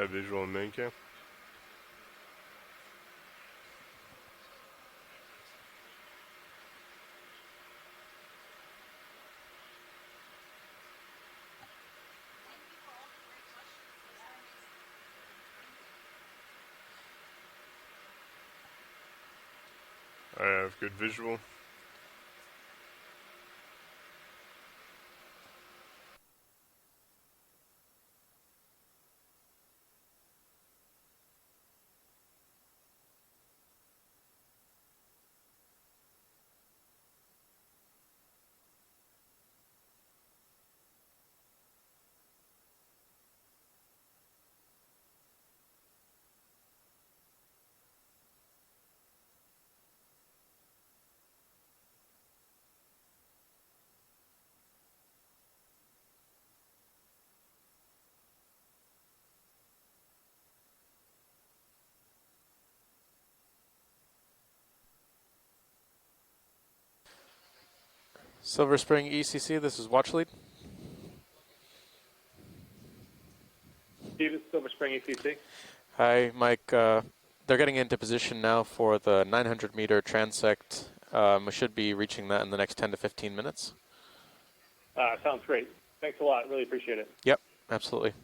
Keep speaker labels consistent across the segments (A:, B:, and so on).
A: I have visual on main cam. I have good visual.
B: Silver Spring ECC, this is Watch Lead.
C: Steve, this is Silver Spring ECC.
B: Hi, Mike. They're getting into position now for the 900-meter transect. We should be reaching that in the next 10 to 15 minutes.
C: Sounds great. Thanks a lot. Really appreciate it.
B: Yep, absolutely.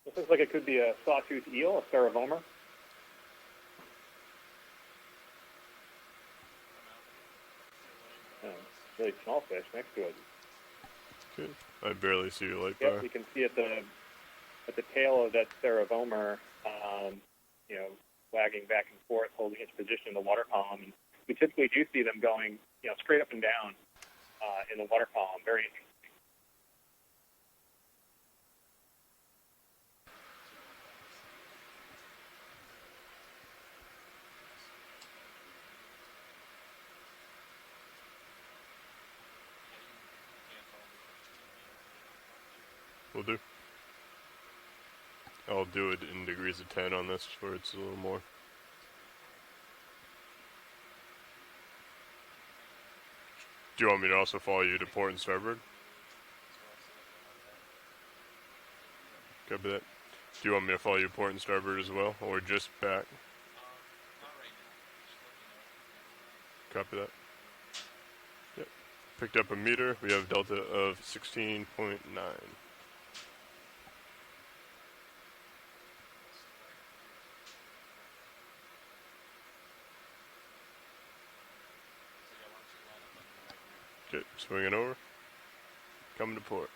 C: This looks like it could be a sawtooth eel, a Cerevoma. Really small fish next to it.
A: Good. I barely see your light
C: Yep,
A: bar.
C: you can see it. at the tail of that Ceravomer, you know, wagging back and forth, holding its position in the water column. And we typically do see them going, you know, straight up and down in the water column. Very interesting.
A: Will do. I'll do it in degrees of 10 on this where it's a little more. Do you want me to also follow you to port and starboard? Copy that. Do you want me to follow you port and starboard as well, or just back? Copy that. Yep. Picked up a meter. We have delta of 16.9. Okay, swinging over. Coming to port.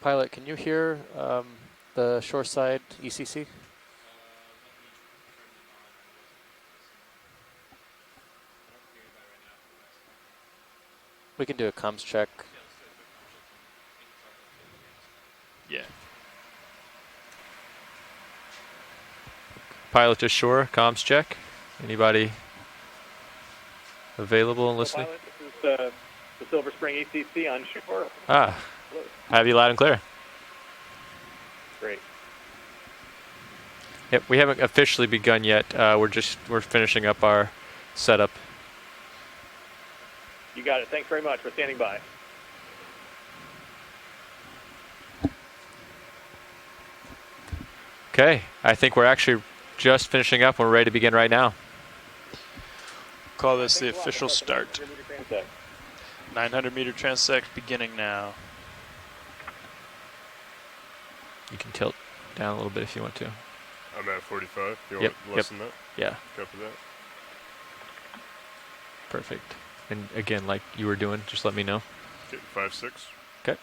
B: Pilot, can you hear the shoreside ECC? We can do a comms check.
D: Yeah. Pilot to shore, comms check. Anybody available and listening?
C: Pilot, this is the Silver Spring ECC on shore.
D: Ah,
C: Hello.
D: have you loud and clear.
C: Great.
D: Yep, we haven't officially begun yet. We're finishing up our setup.
C: You got it. Thanks very much. We're standing by.
D: Okay, I think we're actually just finishing up. We're ready to begin right now.
E: Call this the
C: Thanks a lot.
E: official
C: We'll
E: start. 900 meter transect beginning now.
D: You can tilt down a little bit if you want to.
A: I'm at 45. You
D: Yep,
A: want less than that?
D: Yeah,
A: Copy that.
D: perfect. And again, like you were doing, just let me know.
A: Okay, 5-6.
D: Okay.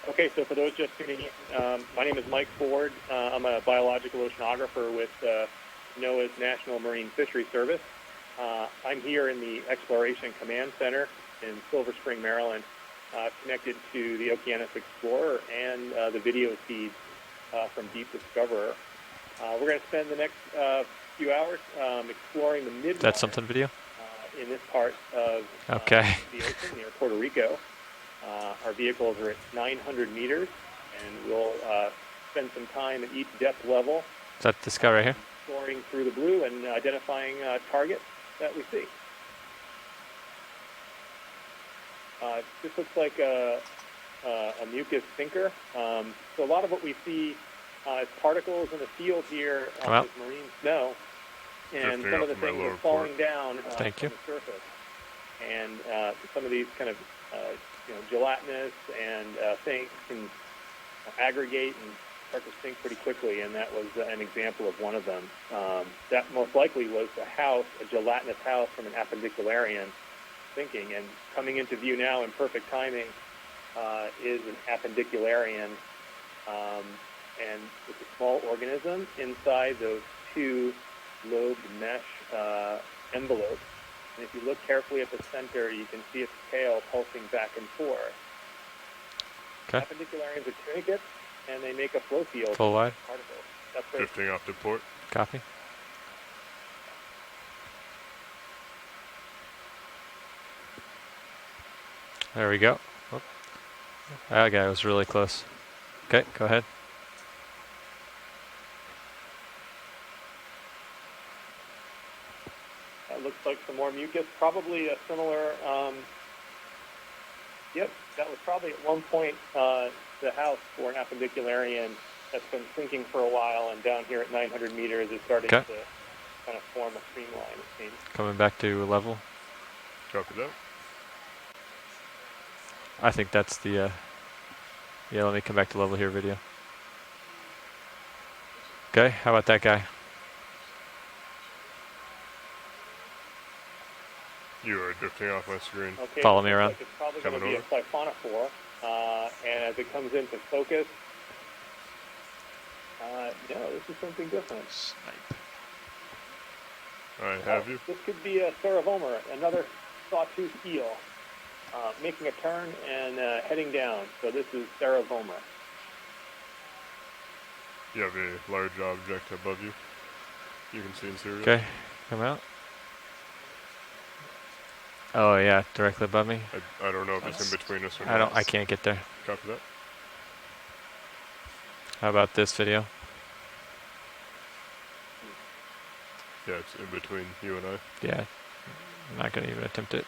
C: Okay, so for those just tuning in, my name is Mike Ford. I'm a biological oceanographer with NOAA's National Marine Fisheries Service. I'm here in the Exploration Command Center in Silver Spring, Maryland, connected to the Okeanos Explorer and the video feeds from Deep Discoverer. We're going to spend the next few hours exploring the Midwater.
D: That's something video?
C: In this part of
D: Okay.
C: the ocean near Puerto Rico. Our vehicles are at 900 meters, and we'll spend some time at each depth level.
D: Is that this guy right here?
C: Exploring through the blue and identifying targets that we see. This looks like a mucus sinker. So a lot of what we see is particles in the field here
D: Come out.
C: is marine snow, and
A: Drifting
C: some
A: up
C: of the
A: from my
C: things
A: lower
C: are falling
A: port.
C: down
D: Thank
C: from
D: you.
C: the surface. And some of these kind of gelatinous and things can aggregate and start to sink pretty quickly, and that was an example of one of them. That most likely was a gelatinous house from an appendicularian sinking, and coming into view now in perfect timing is an appendicularian, and it's a small organism inside those two lobed mesh envelopes. And if you look carefully at the center, you can see its tail pulsing back and forth.
D: Okay.
C: Appendicularians are tunicates, and they make a flow field.
D: Full wide.
C: Particles. That's great.
A: Drifting off to port.
D: Copy. There we go. Oh. That guy was really close. Okay, go ahead.
C: That looks like some more mucus. Probably a similar. Yep, that was probably at one point the house for an appendicularian that's been sinking for a while, and down here at 900 meters is starting
D: Okay.
C: to kind of form a streamline, it seems.
D: Coming back to level.
A: Copy that.
D: I think that's the, yeah, let me come back to level here video. Okay, how about that guy?
A: You are drifting off my screen.
C: Okay,
D: Follow
C: this
D: me
C: looks
D: around.
C: like it's probably going to
A: Coming
C: be a siphonophore, and as it comes into focus, no, this is something different.
E: Snipe.
A: I have you.
C: This could be a Ceravomer, another sawtooth eel, making a turn and heading down. So this is Ceravomer.
A: You have a large object above you. You can see in serial.
D: Okay, come out. Oh yeah, directly above me.
A: I don't know if it's in between us or
D: I
A: not.
D: can't get there.
A: Copy that.
D: How about this video?
A: Yeah, it's in between you and I.
D: Yeah, I'm not gonna even attempt it.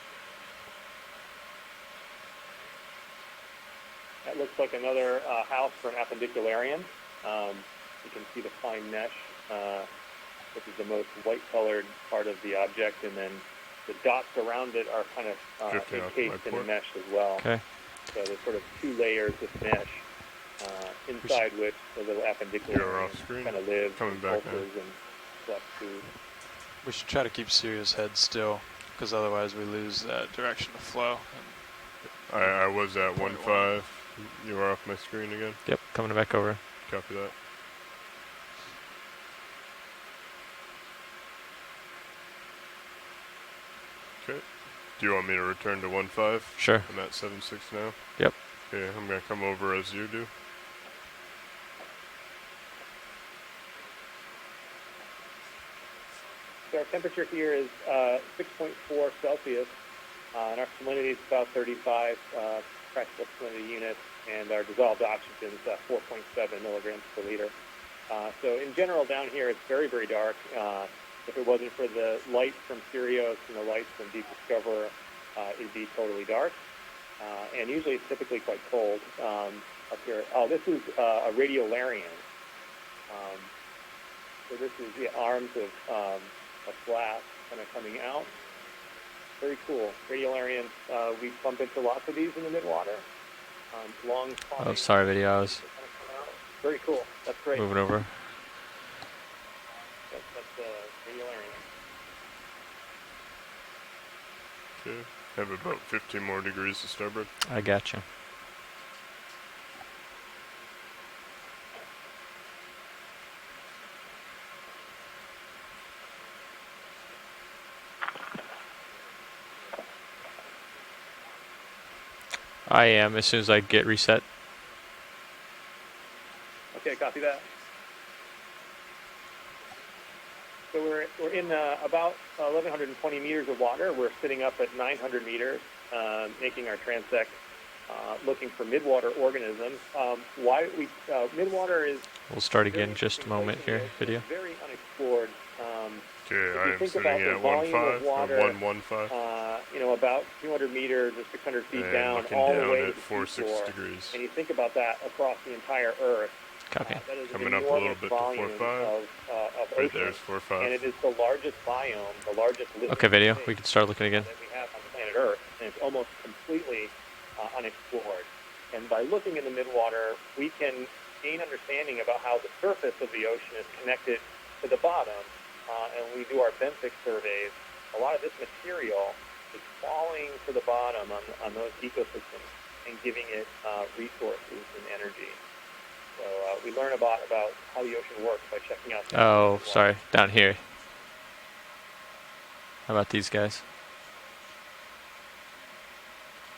C: That looks like another house for an appendicularian. You can see the fine mesh, which is the most white-colored part of the object, and then the dots around it are kind of
A: Drifting off
C: encased
A: my
C: in
A: port.
C: mesh as well.
D: Okay.
C: So there's sort of two layers of mesh, inside which the little
A: You're
C: appendicularian
A: off screen.
C: kind of lives
A: Coming
C: and
A: back now.
C: pulses and collects food.
E: We should try to keep Sirius head still, because otherwise we lose that direction of flow. And
A: I was at 1.5. You are off my screen again.
D: Yep, coming back over.
A: Copy that. Okay. Do you want me to return to 1.5?
D: Sure.
A: I'm at 7.6 now.
D: Yep.
A: Okay, I'm gonna come over as you do.
C: So our temperature here is 6.4 Celsius, and our salinity is about 35 practical salinity units, and our dissolved oxygen is 4.7 milligrams per liter. So in general, down here, it's very, very dark. If it wasn't for the lights from Sirius and the lights from Deep Discoverer, it'd be totally dark. And usually it's typically quite cold up here. Oh, this is a radiolarian. So this is the arms of glass kind of coming out. Very cool. Radiolarians, we bump into lots of these in the midwater. Long
D: Oh, sorry, video. I was
C: very cool. That's great.
D: moving over.
C: That's radiolarian.
A: Okay. Have about 15 more degrees to starboard.
D: I got you. I am, as soon as I get reset.
C: Okay, copy that. So we're in about 1,120 meters of water. We're sitting up at 900 meters, making our transect, looking for midwater organisms. Why we midwater is
D: We'll start again just a moment here, video.
C: very unexplored.
A: Okay,
C: If
A: I
C: you
A: am
C: think
A: sitting
C: about the
A: at
C: volume
A: 1.5
C: of water,
A: or 1.15.
C: About 200 meters or 600 feet
A: And
C: down,
A: looking
C: all the
A: down
C: way
A: at
C: to the
A: 4.6
C: seafloor.
A: degrees.
C: And you think about that across the entire Earth.
D: Copy.
C: That is
A: Coming
C: an
A: up a little
C: enormous
A: bit to
C: volume
A: 4.5.
C: of
A: Right
C: ocean,
A: there's 4.5.
C: and it is the largest biome, the largest living
D: Okay, video.
C: space
D: We can start looking again.
C: that we have on planet Earth, and it's almost completely unexplored. And by looking in the midwater, we can gain understanding about how the surface of the ocean is connected to the bottom. And when we do our benthic surveys, a lot of this material is falling to the bottom on those ecosystems and giving it resources and energy. So we learn about how the ocean works by checking out.
D: Oh, sorry. Down here. How about these guys?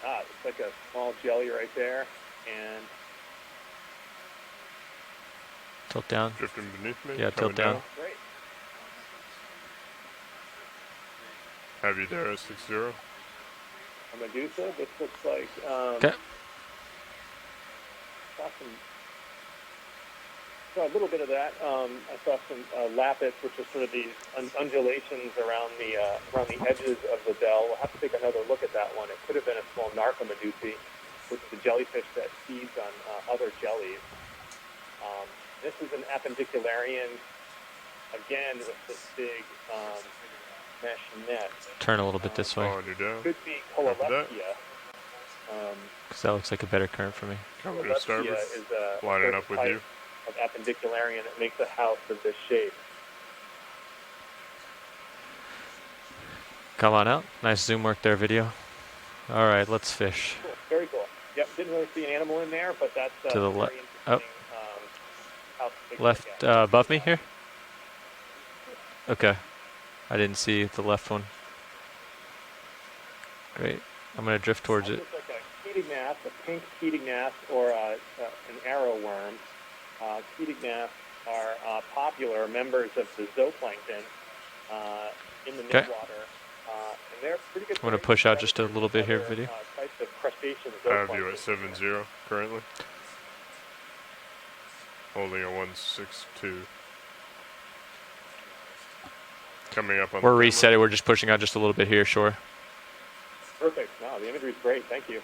C: It's like a small jelly right there, and
D: Tilt down.
A: Drifting beneath me.
D: Yeah,
A: coming
D: tilt down.
C: great.
A: Have you there at 60?
C: A Medusa. This looks like
D: Okay.
C: saw a little bit of that. I saw some lappets, which are sort of these undulations around the edges of the bell. We'll have to take another look at that one. It could have been a small Narcomedusae, which is a jellyfish that feeds on other jellies. This is an appendicularian, again with this big mesh net.
D: Turn a little bit this way,
A: Following you down.
C: Could be
A: Copy that.
C: Coelebstia.
D: because that looks like a better current for me.
A: Coming to
C: Coelebstia
A: starboard.
C: is a
A: Lining
C: certain
A: up with
C: type
A: you.
C: of appendicularian that makes a house of this shape.
D: Come on out. Nice zoom work there, video. All right, let's fish.
C: Cool. Very cool. Yep, didn't really see an animal in there, but that's
D: To the
C: very
D: left.
C: interesting house to take a
D: Left
C: look at.
D: above me here? Okay. I didn't see the left one. Great. I'm going to drift towards it.
C: Looks like a Ketignath, a pink Ketignath, or an arrowworm. Ketignaths are popular members of the zooplankton in the midwater. And they're pretty good.
D: I'm going to push out just a little bit here, video.
C: Types of crustacean
A: I have you
C: zooplankton.
A: at 7-0 currently. Holding a 162. Coming up on
D: We're
A: the camera.
D: resetting. We're just pushing out just a little bit here, sure.
C: Perfect. No, the imagery is great. Thank you.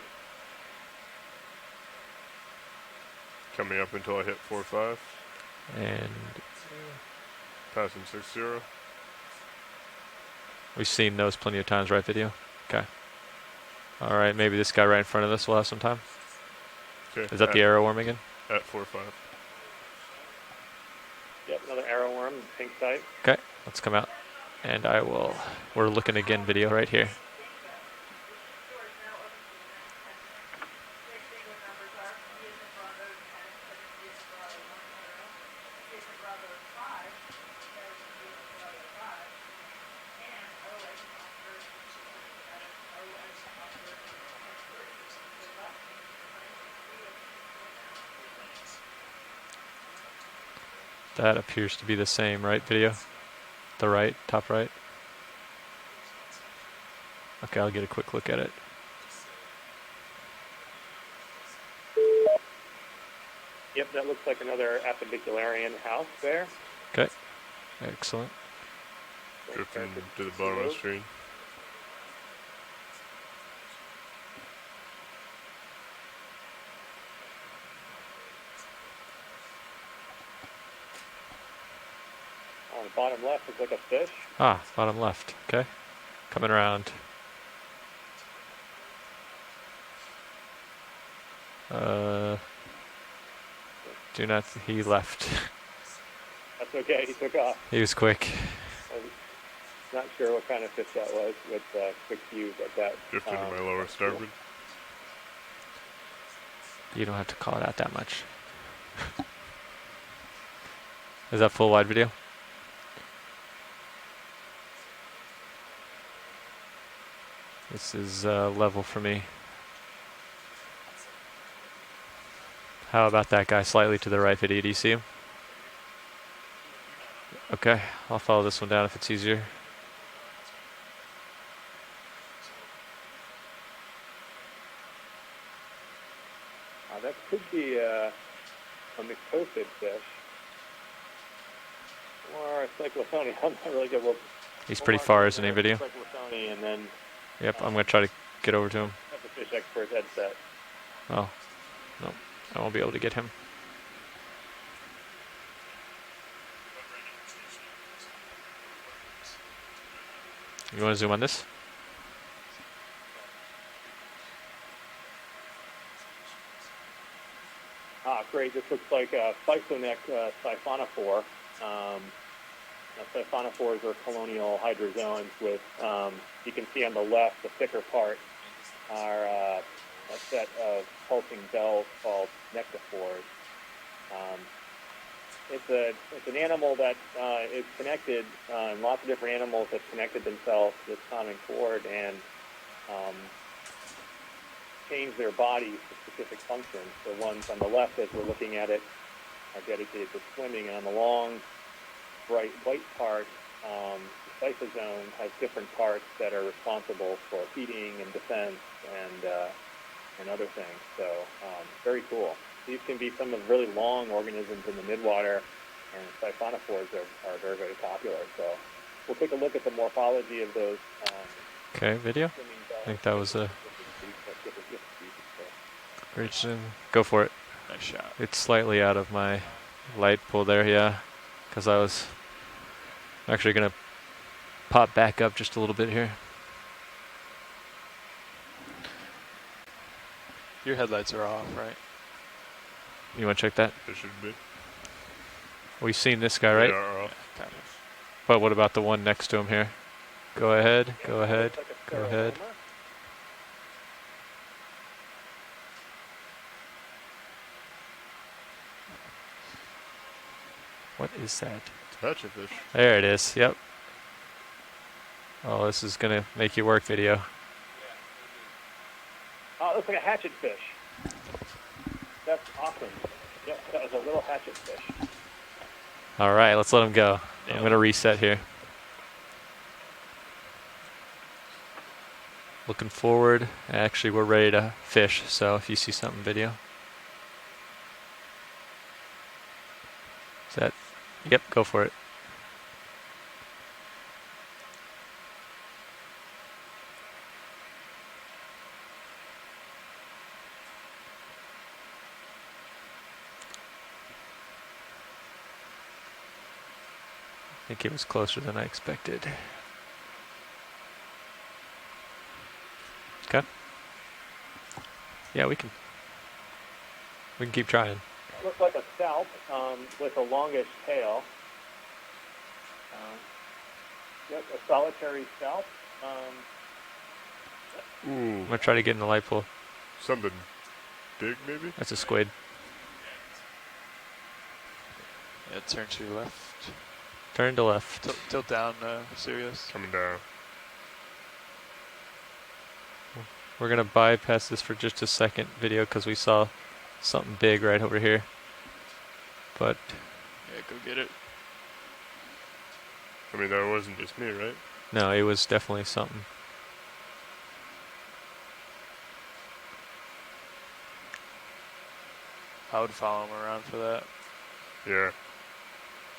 A: Coming up until I hit 4-5.
D: And
A: Passing 6-0.
D: we've seen those plenty of times, right, video? Okay. All right, maybe this guy right in front of us will have some time.
A: Okay.
D: Is that the arrow worm again?
A: At 4-5.
C: Yep, another arrowworm, pink type.
D: Okay, let's come out. And I will, we're looking again, video right here. That appears to be the same, right, video? The right, top right. Okay, I'll get a quick look at it.
C: Yep, that looks like another appendicularian house there.
D: Okay, excellent.
A: Drifting to the bottom of the screen.
C: On the bottom left looks like a fish.
D: Ah, bottom left, okay. Coming around. Do not, he left.
C: That's okay, he took off.
D: He was quick.
C: I'm not sure what kind of fish that was with quick view, but that.
A: Drifting to my lower starboard.
D: You don't have to call it out that much. Is that full wide video? This is level for me. How about that guy slightly to the right, video? Do you see him? Okay, I'll follow this one down if it's easier.
C: That could be a mycosid fish. Or a cyclothony. I'm not really good.
D: He's pretty far, isn't he, video?
C: Cyclothony, and then
D: Yep, I'm going to try to get over to him.
C: have the fish expert headset.
D: Oh, no, I won't be able to get him. You want to zoom on this?
C: Ah, great. This looks like a Physoneck siphonophore. Siphonophores are colonial hydrozoans with, you can see on the left, the thicker part are a set of pulsing bells called nectophores. It's an animal that is connected, and lots of different animals have connected themselves to this common cord and change their bodies to specific functions. The ones on the left, as we're looking at it, are dedicated to swimming, and on the long, bright white part, the cyphosome has different parts that are responsible for feeding and defense and other things. So very cool. These can be some of the really long organisms in the midwater, and siphonophores are very, very popular. So we'll take a look at the morphology of those.
D: Okay, video. I think that was a great zoom. Go for it.
E: Nice shot.
D: It's slightly out of my light pool there, yeah, because I was actually going to pop back up just a little bit here.
E: Your headlights are off, right?
D: You want to check that?
A: It should be.
D: We've seen this guy, right?
A: They are off.
E: Kind of.
D: But what about the one next to him here? Go ahead, go
C: Yeah,
D: ahead,
C: looks like a
D: go ahead.
C: Sarahoma.
D: What is that?
A: Hatchet fish.
D: There it is, yep. Oh, this is gonna make you work, video.
C: Oh, it looks like a hatchet fish. That's awesome. Yep, that was a little hatchet fish.
D: All right, let's let him go. I'm
E: Nailed
D: gonna
E: it.
D: reset here. Looking forward. Actually, we're ready to fish, so if you see something, video. Is that? Yep, go for it. I think it was closer than I expected. Okay. Yeah, we can keep trying.
C: It looks like a salp with a longish tail. Yep, a solitary salp.
A: Ooh,
D: I'm gonna try to get in the light pool.
A: something big maybe?
D: That's a squid.
E: Yeah, turn to your left.
D: Turn to left.
E: Tilt down, Sirius.
A: Coming down.
D: We're gonna bypass this for just a second, video, because we saw something big right over here. But
E: Yeah, go get it.
A: I mean, that wasn't just me, right?
D: no, it was definitely something.
E: I would follow him around for that.
A: Yeah.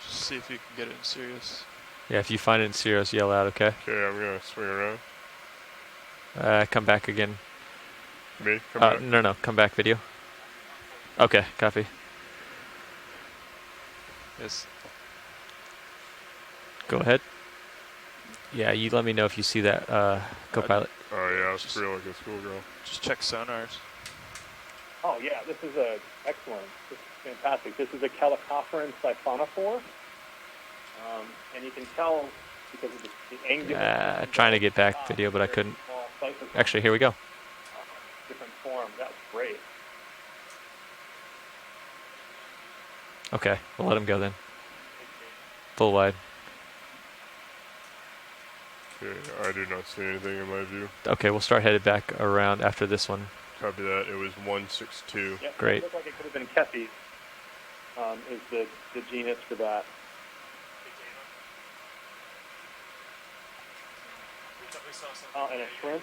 E: Just see if you can get it in Sirius.
D: Yeah, if you find it in Sirius, yell out, okay?
A: Okay, I'm gonna swing around.
D: Come back again.
A: Me? Come back.
D: No, come back, video. Okay, copy.
E: Yes.
D: Go ahead. Yeah, you let me know if you see that, co-pilot.
A: Oh yeah, I was for real like a schoolgirl.
E: Just check sonars.
C: Oh yeah, this is a excellent. This is fantastic. This is a Calicophorus siphonophore, and you can tell because of the angular.
D: Trying to get back, video, but I couldn't. Actually, here we go.
C: Different form. That's great.
D: Okay, we'll let him go then. Full wide.
A: Okay, I do not see anything in my view.
D: Okay, we'll start headed back around after this one.
A: Copy that. It was 162.
C: Yep,
D: Great.
C: It looked like it could have been Kephis. Is the genus for that. And a shrimp.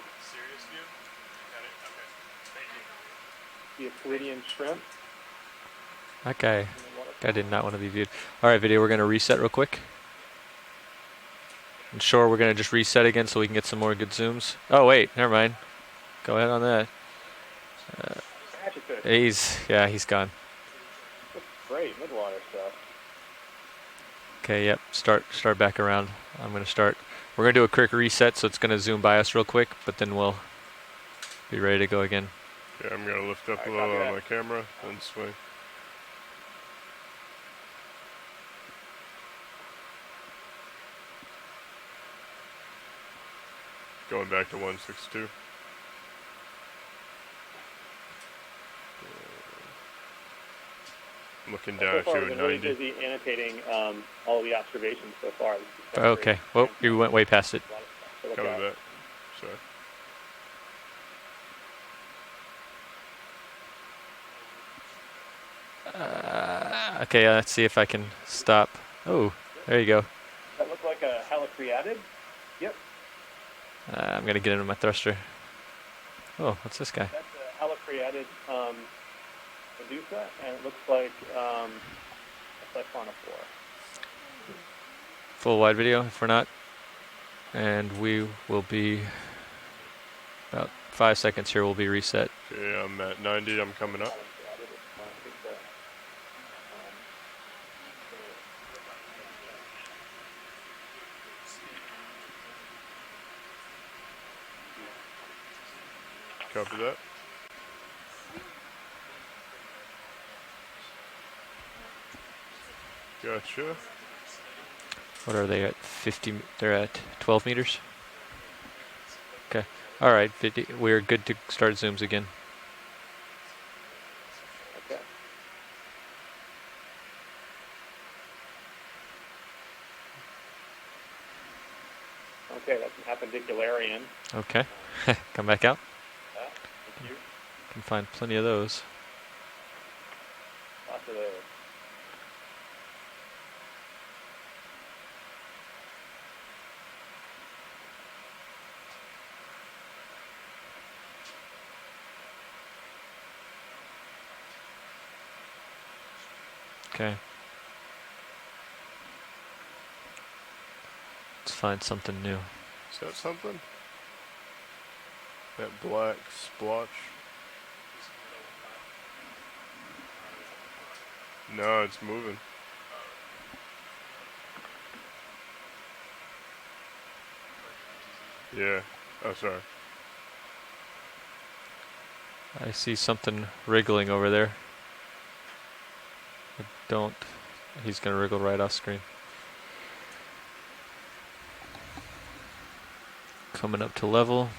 C: The Euclidean shrimp.
D: That guy did not want to be viewed. All right, video, we're going to reset real quick. And sure, we're going to just reset again so we can get some more good zooms. Oh, wait, never mind. Go ahead on that.
C: Hatchet fish.
D: He's gone.
C: Looks great, midwater stuff.
D: Okay, yep, start back around. I'm going to start. We're going to do a quick reset, so it's going to zoom by us real quick, but then we'll be ready to go again.
A: Okay, I'm gonna lift up a
C: Alright,
A: little
C: copy
A: on
C: that.
A: my camera and swing. Going back to 162. Looking down
C: So
A: at
C: far,
A: you
C: we've
A: at
C: been really
A: 90.
C: busy annotating all of the observations so far. This has been
D: Okay,
C: great.
D: well, you went way past it.
C: A lot of stuff to look
A: Cover
C: at.
A: that. Sorry.
D: Okay, let's see if I can stop. Oh, there you go.
C: That looked like a halocreatid. Yep,
D: I'm going to get into my thruster. Oh, what's this guy?
C: that's a halocreatid medusa, and it looks like a siphonophore.
D: Full wide video if we're not. And we will be about 5 seconds here. We'll be reset.
A: Okay, I'm at 90. I'm coming up.
C: Halocreatid, I think the,
A: Copy that. Gotcha.
D: What are they at? 50? They're at 12 meters. Okay. All right. We're good to start zooms again.
C: Okay. Okay, that's an appendicularian.
D: Okay. Come back out.
C: Thank you.
D: Can find plenty of those.
C: Lots of those.
D: Okay. Let's find something new.
A: Is that something? That black splotch? No, it's moving. Yeah. Oh, sorry.
D: I see something wriggling over there. I don't. He's going to wriggle right off screen. Coming up to level.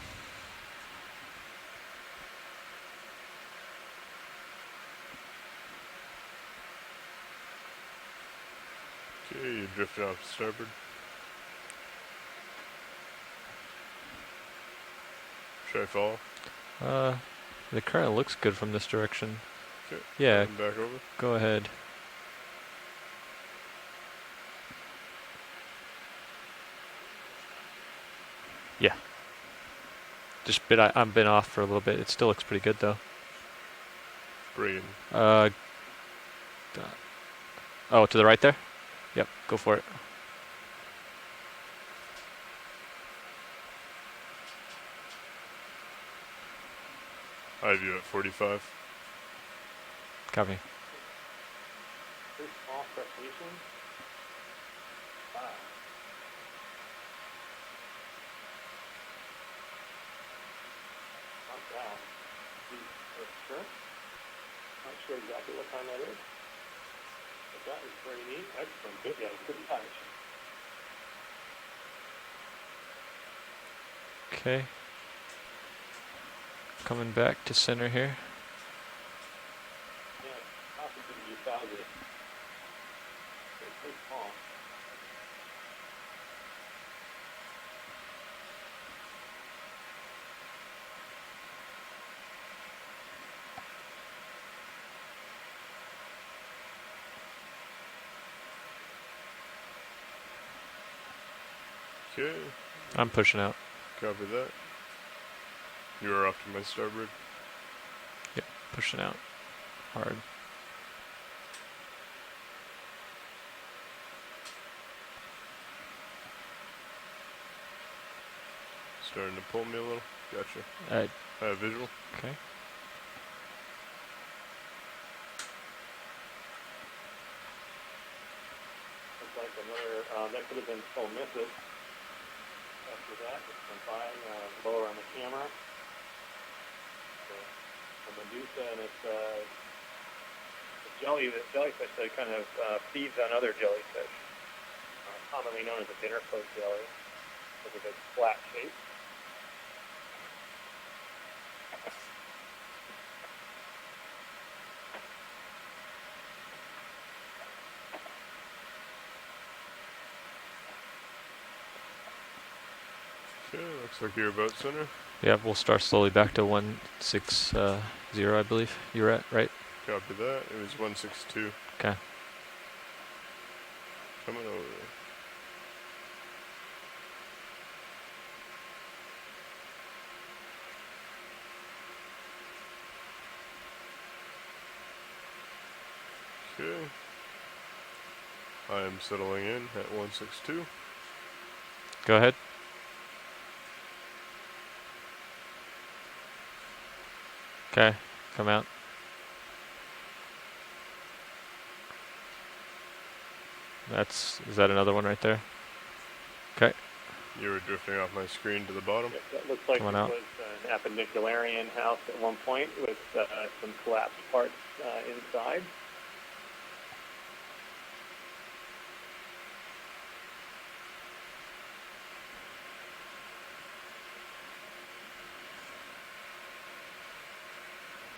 A: Okay, you're drifting off to starboard. Should I follow?
D: The current looks good from this direction.
A: Okay.
D: Yeah,
A: Come back over.
D: go ahead. Yeah. I'm been off for a little bit. It still looks pretty good though.
A: Bring.
D: Oh, to the right there? Yep, go for it.
A: I view at 45.
D: Copy.
C: Very small crustacean. Wow. Not bad. Shrimp. Not sure exactly what kind that is. But that is pretty neat. Excellent. Good. Yeah, good catch.
D: Okay. Coming back to center here.
C: Yeah, possibly you found it. It's pretty small.
A: Okay.
D: I'm pushing out.
A: Copy that. You are off to my starboard.
D: Yep, pushing out. Hard.
A: Starting to pull me a little. Gotcha. I have visual.
D: Okay.
C: Looks like another, that could have been Skolmissus. After that, it's been fine, lower on the camera. A Medusa, and it's a jellyfish that kind of feeds on other jellyfish, commonly known as a dinner coat jelly, because of its flat shape.
A: Okay, looks like you're about center.
D: Yep, we'll start slowly back to 160, I believe. You were at, right?
A: Copy that. It was 162.
D: Okay.
A: Coming over. Okay. I am settling in at 162.
D: Go ahead. Okay, come out. Is that another one right there? Okay.
A: You were drifting off my screen to the bottom.
C: Yep, that looks like
D: Come on
C: it
D: out.
C: was an appendicularian house at one point with some collapsed parts inside.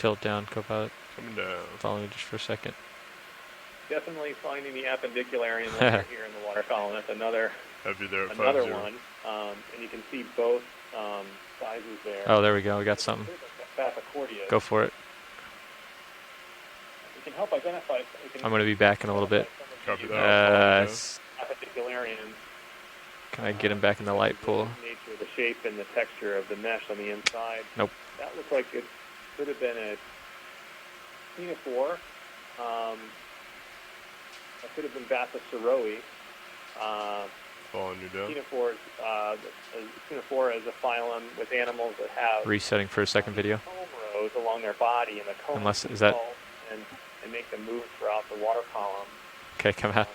D: tilt down, co-pilot.
A: Coming down.
D: Follow me just for a second.
C: Definitely finding the appendicularian layer here in the water column. That's another
A: Have you there at
C: another
A: 50.
C: one, and you can see both sizes there.
D: Oh, there we go. We got something.
C: Bathycordia.
D: Go for it.
C: We can help identify.
D: I'm going to be back in a little bit.
A: Copy that.
C: Appendicularian.
D: Can I get him back in the light pool?
C: Nature, the shape and the texture of the mesh on the inside.
D: Nope.
C: That looks like it could have been a ctenophore. That could have been Bathyceroe.
A: Following you down.
C: Ctenophore is a phylum with animals that have
D: Resetting for a second video.
C: comb rows along their body, and the combs
D: Unless- is that-
C: pulse and make them move throughout the water column.
D: Okay, come out.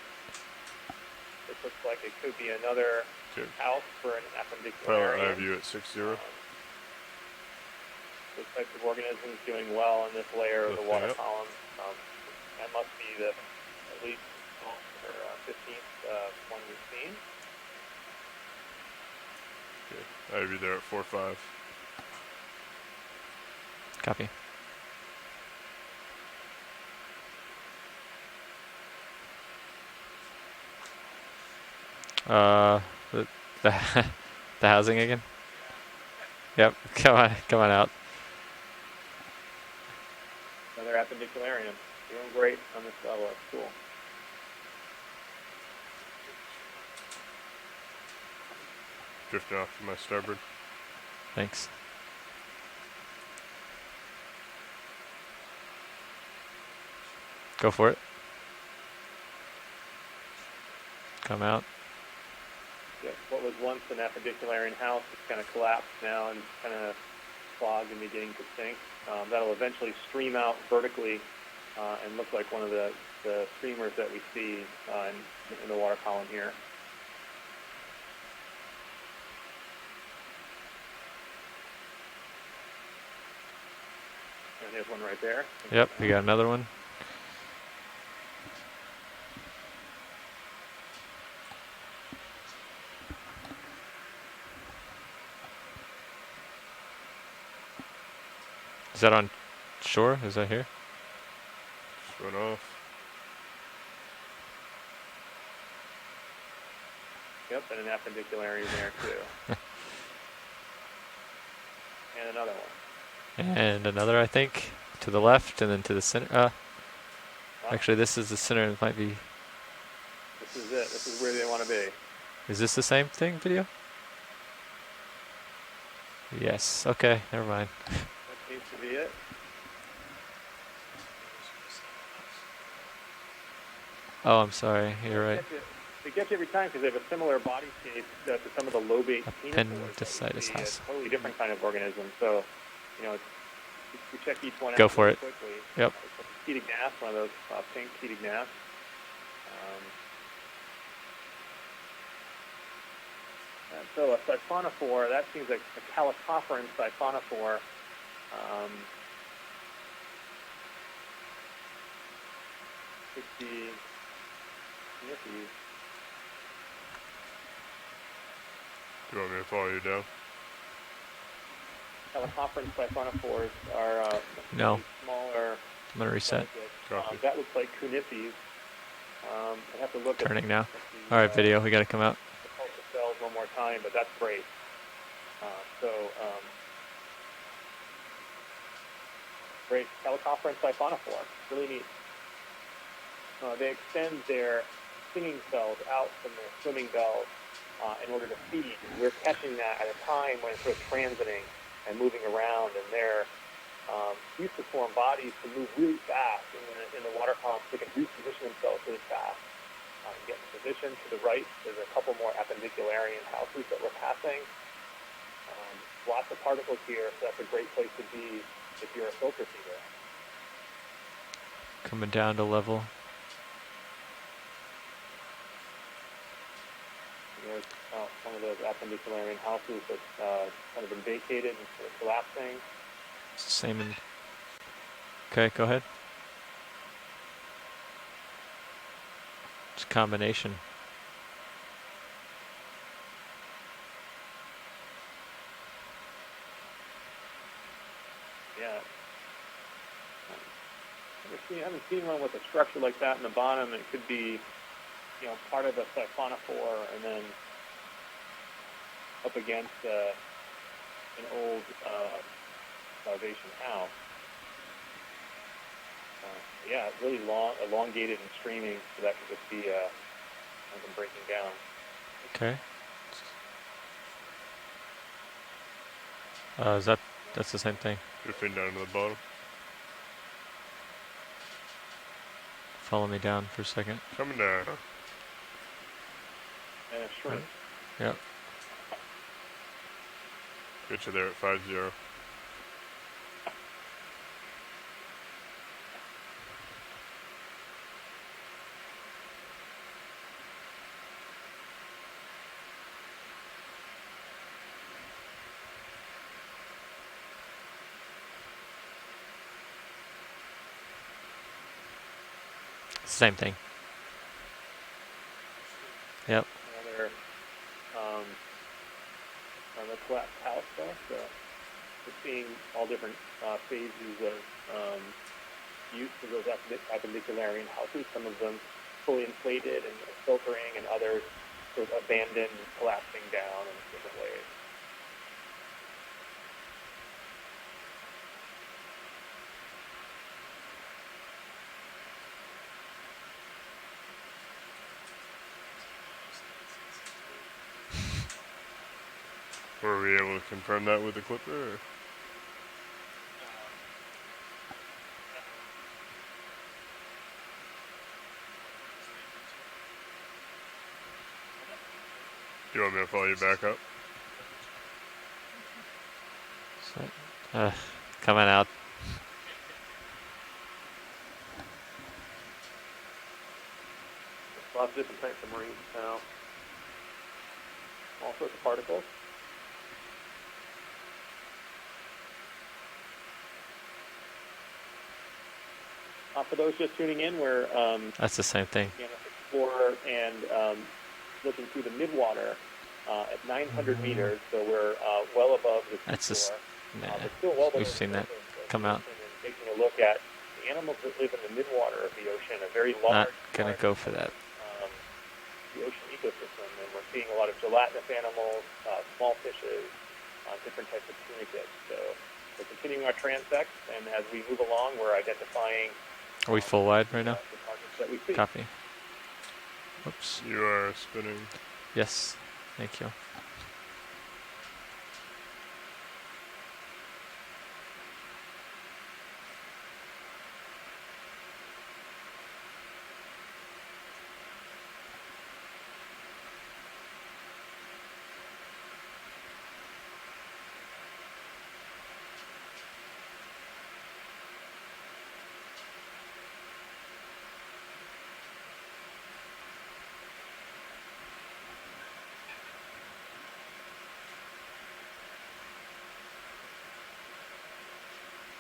C: This looks like it could be another
A: Okay.
C: house for an
A: Pilot, I have
C: appendicularian.
A: you at 60.
C: Those types of organisms doing well in this layer of the
A: Lifting
C: water
A: up.
C: column. That must be the at least 12th or 15th one we've seen.
A: Okay. I have you there at 4-5.
D: Copy. The the housing again. Yep. Come on out.
C: Another appendicularian. Doing great on this level. That's cool.
A: Drifting off to my starboard.
D: Thanks. Go for it. Come out.
C: Yeah, what was once an appendicularian house is kind of collapsed now and kind of clogged and beginning to sink. That'll eventually stream out vertically and look like one of the streamers that we see in the water column here. And there's one right there.
D: Yep, we got another one. Is that on shore? Is that here?
A: Just went off.
C: Yep, and an appendicularian there too. And another one.
D: And another, I think, to the left and then to the center. Actually, this is the center. It might be.
C: This is it. This is where they want to be.
D: Is this the same thing, video? Yes. Okay, never mind.
C: That seems to be it.
D: Oh, I'm sorry. You're right.
C: They get you every time because they have a similar body shape to some of the lobate ctenophores that we
D: Appendicitis
C: see,
D: house.
C: a totally different kind of organism. So, you know, we check each one out
D: Go for
C: really
D: it.
C: quickly.
D: Yep.
C: It's a Ketignath, one of those pink Ketignaths. So a siphonophore, that seems like a calicophoran siphonophore. Could be sniffy.
A: Do you want me to follow you down?
C: Calicophoran siphonophores are
D: No.
C: smaller.
D: I'm gonna reset.
A: Copy.
C: That looks like cunifes. I'd have to look
D: Turning now.
C: at the,
D: All right, video. We gotta come out.
C: the culture cells one more time, but that's great. Great. Calicophoran siphonophore. Really neat. They extend their stinging cells out from their swimming bells in order to feed. We're catching that at a time when it's sort of transiting and moving around, and they're used to form bodies to move really fast in the water column, so they can reposition themselves really fast. Get in position to the right. There's a couple more appendicularian houses that we're passing. Lots of particles here, so that's a great place to be if you're a filter feeder.
D: Coming down to level.
C: There's one of those appendicularian houses that's kind of been vacated and sort of collapsing.
D: It's the same in. Okay, go ahead. It's a combination.
C: Yeah. I haven't seen one with a structure like that in the bottom. It could be, you know, part of a siphonophore and then up against an old starvation house. Yeah, really long, elongated and streaming, so that could just be something breaking down.
D: Okay. That's the same thing.
A: Drifting down to the bottom.
D: Follow me down for a second.
A: Coming down.
C: And a shrimp.
D: Yep.
A: Get you there at 5-0.
D: Same thing. Yep.
C: Another on the collapsed house stuff. So we're seeing all different phases of use of those appendicularian houses. Some of them fully inflated and filtering, and others sort of abandoned, collapsing down in different ways.
A: Were we able to confirm that with the clipper? Or? Do you want me to follow you back up?
D: Coming out.
C: Lots of different types of marine now. All sorts of particles. For those just tuning in, we're
D: That's the same thing.
C: Explorer and looking through the Midwater at 900 meters, so we're well above the
D: That's just.
C: but
D: Nah,
C: still well below
D: we've seen
C: the
D: that
C: surface of
D: come
C: the
D: out.
C: ocean, and taking a look at the animals that live in the midwater of the ocean, a very
D: Not
C: large
D: gonna
C: part
D: go for that.
C: of the ocean ecosystem, and we're seeing a lot of gelatinous animals, small fishes, different types of tunicates. So we're continuing our transects, and as we move along, we're identifying
D: Are we full wide right now?
C: the targets that we see.
D: Copy. Whoops.
A: You are spinning.
D: Yes. Thank you.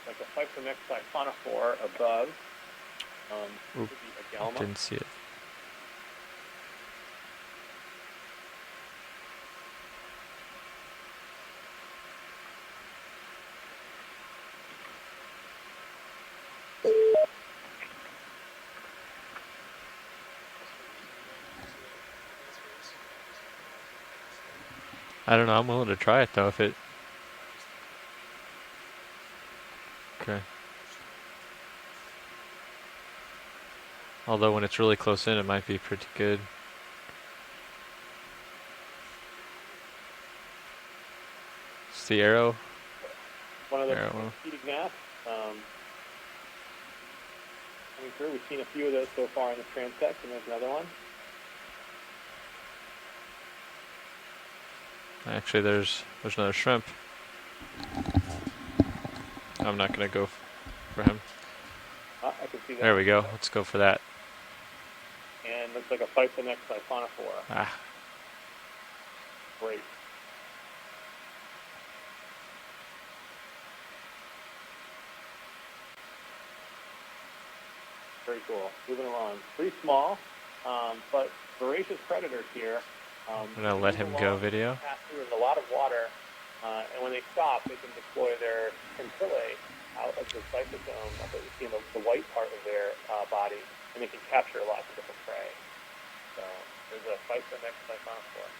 C: Like a Phyphonex siphonophore above.
D: Oop,
C: Could be a Galma.
D: Didn't see it. I don't know. I'm willing to try it though. If it. Okay. Although when it's really close in, it might be pretty good. It's the arrow.
C: One of the
D: Arrow.
C: heating gas coming through. We've seen a few of those so far in the transect, and there's another one.
D: Actually, there's another shrimp. I'm not gonna go for him.
C: I can see that.
D: There we go. Let's go for that.
C: And looks like a Phyphonex siphonophore.
D: Ah,
C: Great. Very cool. Moving along. Pretty small, but voracious predators here.
D: I'm gonna let him go. Video.
C: Pass through in a lot of water, and when they stop, they can deploy their scintillae out of the cyclotome up at you know, the white part of their body, and they can capture lots of different prey. So there's a physa next to cyclonophore.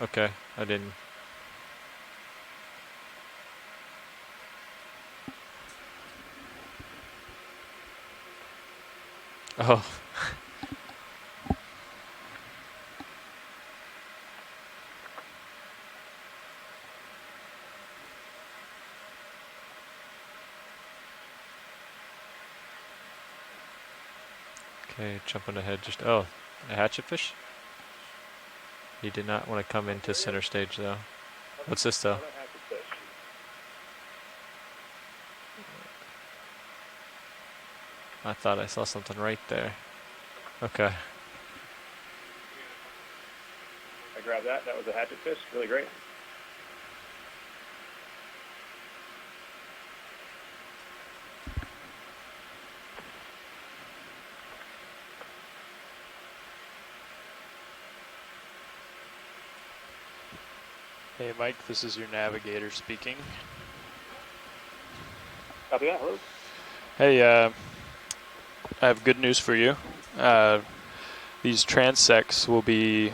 D: Okay, I didn't. Oh. Okay, jumping ahead. Just a hatchetfish. He did not want to come into center stage though. What's this though?
C: Another hatchetfish.
D: I thought I saw something right there. Okay.
C: I grabbed that. That was a hatchetfish. Really great.
E: Hey Mike, this is your navigator speaking.
C: Copy that. Hello.
E: Hey, I have good news for you. These transects will be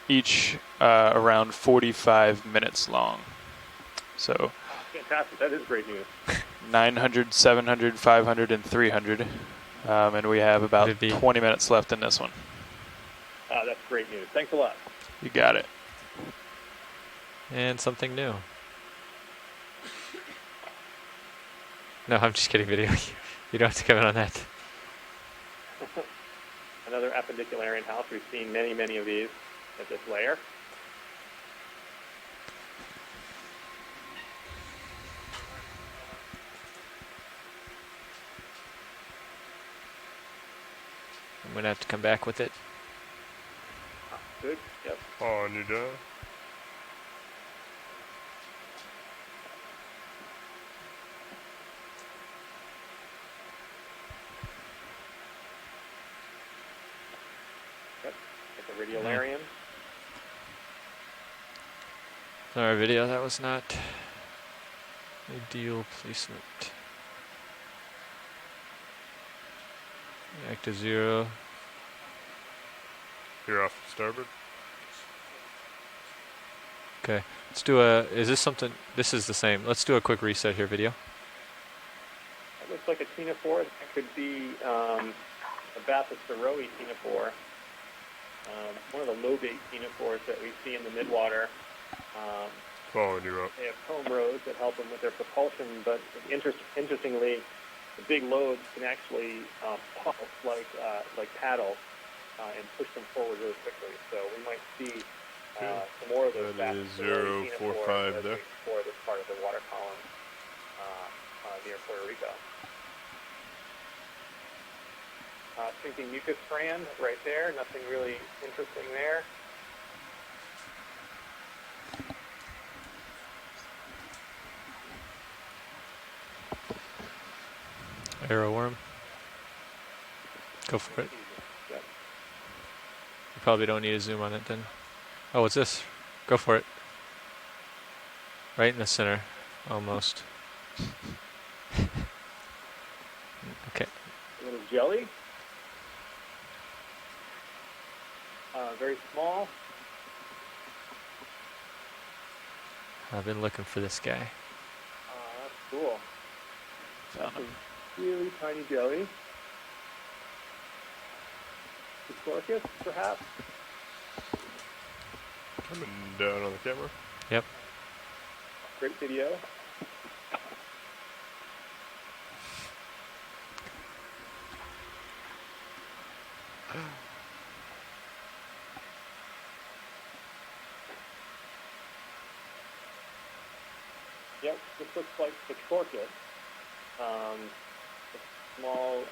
E: each around 45 minutes long. So
C: Fantastic. That is great news.
E: 900, 700, 500, and 300. And we have about 20 minutes left in this one.
C: That's great news. Thanks a lot.
E: You got it.
D: And something new. No, I'm just kidding, video. You don't have to come in on that.
C: Another appendicularian house. We've seen many, many of these at this layer.
D: I'm going to have to come back with it.
C: Good. Yep.
A: On you down.
C: Yep. It's a radiolarian.
D: Sorry, video. That was not ideal placement. Back to 0.
A: You're off starboard.
D: Okay, let's do a, is this something, this is the same. Let's do a quick reset here, video.
C: It looks like a ctenophore. That could be a Bathysceroe ctenophore. One of the lobate ctenophores that we see in the midwater.
A: Following you up.
C: They have comb rows that help them with their propulsion, but interestingly, the big loads can actually pulse like paddles and push them forward really quickly. So we might see some more of those.
A: That is
C: Bathysceroe
A: 045
C: as we
A: there.
C: explore this part of the water column near Puerto Rico. Sinking mucus strand right there. Nothing really interesting there.
D: Arrow worm. Go for it.
C: Yep.
D: You probably don't need to zoom on it then. Oh, what's this? Go for it. Right in the center, almost. Okay.
C: A little jelly. Very small.
D: I've been looking for this guy.
C: That's cool.
E: Found him.
C: Really tiny jelly. Discorcus, perhaps?
A: Coming down on the camera.
D: Yep.
C: Great video. Yep, this looks like Discorcus. A small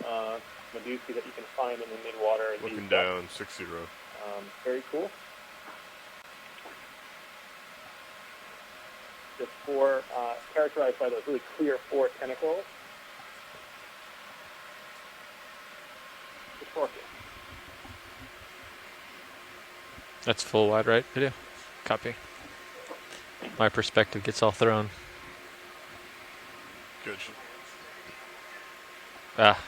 C: medusa that you can find in the midwater.
A: Looking down, 6-0.
C: Very cool. The four, characterized by those really clear 4 tentacles. Discorcus.
D: That's full wide, right? Video. Copy. My perspective gets all thrown.
A: Gotcha.
D: Ah,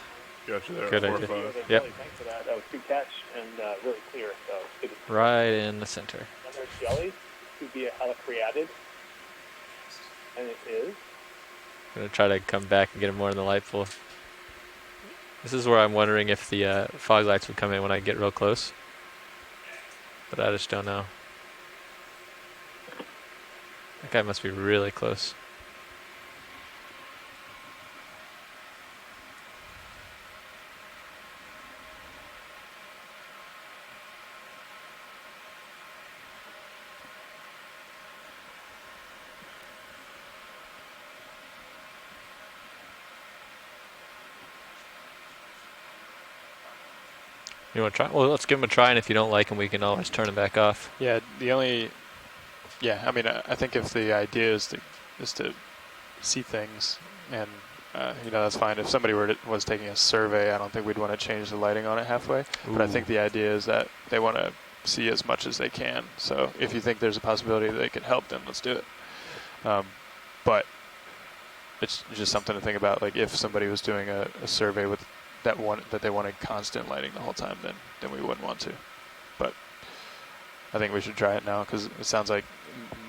A: Gotcha there.
D: Good
A: 4
D: idea.
A: 5.
D: Yep.
C: Thanks for that. That was good catch and really clear. So good to see.
D: right in the center.
C: And there's jelly to be a helicreatid, and it is.
D: I'm gonna try to come back and get him more in the light pool. This is where I'm wondering if the fog lights would come in when I get real close. But I just don't know. That guy must be really close. You want to try? Well, let's give him a try, and if you don't like him, we can always turn him back off.
E: Yeah, I mean, I think if the idea is to see things, and that's fine. If somebody was taking a survey, I don't think we'd want to change the lighting on it halfway. But I think the idea is that they want to see as much as they can. So if you think there's a possibility that they could help, then let's do it. But it's just something to think about. Like if somebody was doing a survey with that they wanted constant lighting the whole time, then we wouldn't want to. But I think we should try it now because it sounds like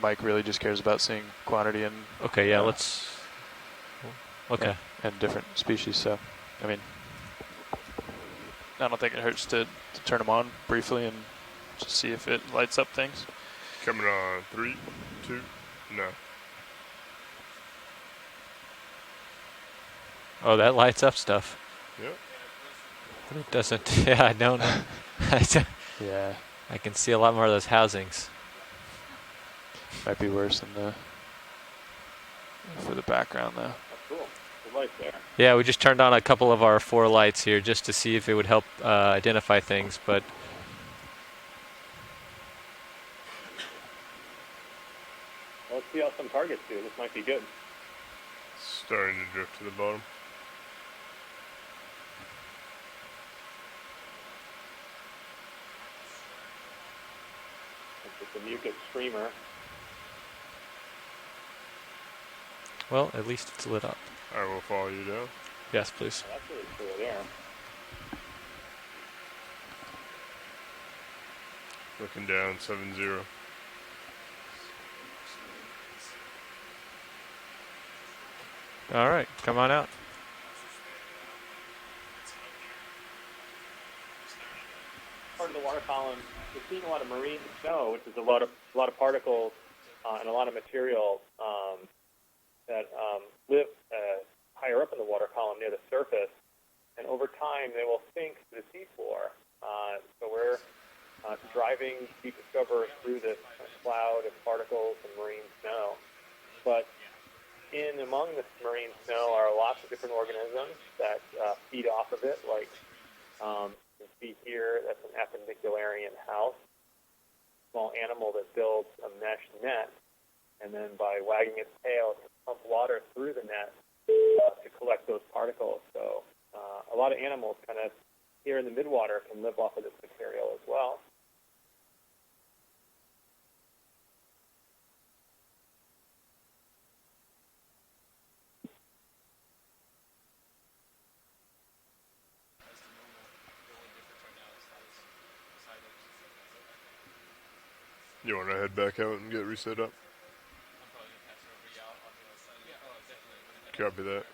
E: Mike really just cares about seeing quantity and
D: Okay, yeah, let's. Okay.
E: and different species. So, I mean, I don't think it hurts to turn them on briefly and just see if it lights up things.
A: Coming on. 3, 2, no.
D: Oh, that lights up stuff.
A: Yep.
D: But it doesn't. Yeah, I don't know.
E: Yeah,
D: I can see a lot more of those housings.
E: might be worse for the background though.
C: That's cool. The light there.
D: Yeah, we just turned on a couple of our 4 lights here just to see if it would help identify things, but
C: Well, let's see how some targets do. This might be good.
A: Starting to drift to the bottom.
C: It's a mucus streamer.
D: well, at least it's lit up.
A: I will follow you down.
D: Yes, please.
C: That's really clear there.
A: Looking down. 7-0.
D: All right, come on out.
C: Part of the water column, we're seeing a lot of marine snow, which is a lot of particles and a lot of material that live higher up in the water column near the surface, and over time they will sink to the seafloor. So we're driving Deep Discoverer through this cloud of particles and marine snow. But in among this marine snow are lots of different organisms that feed off of it, like you can see here, that's an appendicularian house, small animal that builds a mesh net, and then by wagging its tail, it can pump water through the net to collect those particles. So a lot of animals kind of here in the midwater can live off of this material as well.
A: You want to head back out and get reset up? Copy that.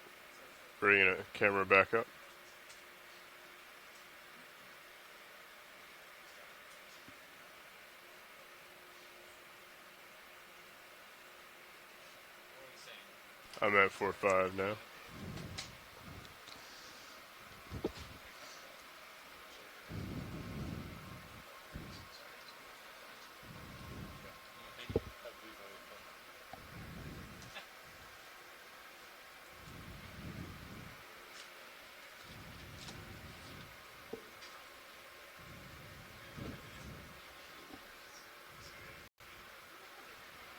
A: Bringing a camera back up. I'm at 4-5 now.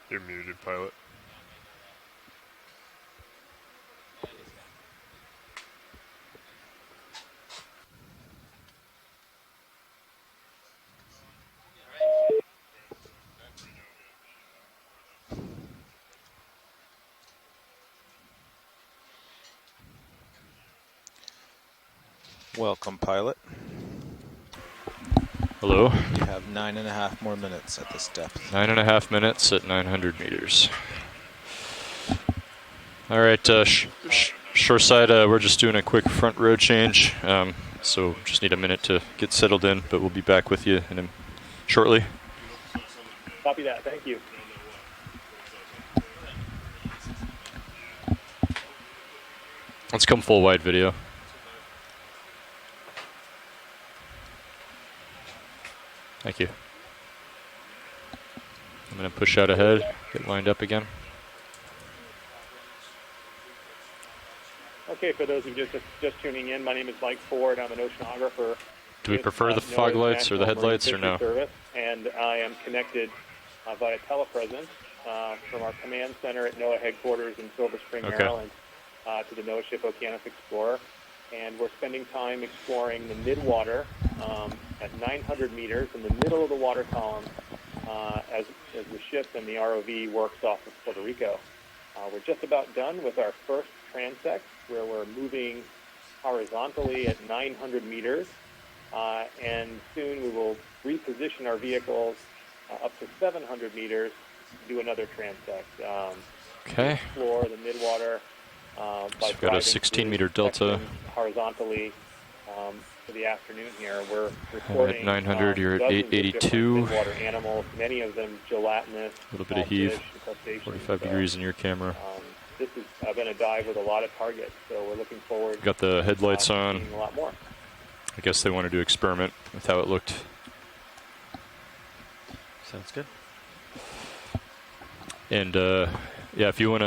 A: You're muted, pilot.
F: Welcome, pilot.
A: Hello.
F: You have 9.5 more minutes at this depth.
A: 9.5 minutes at 900 meters. All right, shoreside, we're just doing a quick front row change, so just need a minute to get settled in, but we'll be back with you shortly.
C: Copy that. Thank you.
A: Let's come full wide video. Thank you. I'm going to push out ahead, get lined up again.
C: Okay, for those of you just tuning in, my name is Mike Ford. I'm an oceanographer.
A: Do we
C: with,
A: prefer the fog
C: NOAA's
A: lights or the
C: National Marine
A: headlights or
C: Fisheries
A: no?
C: Service, and I am connected via telepresence from our command center at NOAA headquarters in Silver Spring,
A: Okay.
C: Maryland, to the NOAA ship Okeanos Explorer. And we're spending time exploring the Midwater at 900 meters in the middle of the water column as the ship and the ROV works off of Puerto Rico. We're just about done with our first transect, where we're moving horizontally at 900 meters, and soon we will reposition our vehicles up to 700 meters to do another transect.
A: Okay.
C: Explore the Midwater by
A: So we've got a
C: driving
A: 16-meter
C: through
A: delta.
C: sections horizontally for the afternoon here. We're recording
A: At 900, you're at
C: dozens of different
A: 882.
C: midwater animals, many of them gelatinous,
A: A little bit
C: small
A: of heave.
C: fish, crustaceans.
A: 45
C: So,
A: degrees in your camera.
C: this has been a dive with a lot of targets, so we're looking forward
A: Got the headlights
C: to
A: on.
C: seeing a lot more.
A: I guess they wanted to experiment with how it looked.
D: Sounds good.
A: And yeah, if you want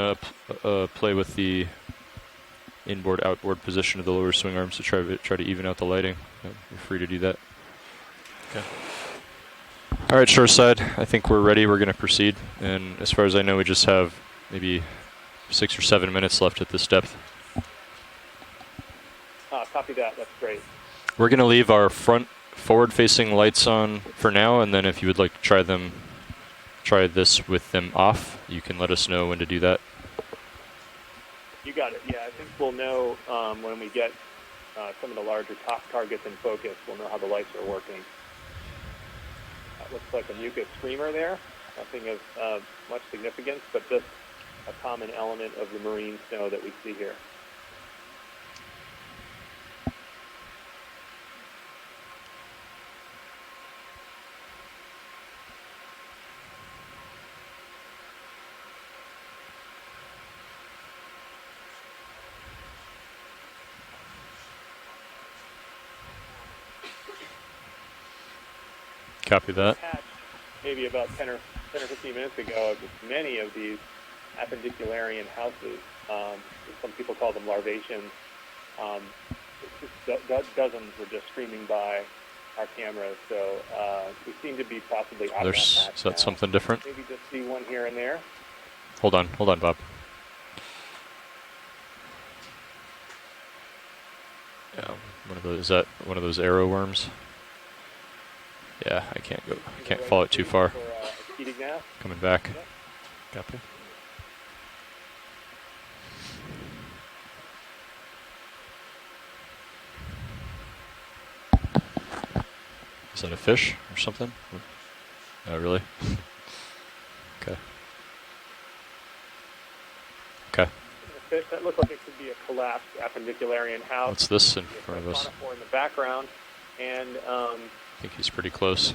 A: to play with the inboard outboard position of the lower swing arms to try to even out the lighting, you're free to do that.
D: Okay.
A: All right, shoreside, I think we're ready. We're going to proceed. And as far as I know, we just have maybe 6 or 7 minutes left at this depth.
C: Copy that. That's great.
A: We're going to leave our front forward-facing lights on for now, and then if you would like to try this with them off, you can let us know when to do that.
C: You got it. Yeah, I think we'll know when we get some of the larger top targets in focus. We'll know how the lights are working. That looks like a mucus screamer there. Nothing of much significance, but just a common element of the marine snow that we see here.
A: Copy that.
C: Hatched maybe about 10 or 15 minutes ago, many of these appendicularian houses. Some people call them larvaceans. Dozens were just streaming by our cameras, so we seem to be possibly out of that patch
A: Is that
C: now.
A: something different?
C: Maybe just see one here and there.
A: Hold on, Bob. Yeah, is that one of those arrow worms? Yeah, I can't follow it too far. Coming back.
D: Copy.
A: Is that a fish or something? Oh, really? Okay. Okay.
C: That looked like it could be a collapsed appendicularian house.
A: What's this in front of us?
C: In the background, and
A: I think he's pretty close.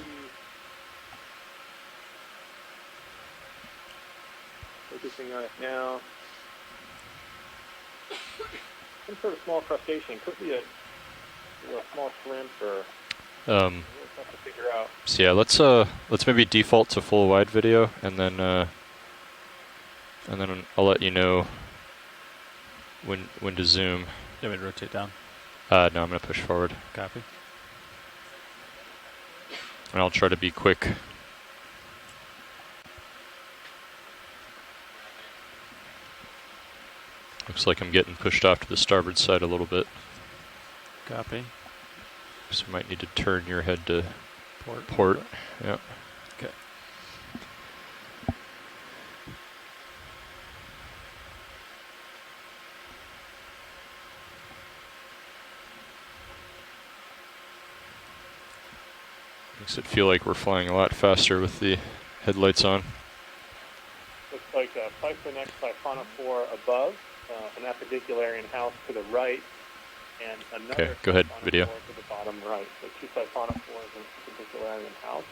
C: focusing on it now. Some sort of small crustacean. Could be a small shrimp or
A: Um,
C: tough to figure out.
A: So yeah, let's maybe default to full wide video, and then I'll let you know when to zoom.
D: You want me to rotate down?
A: No, I'm gonna push forward,
D: Copy.
A: and I'll try to be quick. Looks like I'm getting pushed off to the starboard side a little bit,
D: Copy.
A: so you might need to turn your head to
D: Port.
A: port. Yeah.
D: Okay.
A: Makes it feel like we're flying a lot faster with the headlights on.
C: Looks like a Python-X siphonophore above, an appendicularian house to the right, and another
A: Okay, go ahead, video.
C: siphonophore to the bottom right. So 2 siphonophores and appendicularian house.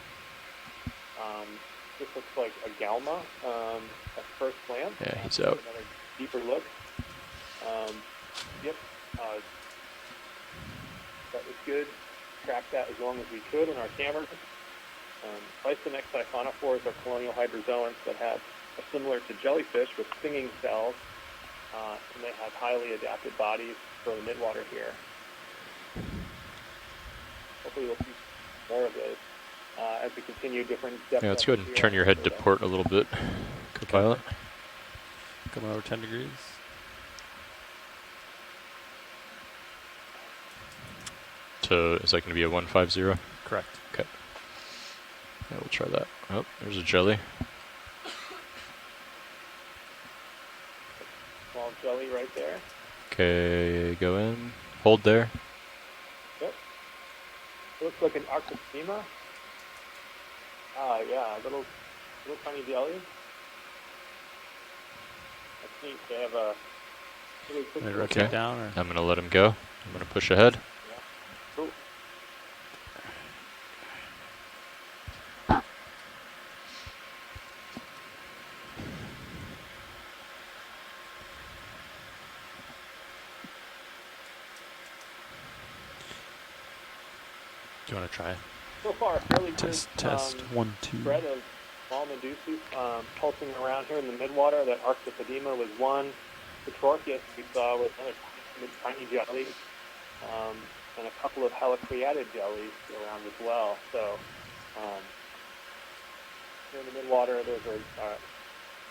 C: This looks like a Galma at first glance.
A: Yeah, he's out.
C: Another deeper look. Yep. That was good. Tracked that as long as we could in our cameras. Python-X siphonophores are colonial hydrozoans that are similar to jellyfish with stinging cells, and they have highly adapted bodies for the midwater here. Hopefully we'll see more of those as we continue different depth.
A: Yeah, let's go ahead and turn your head to port a little bit, co-pilot.
D: Come over 10 degrees.
A: So is that going to be a 150?
D: Correct.
A: Okay. Yeah, we'll try that. Oh, there's a jelly.
C: Small jelly right there.
A: Okay, go in. Hold there.
C: Yep. It looks like an Arctopema. Yeah, little tiny jelly. That's neat. They have a really quick.
D: Maybe rotate
A: Okay.
D: down or?
A: I'm going to let him go. I'm going to push ahead.
C: Cool.
D: Do you want to try?
C: So far, fairly
D: Test,
C: good
D: test. 1, 2.
C: spread of small medusae pulsing around here in the midwater. That Arctopedema was one. The Torquus we saw was another tiny jelly, and a couple of helicreatid jellies around as well. So here in the midwater, those are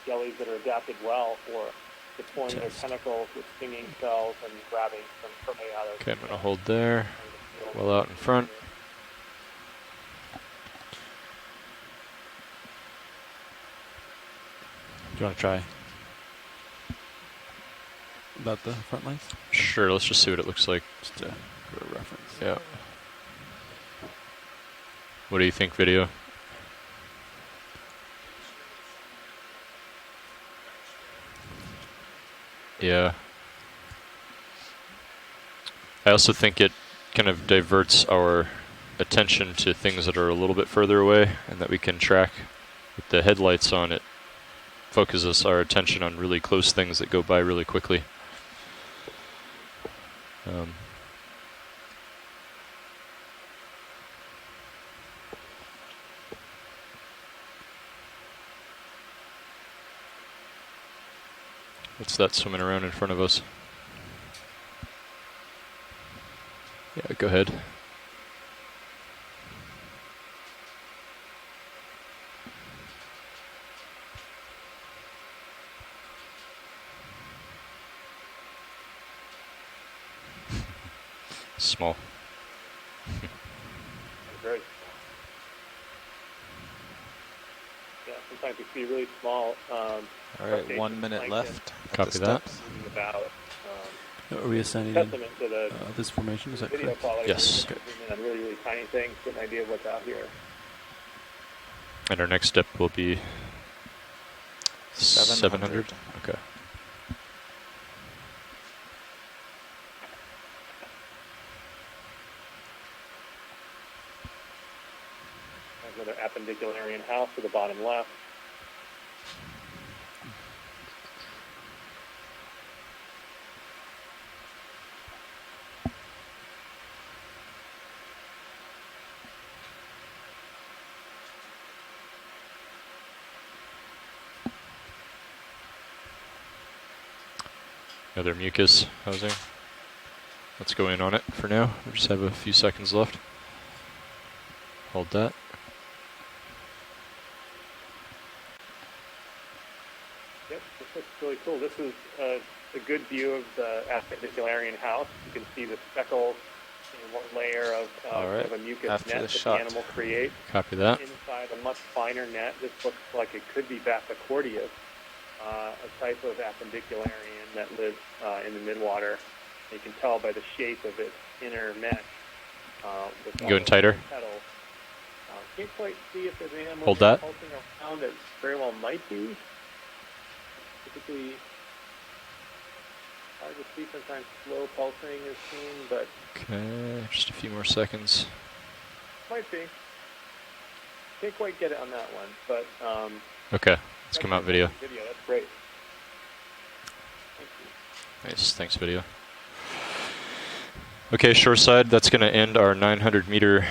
C: jellies that are adapted well for deploying their tentacles with stinging cells and grabbing some prey out of.
A: Okay, I'm going to hold there. Well out in front.
D: Do you want to try? About the front lights?
A: Sure, let's just see what it looks like.
D: Just for a reference.
A: Yeah. What do you think, video? Yeah. I also think it kind of diverts our attention to things that are a little bit further away and that we can track. With the headlights on, it focuses our attention on really close things that go by really quickly. What's that swimming around in front of us? Yeah, go ahead. Small.
C: Very small. Yeah, sometimes we see really small.
F: All right, 1 minute left. at
A: Copy
F: the
A: that.
F: steps.
C: About
D: Are we ascending
C: testament to the
D: this formation? Is that
C: video
D: correct?
C: quality.
A: Yes.
C: Zoom in on really, really tiny things, get an idea of what's out here.
A: And our next step will be
F: 700.
A: Okay.
C: There's another appendicularian house to the bottom left.
A: Another mucus housing. Let's go in on it for now. We just have a few seconds left. Hold that.
C: Yep, this looks really cool. This is a good view of the appendicularian house. You can see the speckles in one layer of,
F: All right,
C: of a mucus
F: after
C: net
F: the
C: that
F: shot.
C: the animal creates.
A: Copy that.
C: Inside a much finer net, this looks like it could be Bathycordius, a type of appendicularian that lives in the midwater. You can tell by the shape of its inner mesh. With all
A: Going
C: those
A: tighter.
C: petals. Can't quite see if there's an animal
A: Hold that.
C: pulsing around. It very well might be. Typically, hard to see. Sometimes slow pulsing is seen, but
A: Okay, just a few more seconds.
C: might be. Can't quite get it on that one, but
A: Okay, let's come out video.
C: Video, that's great. Thank you.
A: Nice, thanks video. Okay, shoreside, that's going to end our 900 meter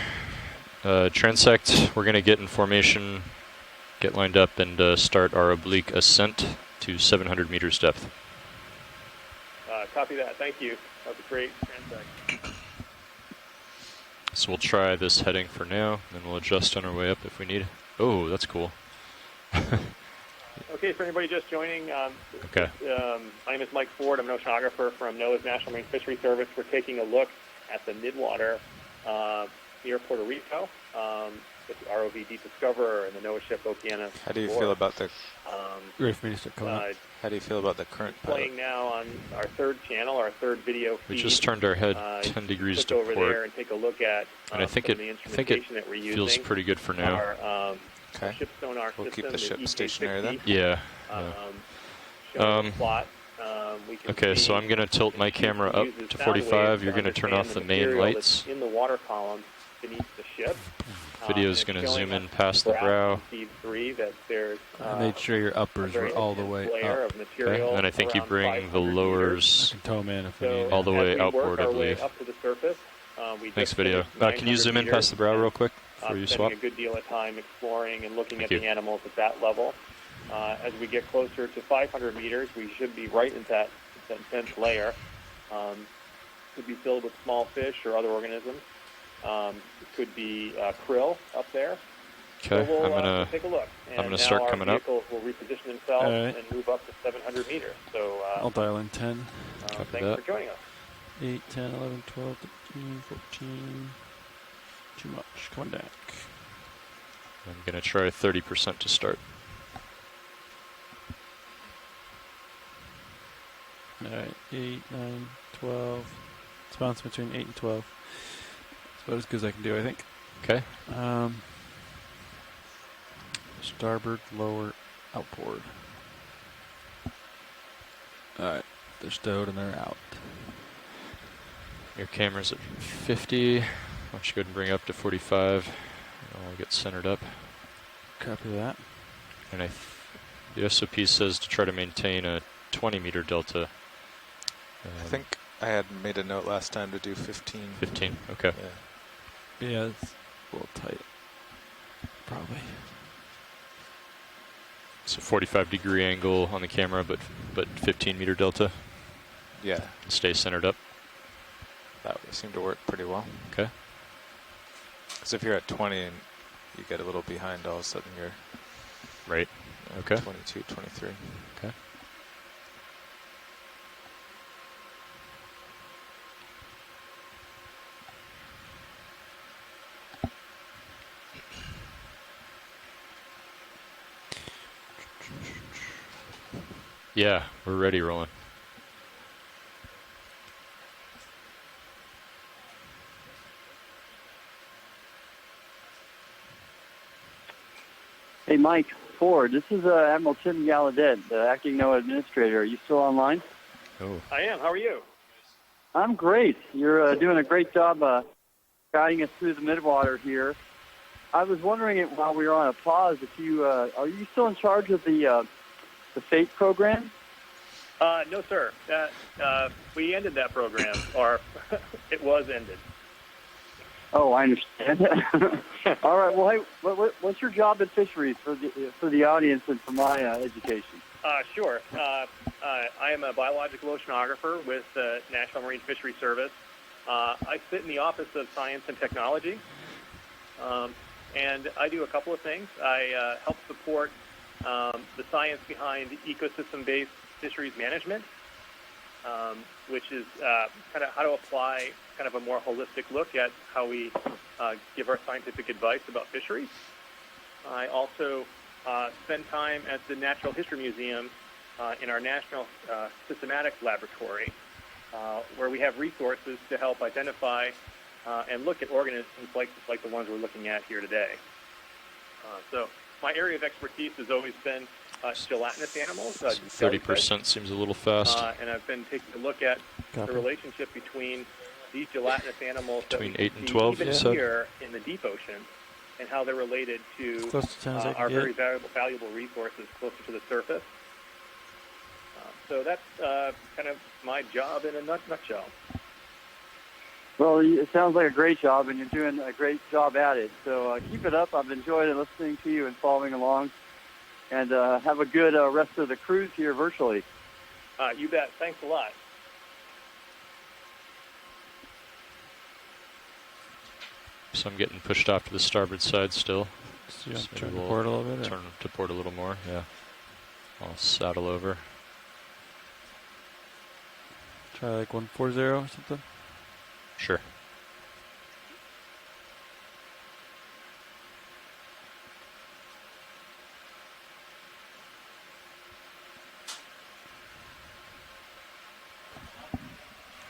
A: transect. We're going to get in formation, get lined up, and start our oblique ascent to 700 meters depth.
C: Copy that. Thank you. That was a great transect.
A: So we'll try this heading for now, then we'll adjust on our way up if we need. Oh, that's cool.
C: Okay, for anybody just joining,
A: Okay.
C: my name is Mike Ford. I'm an oceanographer from NOAA's National Marine Fisheries Service. We're taking a look at the Midwater near Puerto Rico with the ROV Deep Discoverer and the NOAA ship Okeanos.
F: How do you feel about the?
D: Ready for me to start coming up?
F: How do you feel about the current pilot?
C: Playing now on our third channel, our third video feed.
A: We just turned our head 10 degrees
C: click
A: to
C: over there
A: port,
C: and take a look at
A: and I think
C: some of
A: it
C: the instrumentation that we're
A: feels
C: using.
A: pretty good for now.
C: Our
F: Okay.
C: ship sonar
F: We'll keep
C: system,
F: the ship
C: EX1811,
F: stationary then.
A: Yeah.
C: showing the plot. We can
A: Okay, so
C: see
A: I'm going to tilt my camera up
C: uses
A: to
C: sound
A: 45.
C: waves
A: You're going to turn
C: understand
A: off the
C: the
A: main
C: material
A: lights.
C: that's in the water column beneath the ship.
A: Video's
C: It's
A: going to
C: showing
A: zoom
C: us
A: in past the
C: graph
A: brow.
C: on feed 3 that there's
D: I made sure your
C: a
D: uppers were
C: very
D: all the
C: intense
D: way
C: layer
D: up.
C: of material
A: Okay, and I think you
C: around
A: bring
C: 500
A: the
C: meters.
A: lowers
D: Tow them in if we
C: So
D: need
A: all the
D: it.
A: way
C: as we
A: outboard,
C: work
A: I
C: our way
A: believe.
C: up to the surface, we
A: Thanks,
C: just
A: video.
C: finished
A: Can you
C: 900
A: zoom in
C: meters
A: past the brow real quick before you swap?
C: spending a good deal of time exploring and looking
A: Thank
C: at
A: you.
C: the animals at that level. As we get closer to 500 meters, we should be right in that intense layer. Could be filled with small fish or other organisms. It could be krill up there.
A: Okay,
C: So we'll,
A: I'm gonna
C: take a look. And
A: gonna start
C: now
A: coming
C: our
A: up.
C: vehicles will reposition themselves
D: All right.
C: and move up to 700 meters. So
D: I'll dial in 10,
A: Copy
C: thanks
A: that.
C: for joining us.
D: 8, 10, 11, 12, 13, 14. Too much. Come on back.
A: I'm gonna try 30% to start.
D: Alright, 8, 9, 12. It's bouncing between 8 and 12. It's about as good as I can do, I think.
A: Okay.
D: Starboard, lower, outboard. Alright, they're stowed and they're out.
A: Your camera's at 50. Why don't you go ahead and bring it up to 45? I'll get centered up.
D: Copy that.
A: And the SOP says to try to maintain a 20 meter delta.
F: I think I had made a note last time to do 15.
A: 15. Okay.
F: Yeah.
D: Yeah, it's a little tight. Probably.
A: So 45-degree angle on the camera, but 15 meter delta.
F: Yeah,
A: Stay centered up.
F: that seemed to work pretty well.
A: Okay.
F: Because if you're at 20 and you get a little behind, all of a sudden you're
A: Right. Okay.
F: 22, 23.
A: Okay. Yeah, we're ready, rolling.
G: Hey, Mike Ford, this is Admiral Tim Gallaudet, the acting NOAA administrator. Are you still online?
A: Oh.
C: I am. How are you?
G: I'm great. You're doing a great job guiding us through the Midwater here. I was wondering while we were on a pause, if you are you still in charge of the FATE program?
C: No, sir. We ended that program, or it was ended.
G: Oh, I understand. All right. Well, hey, what's your job at Fisheries for the audience and for my education?
C: Sure. I am a biological oceanographer with the National Marine Fisheries Service. I sit in the Office of Science and Technology, and I do a couple of things. I help support the science behind ecosystem-based fisheries management, which is kind of how to apply kind of a more holistic look at how we give our scientific advice about fisheries. I also spend time at the Natural History Museum in our National Systematic Laboratory, where we have resources to help identify and look at organisms like the ones we're looking at here today. So my area of expertise has always been gelatinous animals.
A: 30% seems a little fast.
C: And I've been taking a look at the relationship between these gelatinous animals
A: Between
C: that we
A: 8 and
C: see
A: 12,
C: even
A: you said?
C: here in the deep ocean, and how they're related to
H: Close to 10 as I can
C: our
H: get.
C: very valuable resources closer to the surface. So that's kind of my job in a nutshell.
G: Well, it sounds like a great job, and you're doing a great job at it. So keep it up. I've enjoyed listening to you and following along. And have a good rest of the cruise here virtually.
C: You bet. Thanks a lot.
A: So I'm getting pushed off to the starboard side still.
H: So you
A: Just
H: want to turn
A: maybe
H: the
A: we'll
H: port a little bit? Or?
A: Turn to port a little more, yeah. I'll saddle over.
H: Try like 140 or something?
A: Sure.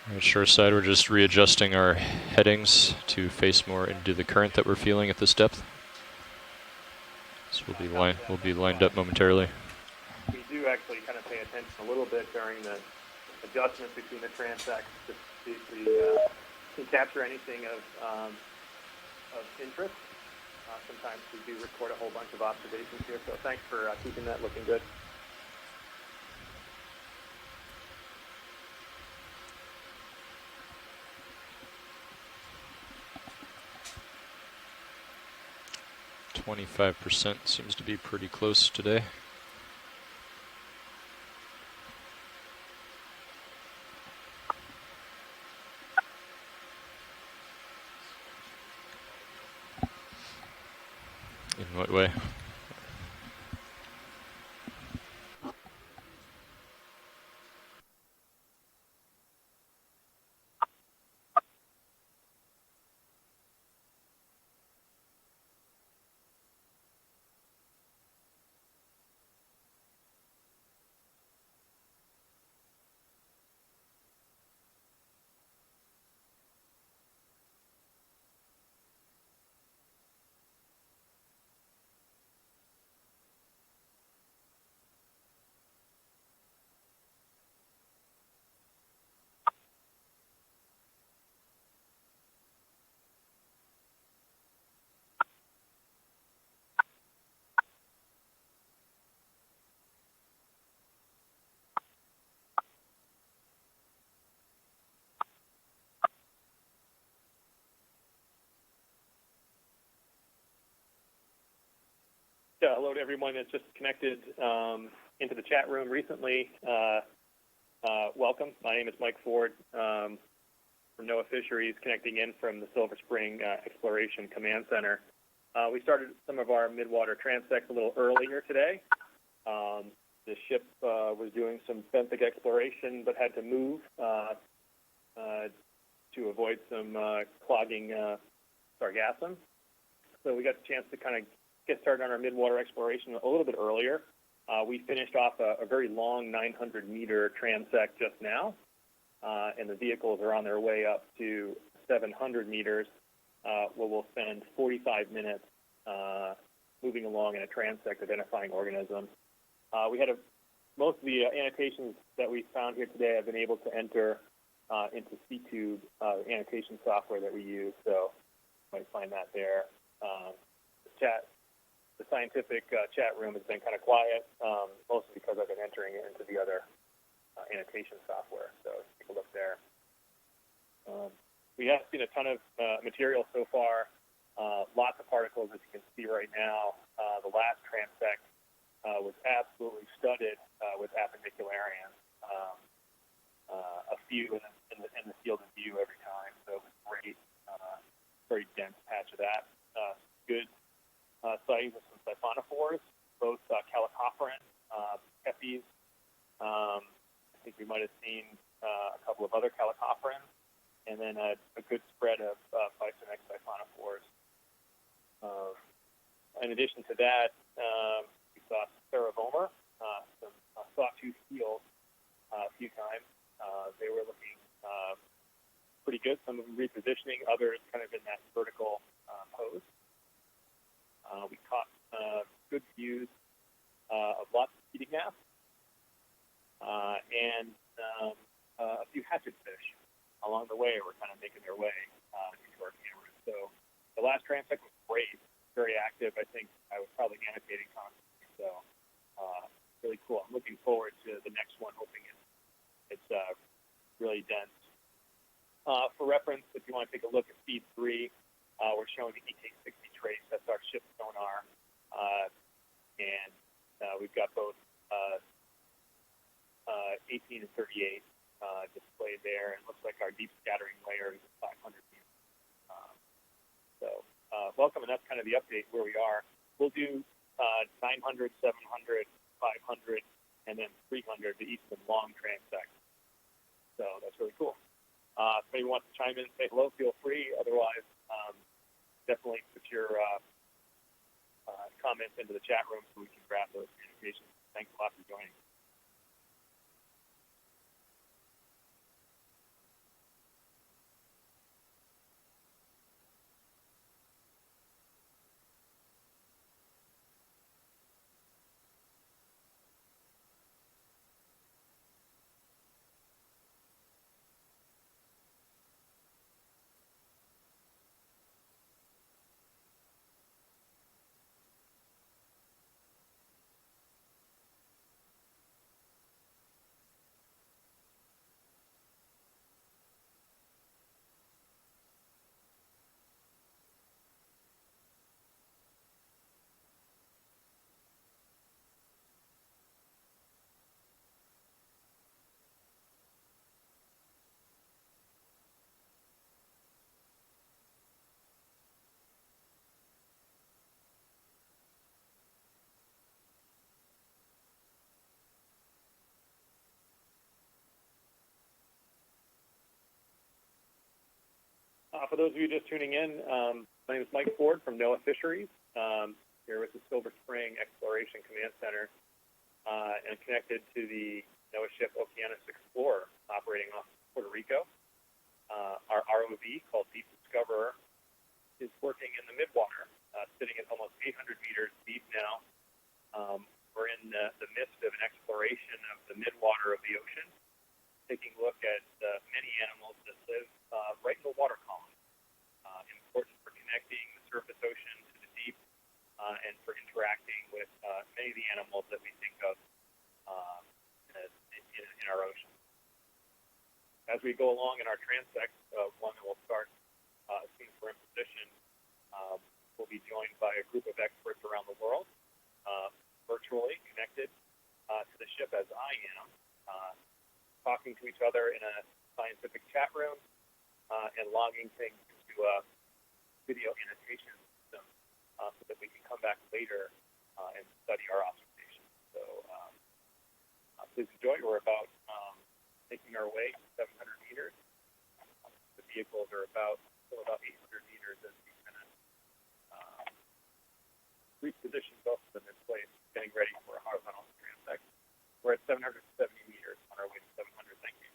A: All right, shore side, we're just readjusting our headings to face more into the current that we're feeling at this depth. So we'll be lined up momentarily.
C: We do actually kind of pay attention a little bit during the adjustments between the transects to see if we can capture anything of interest. Sometimes we do record a whole bunch of observations here, so thanks for keeping that looking good.
A: %, seems to be pretty close today. In what way?
C: Yeah, hello to everyone that's just connected into the chat room recently. Welcome. My name is Mike Ford from NOAA Fisheries, connecting in from the Silver Spring Exploration Command Center. We started some of our midwater transects a little earlier today. The ship was doing some benthic exploration, but had to move to avoid some clogging sargassum. So we got the chance to kind of get started on our midwater exploration a little bit earlier. We finished off a very long 900-meter transect just now, and the vehicles are on their way up to 700 meters, where we'll spend 45 minutes moving along in a transect identifying organisms. We had most of the annotations that we found here today I've been able to enter into C-Tube annotation software that we use, so you might find that there. The scientific chat room has been kind of quiet, mostly because I've been entering it into the other annotation software, so take a look there. We have seen a ton of material so far, lots of particles, as you can see right now. The last transect was absolutely studded with appendicularians, a few in the field of view every time, so it was great, very dense patch of that. Good sightings of some siphonophores, both calicophorans, kepis. I think we might have seen a couple of other calicophorans, and then a good spread of Bison X siphonophores. In addition to that, we saw Ceravoma, some sawtooth seals a few times. They were looking pretty good, some of them repositioning, others kind of in that vertical pose. We caught of lots of feeding mass and a few hatchet fish along the way were kind of making their way into our cameras. So the last transect was great, very active. I think I was probably annotating constantly. So really cool. I'm looking forward to the next one, hoping it's really dense. For reference, if you want to take a look at feed 3, we're showing the EK60 trace. That's our ship sonar. And we've got both 18 and 38 displayed there. And it looks like our deep scattering layer is 500 meters. So welcome, and that's kind of the update where we are. We'll do 900, 700, 500, and then 300, the Eastman long transect. So that's really cool. If anyone wants to chime in and say hello, feel free. Otherwise, definitely put your comments into the chat room so we can grab those communications. Thanks a lot for joining. For those of you just tuning in, my name is Mike Ford from NOAA Fisheries, here with the Silver Spring Exploration Command Center, and connected to the NOAA ship Okeanos Explorer operating off Puerto Rico. Our ROV, called Deep Discoverer, is working in the Midwater, sitting at almost 800 meters deep now. We're in the midst of an exploration of the midwater of the ocean, taking a look at many animals that live right in the water column. Important for connecting the surface ocean to the deep and for interacting with many of the animals that we think of in our ocean. As we go along in our transect, one that will start as soon as we're in position, we'll be joined by a group of experts around the world, virtually connected to the ship as I am, talking to each other in a scientific chat room and logging things into a video annotation system so that we can come back later and study our observations. So please enjoy. We're about making our way 700 meters. The vehicles are still about 800 meters as we kind of reposition both of them in place, getting ready for a horizontal transect. We're at 770 meters on our way to 700. Thank you.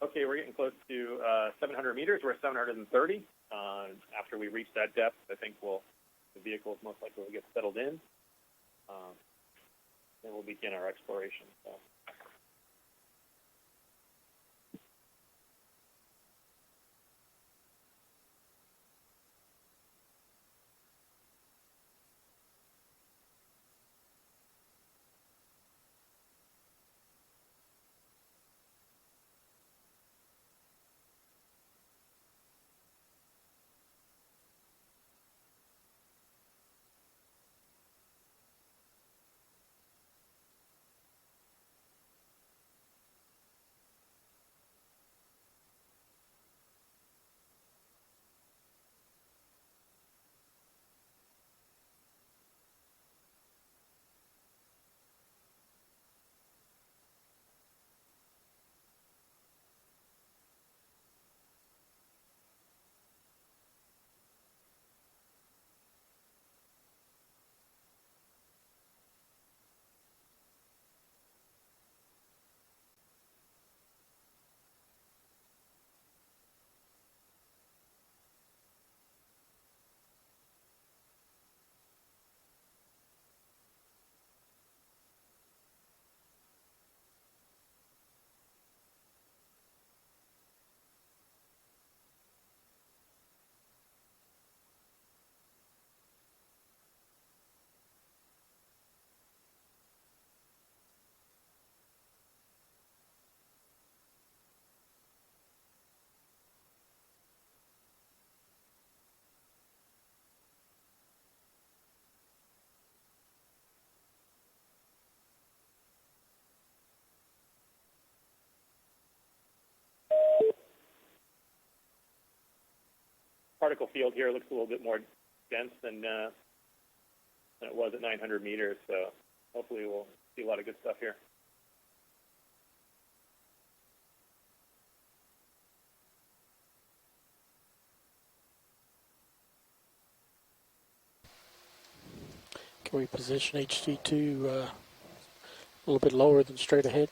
C: Okay, we're getting close to 700 meters. We're at 730. After we reach that depth, I think the vehicle is most likely will get settled in. Then we'll begin our exploration. So. Particle field here looks a little bit more dense than it was at 900 meters, so hopefully we'll see a lot of good stuff here.
I: Can we position HT2 a little bit lower than straight ahead?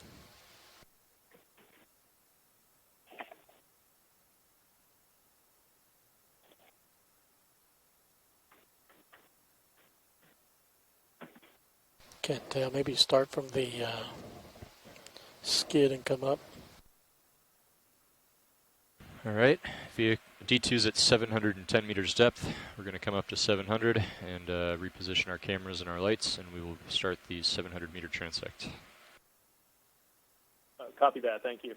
I: Can't tell. Maybe start from the skid and come up.
A: All right, D2's at 710 meters depth. We're going to come up to 700 and reposition our cameras and our lights, and we will start the 700 meter transect.
C: Copy that. Thank you.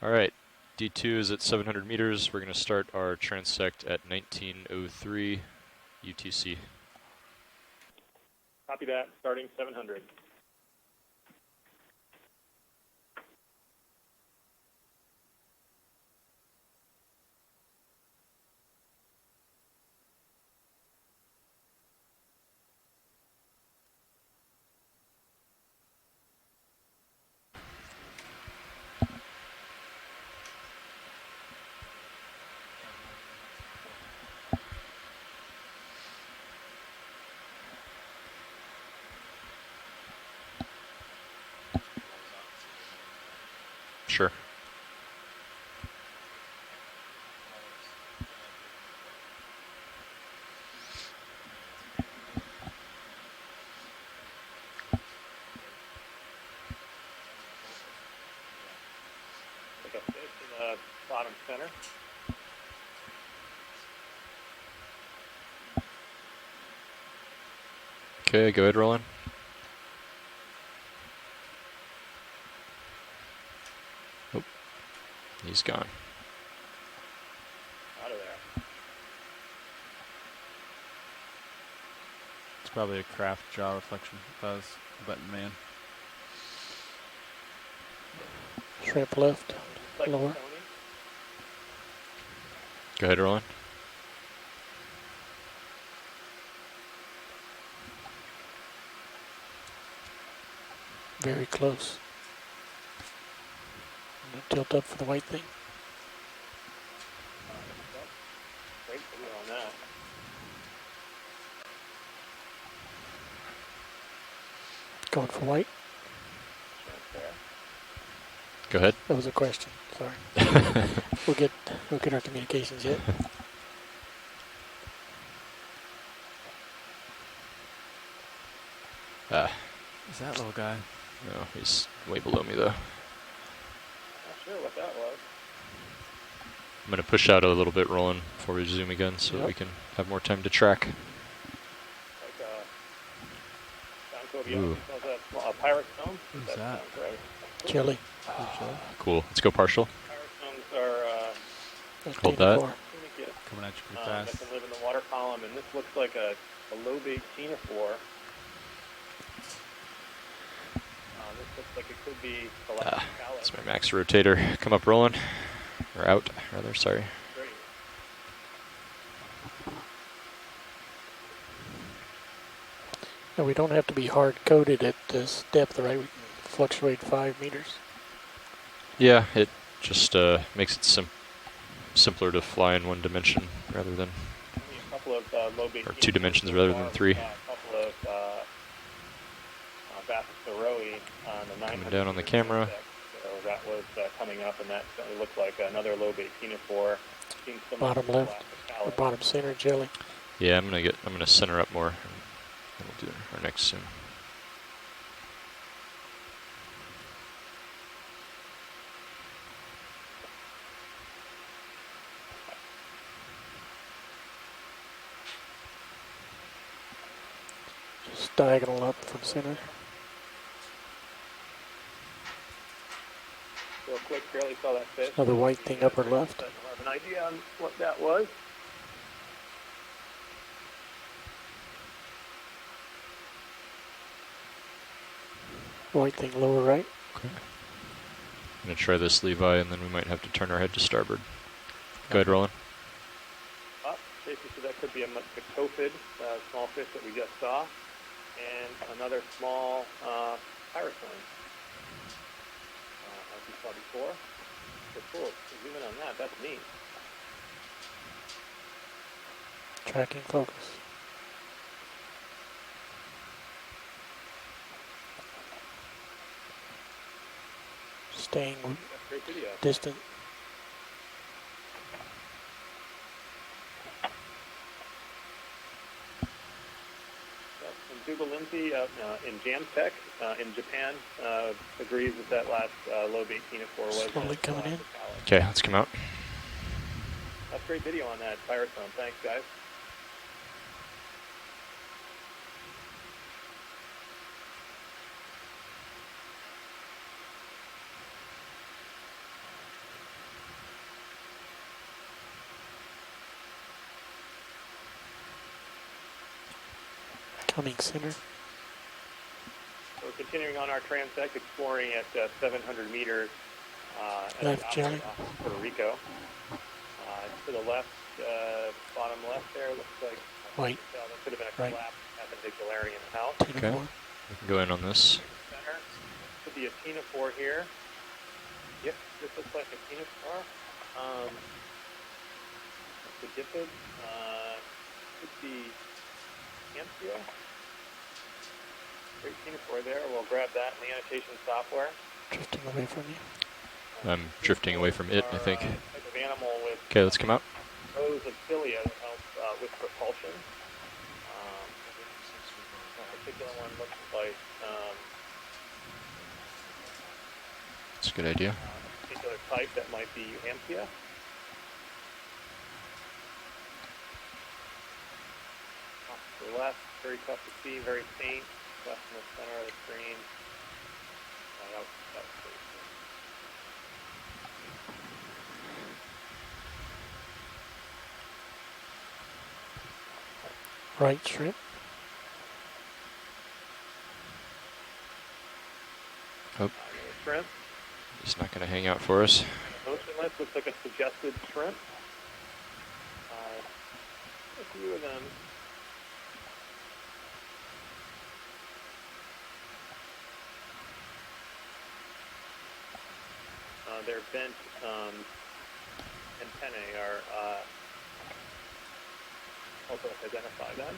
A: All right, D2 is at 700 meters. We're going to start our transect at 1903 UTC.
C: Copy that. Starting 700.
A: sure.
C: Pick up fish in the bottom center.
A: Okay, go ahead, Roland. Oh, he's gone.
C: Out of there.
H: It's probably a craft jaw reflection if I was a betting man.
I: Shrimp left,
C: Like
I: lower.
C: Tony.
A: Go ahead, Roland.
I: Very close. I'm gonna tilt up for the white thing.
C: Great video on that.
I: Going for white.
C: Shrimp there.
A: Go ahead.
I: That was a question. Sorry. We'll get our communications yet.
A: Ah,
H: Is that little guy?
A: no, he's way below me though.
C: Not sure what that was.
A: I'm gonna push out a little bit, Roland, before we zoom again, so that we can have more time to track.
C: Like Don
A: Ooh.
C: Kobayashi calls that a pirate stone.
H: Who's
C: That
H: that?
C: sounds right.
I: Jelly.
A: Cool. Let's go partial.
C: Pirate stones are
A: Hold that.
C: syndicate,
H: Coming at you pretty
C: that
H: fast.
C: can live in the water column, and this looks like a low-bait ctenophore. This looks like it could be
A: That's
C: galacticalus.
A: my max rotator. Come up, Roland. Or out, rather, sorry.
C: Great.
I: No, we don't have to be hard coded at this depth, right? We can fluctuate 5 meters.
A: Yeah, it just makes it simpler to fly in one dimension rather than,
C: Only a couple of low-bait
A: or two
C: ctenophores
A: dimensions
C: so
A: rather
C: far.
A: than three.
C: A couple of Bathurst on the 900
A: Coming down on the
C: meter
A: camera.
C: transect. So that was coming up, and that certainly looked like another low-bait ctenophore. Seen some
I: Bottom left, or
C: galacticalus.
I: bottom center jelly.
A: Yeah, I'm gonna center up more, and then we'll do our next zoom.
I: Just diagonal up from center.
C: Real quick, barely saw that fish.
I: Another white thing upper left.
C: I have an idea on what that was.
I: White thing lower right.
A: Okay. I'm gonna try this Levi, and then we might have to turn our head to starboard. Go ahead, Roland.
C: Basically, so that could be a mycophid, small fish that we just saw, and another small pyrostone, as we saw before. So cool. Zoom in on that. That's neat.
I: Tracking focus. Staying
C: That's great video.
I: distant.
C: And Google Lindsay in Jamtech in Japan agrees that last low-bait ctenophore was
I: Slowly coming in.
C: galacticalus.
A: Okay, let's come out.
C: That's great video on that pyrostone. Thanks, guys.
I: Coming center.
C: So we're continuing on our transect, exploring at 700 meters at
I: Left,
C: the
I: Jelly.
C: off of Puerto Rico. To the left, bottom left there, looks like
I: White.
C: that could have been a
I: Right.
C: collapsed appendicularian house.
A: Okay.
I: 10-4.
A: We can go in on this.
C: Center could be a ctenophore here. Yep, this looks like a ctenophore. The dipid could be Amphio. Great ctenophore there. We'll grab that in the annotation software.
I: Drifting away from you.
A: I'm drifting away from it, I think.
C: Type of animal with
A: Okay, let's come out.
C: rows of cilia that help with propulsion. That particular one looks like
A: That's a good idea.
C: a particular type that might be Ampia. Off to the left, very tough to see, very faint, left in the center of the screen. That was pretty cool.
I: Right shrimp.
A: Oh,
C: Shrimp.
A: he's not going to hang out for us.
C: Motionless looks like a suggested shrimp. A few of them. Their bent antennae are help us identify them.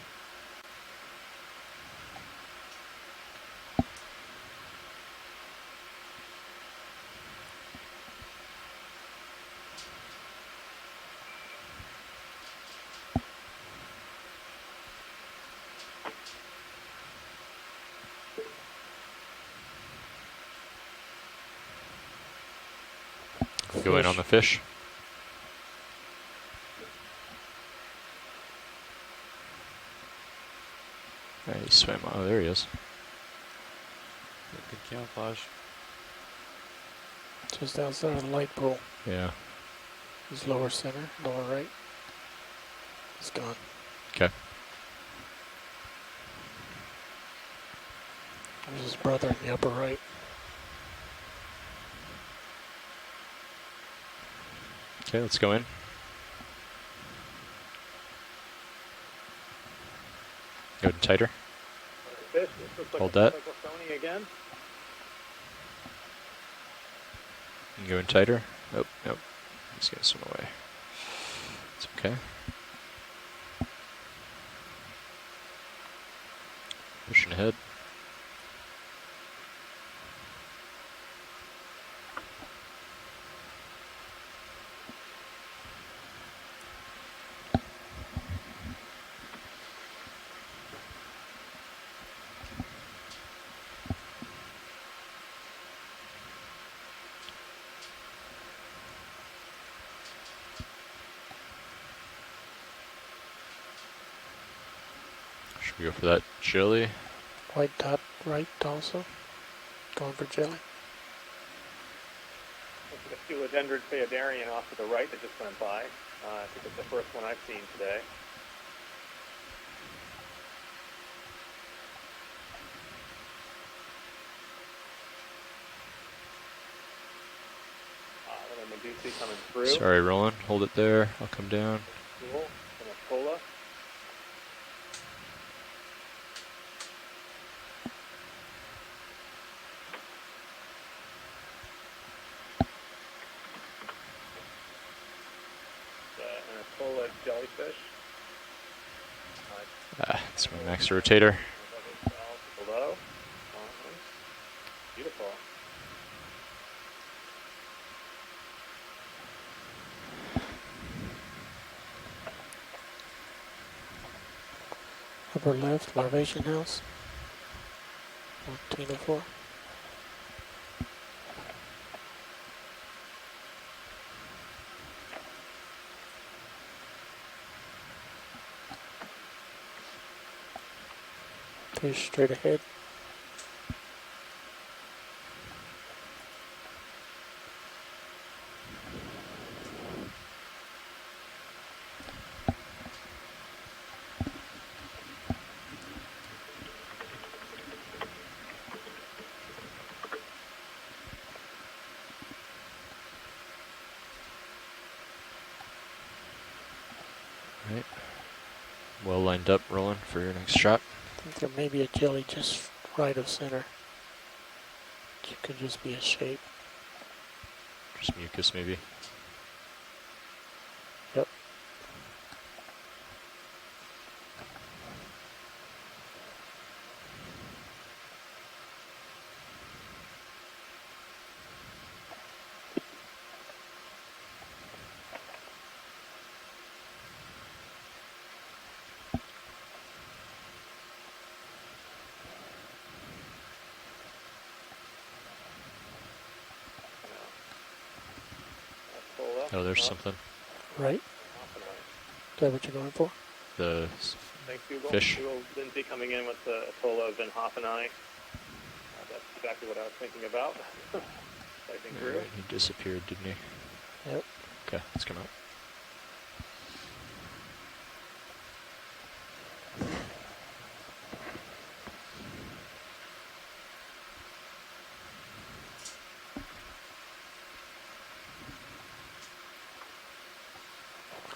A: Go in on the fish. He swam. Oh, there he is.
H: Good camouflage.
I: Just outside of the light pole.
A: Yeah.
I: He's lower center, lower right. He's gone.
A: Okay.
I: There's his brother in the upper right.
A: Okay, let's go in. Go tighter.
C: Fish, this looks like
A: Hold
C: a
A: that.
C: cyclophony again.
A: And go in tighter. Nope, nope. He's gonna swim away. It's okay. Pushing ahead. Should we go for that jelly?
I: White dot right also. Going for jelly.
C: Looks like a Coelodendron phaedarian off to the right that just went by. I think it's the first one I've seen today. Little Medusa coming through.
A: Sorry, Roland. Hold it there. I'll come down.
C: Cool. And a cola. And a cola jellyfish.
A: That's my max rotator.
C: Below. Beautiful.
I: Upper left, larvation house. 1404. Fish straight ahead.
A: Right. Well lined up, Roland, for your next shot.
I: I think there may be a jelly just right of center. It could just be a shape.
A: Just mucus, maybe.
I: Yep.
A: Oh, there's something.
I: Right? Is that what you're going for?
A: The
C: Thanks, Google.
A: Fish.
C: Google Lindsay coming in with a solo of Van Hoffenai. That's exactly what I was thinking about. Typing through.
A: Alright, he disappeared, didn't he?
I: Yep.
A: Okay, let's come out.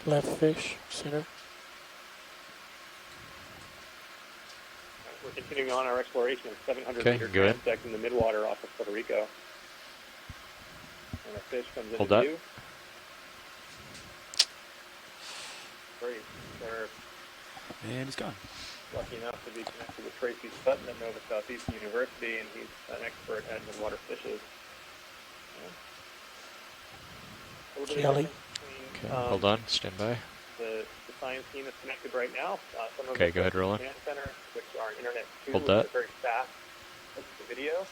I: Left fish, center.
C: We're continuing on our exploration of 700
A: Okay,
C: meter
A: go ahead.
C: transect in the midwater off of Puerto Rico. And a fish comes
A: Hold
C: into
A: that.
C: view. Great. They're
H: And he's gone.
C: lucky enough to be connected with Tracy Sutton at Nova Southeastern University, and he's an expert at midwater fishes. A little bit of
I: Jelly.
C: difference between,
A: Okay, hold on, stand by.
C: The science team is connected right now. Some of
A: Okay,
C: us
A: go
C: are
A: ahead,
C: from
A: Roland.
C: Command Center, which are an internet too,
A: Hold
C: which
A: that.
C: are very fast. Look at the video.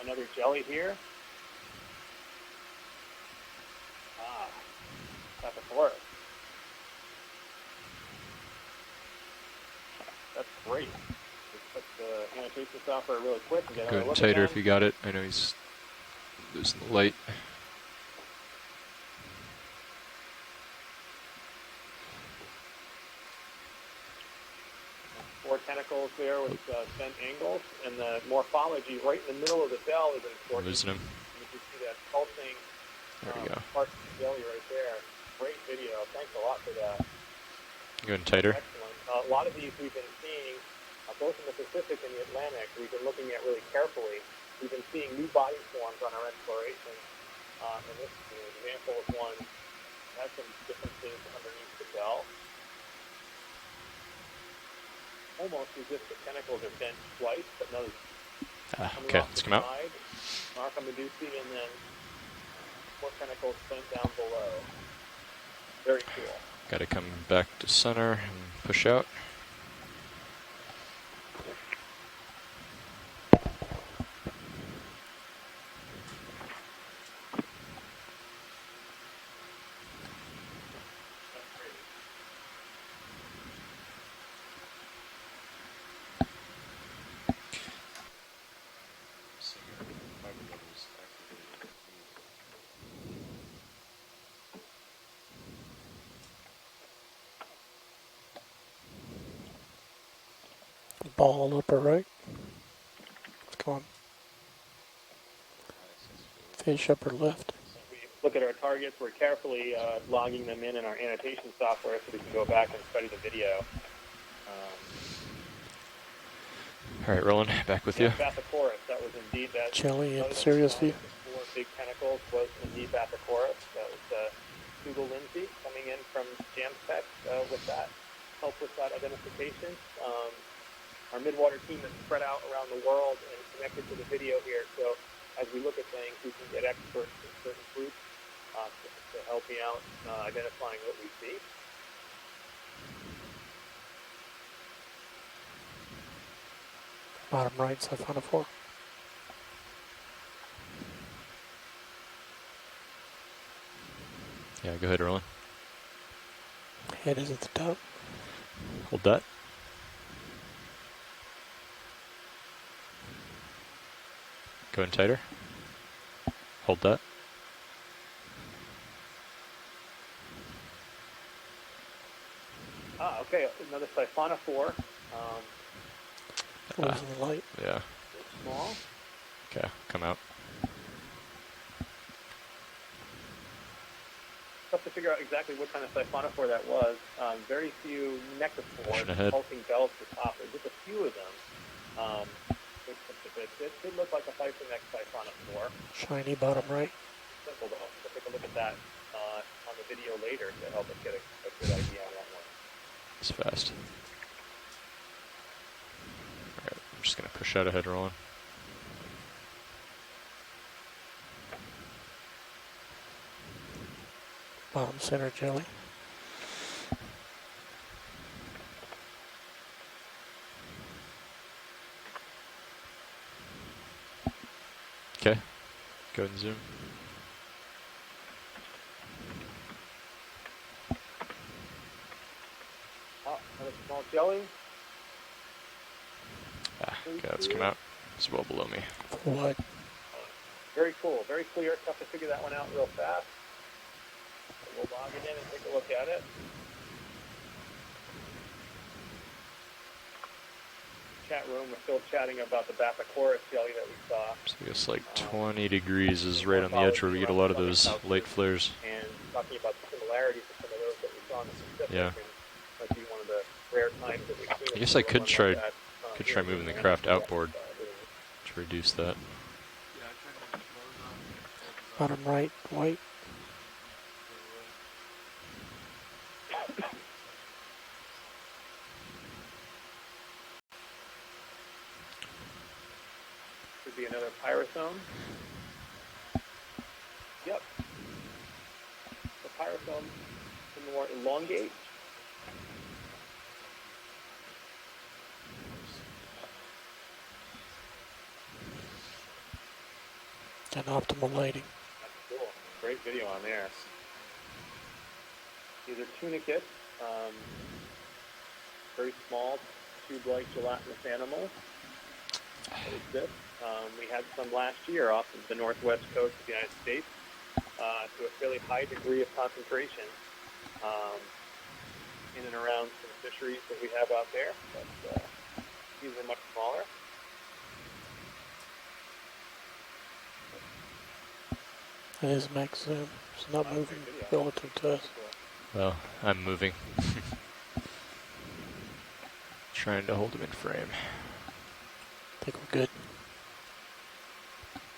C: Another jelly here. Taphosaurus. That's great. Just put the annotation software really quick and get
A: Go
C: another
A: ahead
C: look
A: tighter
C: again.
A: if you got it. I know he's losing the light.
C: Four tentacles there with bent angles, and the morphology right in the middle of the bell is important.
A: Losing him.
C: You can see that pulsing
A: There we go.
C: part of the jelly right there. Great video. Thanks a lot for that.
A: Going tighter.
C: Excellent. A lot of these we've been seeing, both in the Pacific and the Atlantic, we've been looking at really carefully. We've been seeing new body forms on our exploration. And this is an example of one that has some differences underneath the bell. Almost as if the tentacles are bent twice, but no.
A: Okay, let's come out.
C: Marco Medusi, and then four tentacles bent down below. Very cool.
A: Got to come back to center and push out.
I: Ball upper right. Come on. Fish upper left.
C: We look at our targets. We're carefully logging them in our annotation software so we can go back and study the video.
A: All right, Roland, back with you.
C: Bathychorus, that was indeed that.
I: Jelly in serious view.
C: Four big tentacles was indeed Bathychorus. That was Google Lindsay coming in from JamSpec with that. Help with that identification. Our Midwater team is spread out around the world and connected to the video here. So as we look at things, we can get experts in certain groups to help me out identifying what we see.
I: Bottom right, siphonophore.
A: Yeah, go ahead, Roland.
I: Head is at the top.
A: Hold that. Go in tighter. Hold that.
C: Okay, another siphonophore.
I: Losing the light.
A: Yeah.
C: Small.
A: Okay, come out.
C: Tough to figure out exactly what kind of siphonophore that was. Very few
A: Pushing ahead.
C: necrophores, pulsing bells at the top. There's just a few of them. It did look like a Thyphonex siphonophore.
I: Shiny bottom right.
C: Simple though. We'll take a look at that on the video later to help us get a good idea on that one.
A: It's fast. All right, I'm just going to push out ahead, Roland.
I: Bottom center jelly.
A: Okay, go ahead and zoom.
C: cooling.
A: Okay, let's come out. It's well below me.
I: What?
C: Very cool, very clear. Tough to figure that one out real fast. So we'll log it in and take a look at it. Chat room, we're still chatting about the Bathychorus jelly that we saw.
A: So I guess like 20 degrees is right on the edge where we get a lot of those late flares.
C: And talking about the similarities of some of those that we saw in the Pacific.
A: Yeah.
C: And might be one of the rare times that we've seen.
A: I guess I could try
C: here
A: moving the
C: in
A: craft
C: America.
A: outboard to reduce that.
I: Bottom right, white.
C: Could be another pyrosome. Yep. The pyrosome can more elongate.
I: And optimal lighting.
C: That's cool. Great video on there. These are tunicates. Very small, tube-like gelatinous animals that exist. We had some last year off of the northwest coast of the United States to a fairly high degree of concentration in and around some fisheries that we have out there. But these are much smaller.
I: It is max zoom. It's not moving relative to us.
A: Well, I'm moving. Trying to hold him in frame.
I: I think we're good.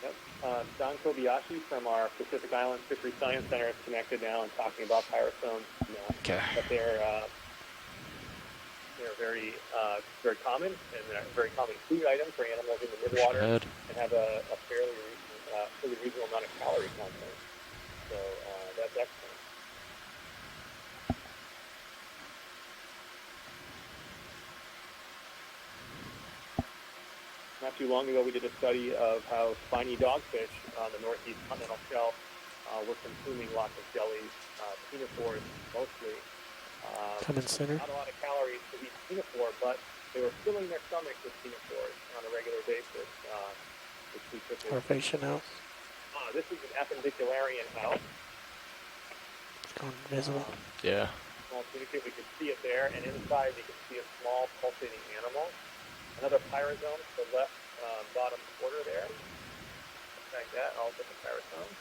C: Yep. Don Kobayashi from our Pacific Islands Fishery Science Center is connected now and talking about pyrosomes.
A: Okay.
C: That they're very very common and they're a very common food item for animals in the midwater
A: Ahead.
C: and have a fairly reasonable amount of calorie content. So that's excellent. Not too long ago, we did a study of how spiny dogfish on the northeast continental shelf were consuming lots of jellies, ctenophores mostly.
I: Come in center.
C: Not a lot of calories to eat ctenophore, but they were filling their stomachs with ctenophores on a regular basis, which we took as
I: Larvation out.
C: this is an appendicularian house.
I: It's going visible.
A: Yeah.
C: Small tunicate, we could see it there, and inside we could see a small pulsating animal. Another pyrosome to the left bottom quarter there. Like that, also the pyrosome.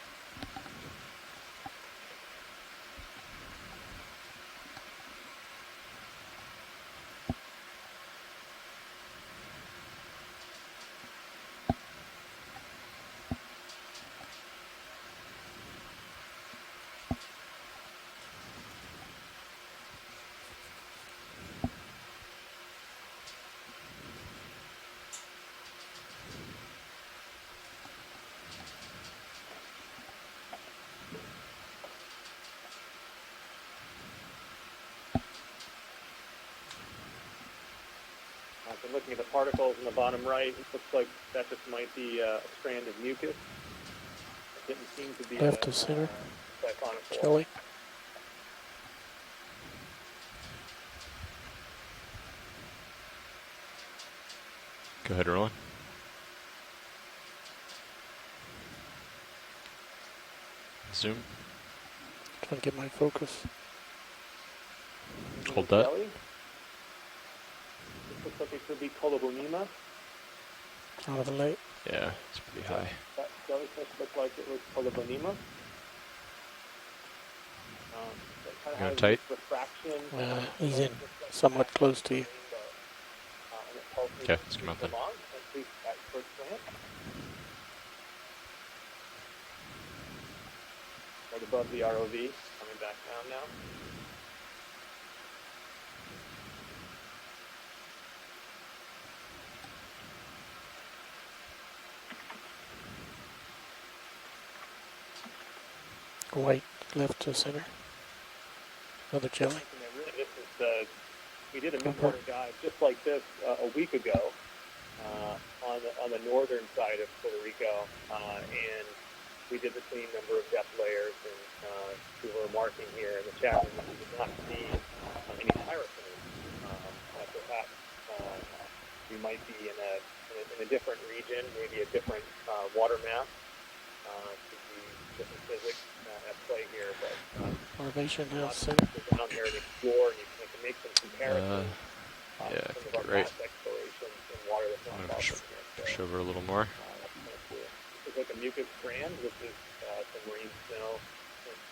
C: So looking at the particles in the bottom right, it looks like that just might be a strand of mucus. It didn't seem to be
I: Left of center.
C: siphonophore.
I: Jelly.
A: Go ahead, Roland. Zoom.
I: Trying to get my focus.
A: Hold that.
C: Jelly. This looks like it could be Colobonema.
I: Out of the light.
A: Yeah, it's pretty high.
C: That jellyfish looked like it was Colobonema. Kind of
A: Going
C: has
A: tight?
C: this refraction.
I: He's in somewhat close to you.
A: Okay, let's come out then.
C: Right above the ROV, coming back down now.
I: White left to center. Another jelly.
C: Really, this is we did a midwater dive just like this a week ago on the northern side of Puerto Rico, and we did the same number of depth layers, and we were marking here in the chat room that we did not see any pyrosomes after we might be in a different region, maybe a different water mass. Could be different physics at play here, but
I: Elevation now
C: lots of
I: center.
C: people down there to explore, and you can make some comparisons.
A: Yeah, I
C: some
A: think
C: of our
A: you're right.
C: past explorations in water that's
A: I'm
C: not
A: going to
C: far from here.
A: push over a little more.
C: That's kind of cool. This is like a mucus strand, which is some marine snow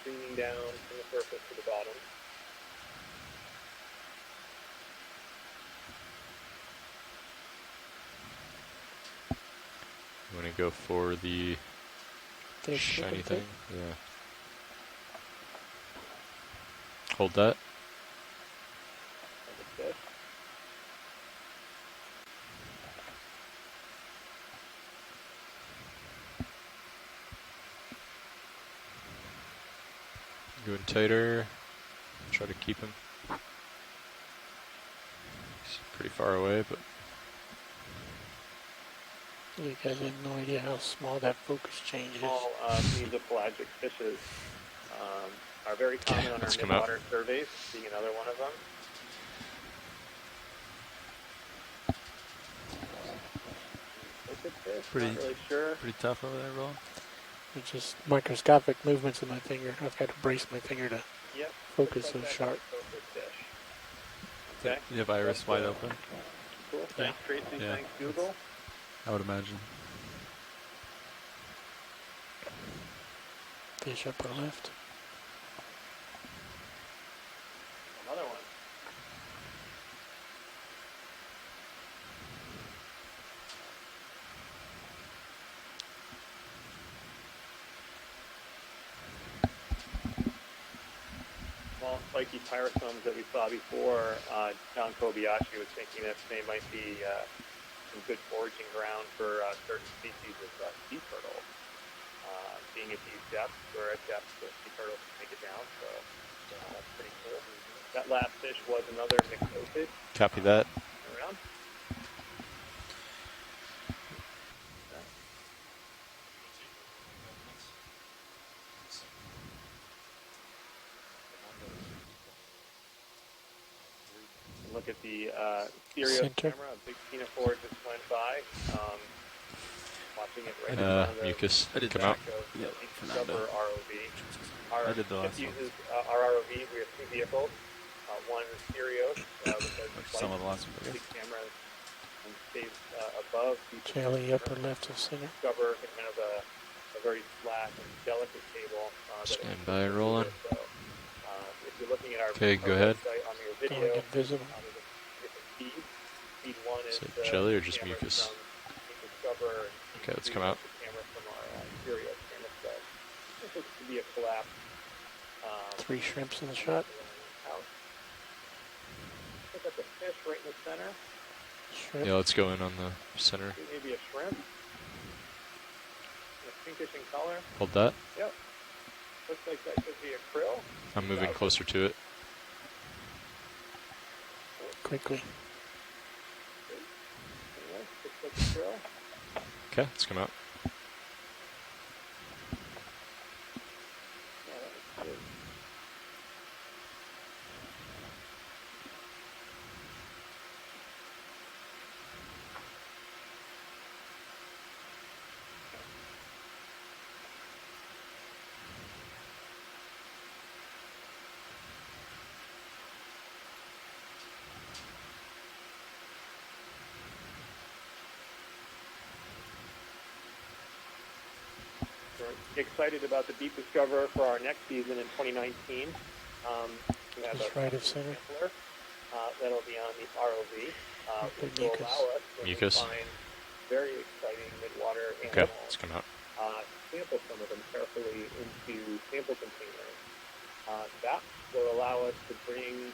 C: streaming down from the surface to the bottom.
A: You want to go for the
I: Fish
A: shiny
I: looking
A: thing?
I: thing.
A: Yeah. Hold that.
C: Like a fish.
A: Going tighter. Try to keep him. He's pretty far away, but
I: You guys have no idea how small that focus change is.
C: Small mesopelagic fishes are very common on our
A: let's come out.
C: midwater surveys, being another one of them.
F: Pretty-
C: Not really sure.
F: Pretty tough over there, Roland.
I: It's just microscopic movements of my finger. I've got to brace my finger to
C: Yep.
I: focus so
C: Looks like that
I: sharp.
C: could be a fish. Okay.
F: You have iris wide open,
C: Cool. Thanks, Tracy.
F: Yeah.
C: Thanks, Google.
F: I would imagine.
I: Fish upper left.
C: Another one. Small spiky pyrosomes that we saw before, John Kobayashi was thinking that they might be some good foraging ground for certain species of sea turtle. Being at these depths, where at depths the sea turtles can make it down, so that's pretty cool. That last fish was another myxopid
A: copy that.
C: around. Look at the stereo
I: Center.
C: camera, a big Pinafore just went by. Watching it right in front of the
A: Mucus.
F: I did
A: Come
F: that.
A: out.
C: Mexico
F: Yep,
C: Discover ROV. Our
F: I did the
C: ship
F: last one.
C: uses our ROVs. We have two vehicles. One is stereo, which has
F: Some of the last ones, I
C: big
F: guess.
C: cameras and stays above. People
I: Jelly upper left of center.
C: Discover kind of a very flat and delicate cable. that
A: Stand
C: it-
A: by, rolling.
C: So, if you're looking at our
A: Okay, go ahead.
C: website on your
I: Going
C: video,
I: invisible.
C: there's a different speed. Speed 1 is
A: Is it jelly or just
C: cameras
A: mucus?
C: from Discover. And
A: Okay, let's
C: speed
A: come
C: 2
A: out.
C: is the camera from our stereo camera set. This looks to be a collapse.
I: 3 shrimps in the shot.
C: Out. Look at the fish right in the center.
I: Shrimp.
A: Yeah, let's go in on the center.
C: Maybe a shrimp. Pinkish in color.
A: Hold that.
C: Yep. Looks like that could be a krill.
A: I'm moving closer to it.
I: Quickly.
C: Anyway, looks like a krill.
A: Okay, let's come out.
C: Yeah, that looks good. We're excited about the Deep Discoverer for our next season in 2019. We have
I: Just
C: a
I: right of center.
C: sampler that'll be on the ROV,
I: Okay,
C: which will
I: mucus.
C: allow us to
A: Mucus.
C: find very exciting midwater
A: Okay,
C: animals.
A: let's come out.
C: Sample some of them carefully into sample containers. That will allow us to bring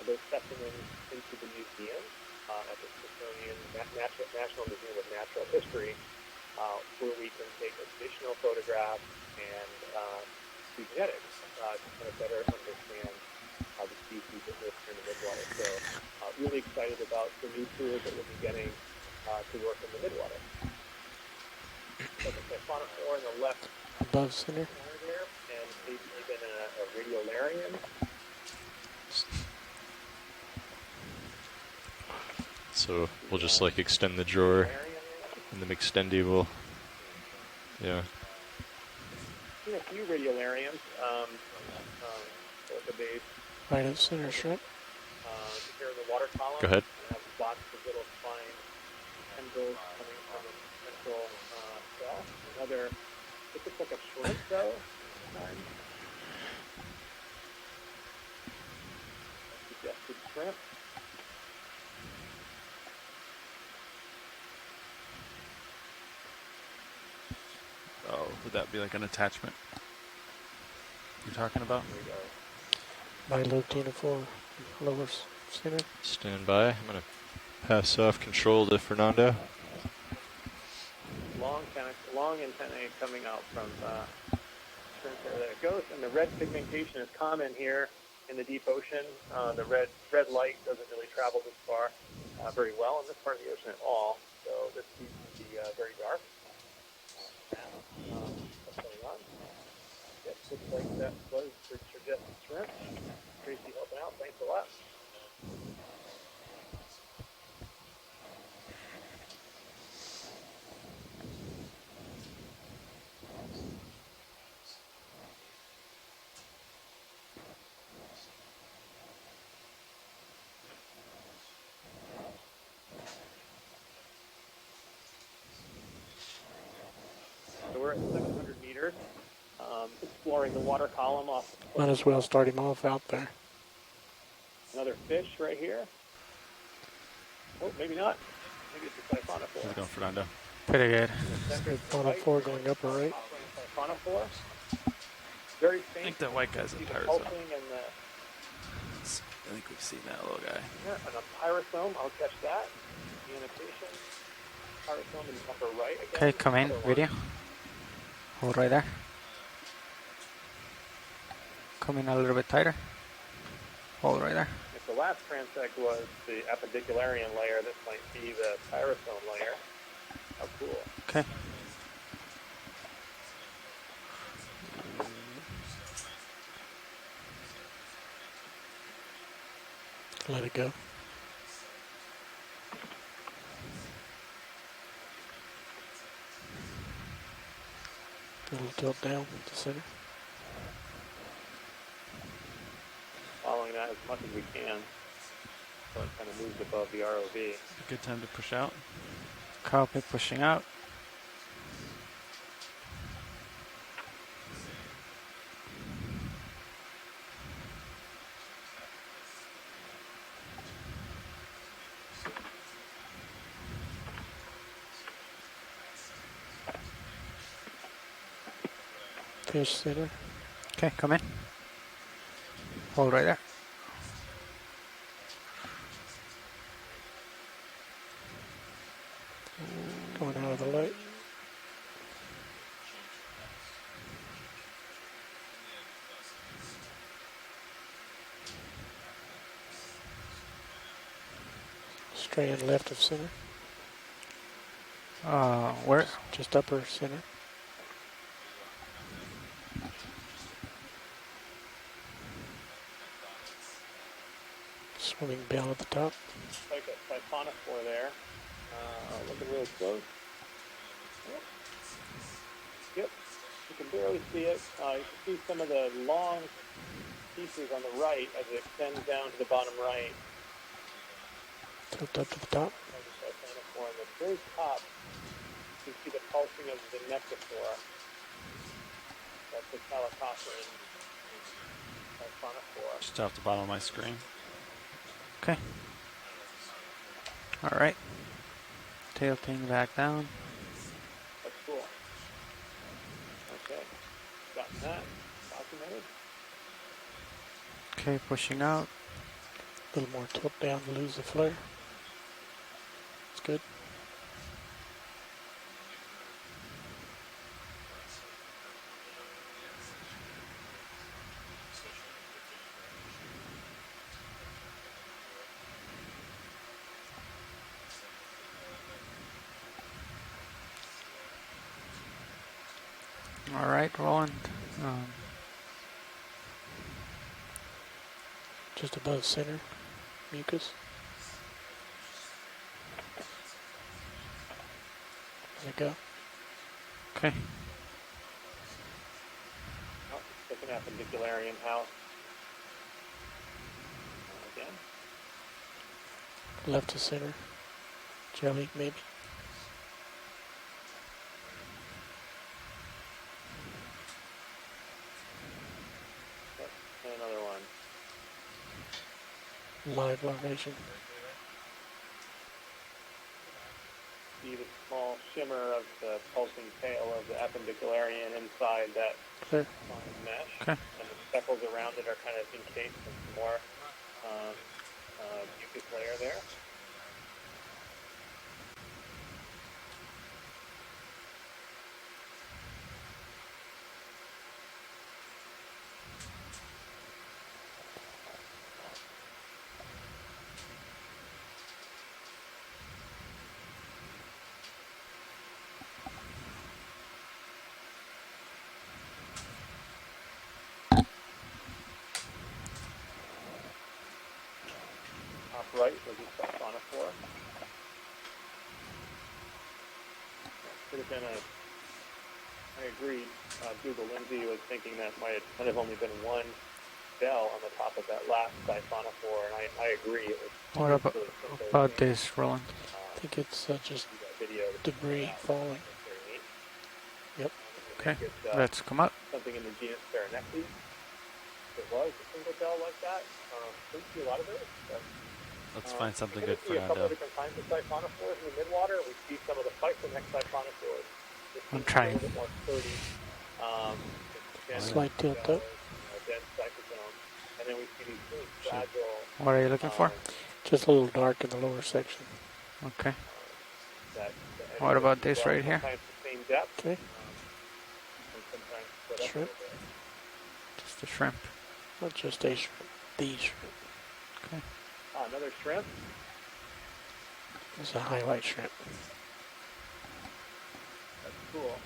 C: those specimens into the museum at the Smithsonian National Museum of Natural History, where we can take additional photographs and do genetics to kind of better understand the species that live here in the Midwater. So really excited about the new tools that we'll be getting to work in the Midwater. So the faunophoore in the left
I: Above center.
C: corner there, and maybe even a radiolarian.
A: Let's So we'll just like extend the drawer, and the McStendy will, yeah.
C: Seen a few radiolariums at the base.
I: Right at center shrimp.
C: Here in the water column.
A: Go ahead.
C: And have lots of little fine tendrils coming from a central cell. Another, it looks like a shrimp though. Suggested shrimp.
H: Oh, would that be like an attachment you're talking about?
I: Milo Tina 4, lower center.
A: Stand by. I'm going to pass off control to Fernando.
C: Long antennae coming out from shrimp there. There it goes. And the red pigmentation is common here in the deep ocean. The red light doesn't really travel this far very well in this part of the ocean at all. So this seems to be very dark. What's going on? Yes, looks like that was the suggested shrimp. Tracy helping out. Thanks a lot. So we're at 700 meters, exploring the water column off.
I: Might as well start him off out there.
C: Another fish right here. Oh, maybe not. Maybe it's a
H: How's it
C: siphonophore.
H: going, Fernando?
D: Pretty good.
I: On a 4 going up or right.
C: Siphonophore. Very
H: I
C: faint.
H: think that white guy's a
C: See the
H: pyrosome.
C: pulsing and the,
H: I think we've seen that little guy.
C: yeah, and a pyrosome. I'll catch that. The annotation. Pyrosome in the upper right again.
J: Okay, come in,
C: Another one.
J: video. Hold right there. Come in a little bit tighter. Hold right there.
C: If the last transect was the appendicularian layer, this might be the pyrosome layer. How cool.
J: Okay.
I: Let it go. A little tilt down to center.
C: Following that as much as we can. So it kind of moves above the ROV.
H: A good time to push out.
J: Copy, pushing out.
I: Fish center.
J: Okay, come in. Hold right there.
I: Going out of the light. Strand left of center.
J: Where?
I: Just upper center. Swimming bell at the top.
C: Like a siphonophore there. Looking really close. Yep. You can barely see it. You can see some of the long pieces on the right as it extends down to the bottom right.
I: Tilt up to the top.
C: Like a siphonophore. On the very top, you can see the pulsing of the nectaphore. That's the calicopteran siphonophore.
H: Just off the bottom of my screen.
J: Okay. All right. Tilting back down.
C: That's cool. Okay. Got that documented.
J: Okay, pushing out.
I: A little more tilt down to lose the flare. It's good.
J: All right, Roland.
I: Just above center. Mucus. There we go.
J: Okay.
C: Oh, second appendicularian house. Again.
I: Left to center. Jelly, maybe.
C: Yep. And another one.
I: Live formation.
C: See the small shimmer of the pulsing tail of the appendicularian inside that
I: Clear.
C: fine mesh.
J: Okay.
C: And the speckles around it are kind of encased in some more mucus layer there. Top right was the sulfonophore. Could have been I agreed. Google Lindsay was thinking that might have only been one bell on the top of that last siphonophore, and I agree. It was
J: What about,
C: really simple.
J: about this, Roland?
I: I think it's just
C: See that video.
I: debris falling.
C: That's very neat.
I: Yep.
J: Okay,
C: It's,
J: let's come up.
C: something in the genus Pteronectes. If it was a single bell like that, didn't see a lot of those. But,
H: Let's find something
C: we
H: good
C: see
H: for
C: a couple
H: now.
C: of different kinds of siphonophores in the midwater. We see some of the Physonex siphonophores.
J: I'm trying.
C: A little bit more sturdy.
I: Slight tilt up.
C: Dense cyclotone. And then we see these really fragile.
J: What are you looking for?
I: Just a little dark in the lower section.
J: Okay.
C: That
J: What about this right here?
C: Sometimes the same depth.
I: Okay.
C: And sometimes split up a
I: Shrimp.
C: little bit.
J: Just a shrimp.
I: Not just a shrimp. The shrimp.
J: Okay.
C: Another shrimp.
I: It's a highlight shrimp.
C: That's cool.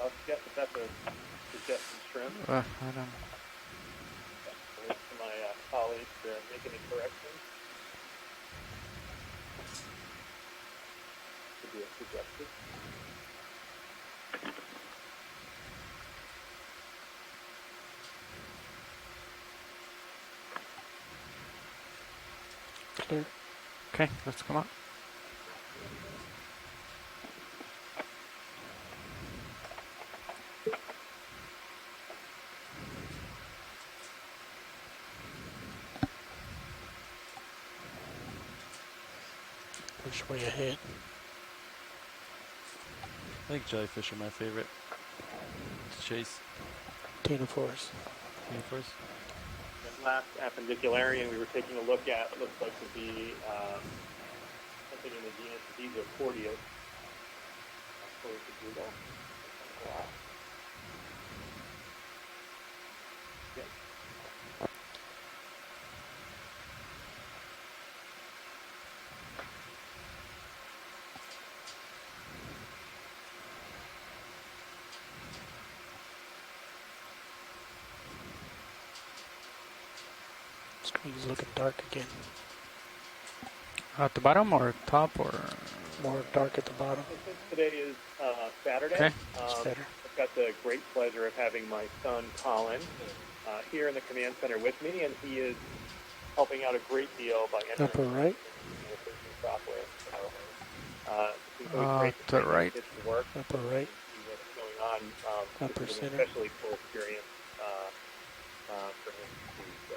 C: I'll guess if that's a suggested shrimp.
J: I don't.
C: I'll leave to my colleagues to make any corrections. Could be a suggested.
I: Clear.
J: Okay, let's come up.
I: Push way ahead.
H: I think jellyfish are my favorite. To chase.
I: Ctenophores.
H: Uniforms.
C: That last appendicularian we were taking a look at looks like to be something in the genus Desocordius. According to Google. Wow. Yep.
I: Screen's looking dark again.
J: At the bottom or top or?
I: More dark at the bottom.
C: Since today is Saturday,
J: Okay.
I: It's better.
C: I've got the great pleasure of having my son Colin here in the command center with me, and he is helping out a great deal by entering
I: Upper right.
C: software. So, it's really great to
J: To
C: see
J: right.
C: kids to work,
I: Upper right.
C: see what's going on.
I: Upper
C: this is an
I: center.
C: especially cool experience for him to see. So,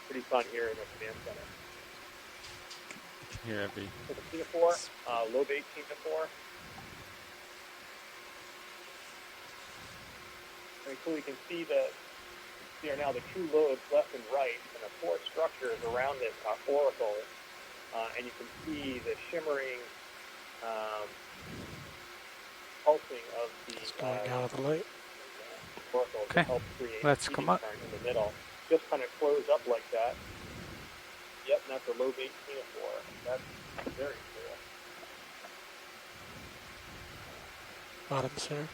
C: pretty fun here in the command center.
H: Here every.
C: So the ctenophore, lobate ctenophore. Very cool. You can see here now the two lobes left and right, and the four structures around it are auricles, and you can see the shimmering pulsing of the
I: It's going out of the light.
C: auricles
J: Okay,
C: that help create
J: let's
C: heating
J: come up.
C: current in the middle. Just kind of close up like that. Yep, and that's a lobate ctenophore. That's very cool.
I: Bottom center.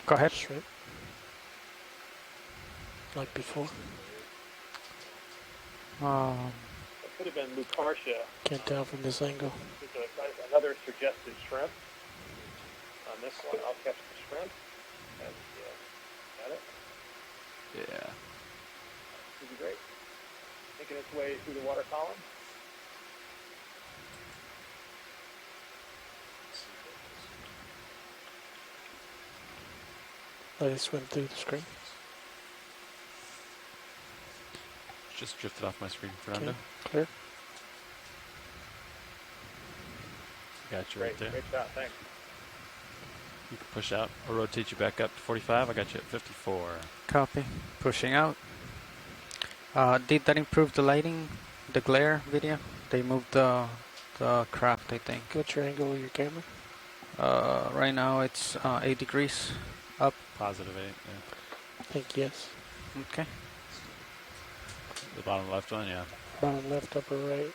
J: Go ahead.
I: Shrimp. Like before.
C: It could have been Lucartia.
I: Can't tell from this angle.
C: Particular size. other suggested shrimp. On this one, I'll catch the shrimp. And, got it?
H: Yeah.
C: This is great. Making its way through the water column.
I: Let it swim through the screen.
H: Just drifted off my screen,
I: Okay,
H: Fernando.
I: clear.
H: Got you right there.
C: Great shot, thanks.
H: You can push out. I'll rotate you back up to 45. I got you at 54.
J: Copy. Pushing out. Did that improve the lighting, the glare video? They moved the craft, I think.
I: What's your angle of your camera?
J: Right now it's 8 degrees up.
H: Positive 8, yeah.
I: I think yes.
J: Okay.
H: The bottom left one, yeah.
I: Bottom left, upper right.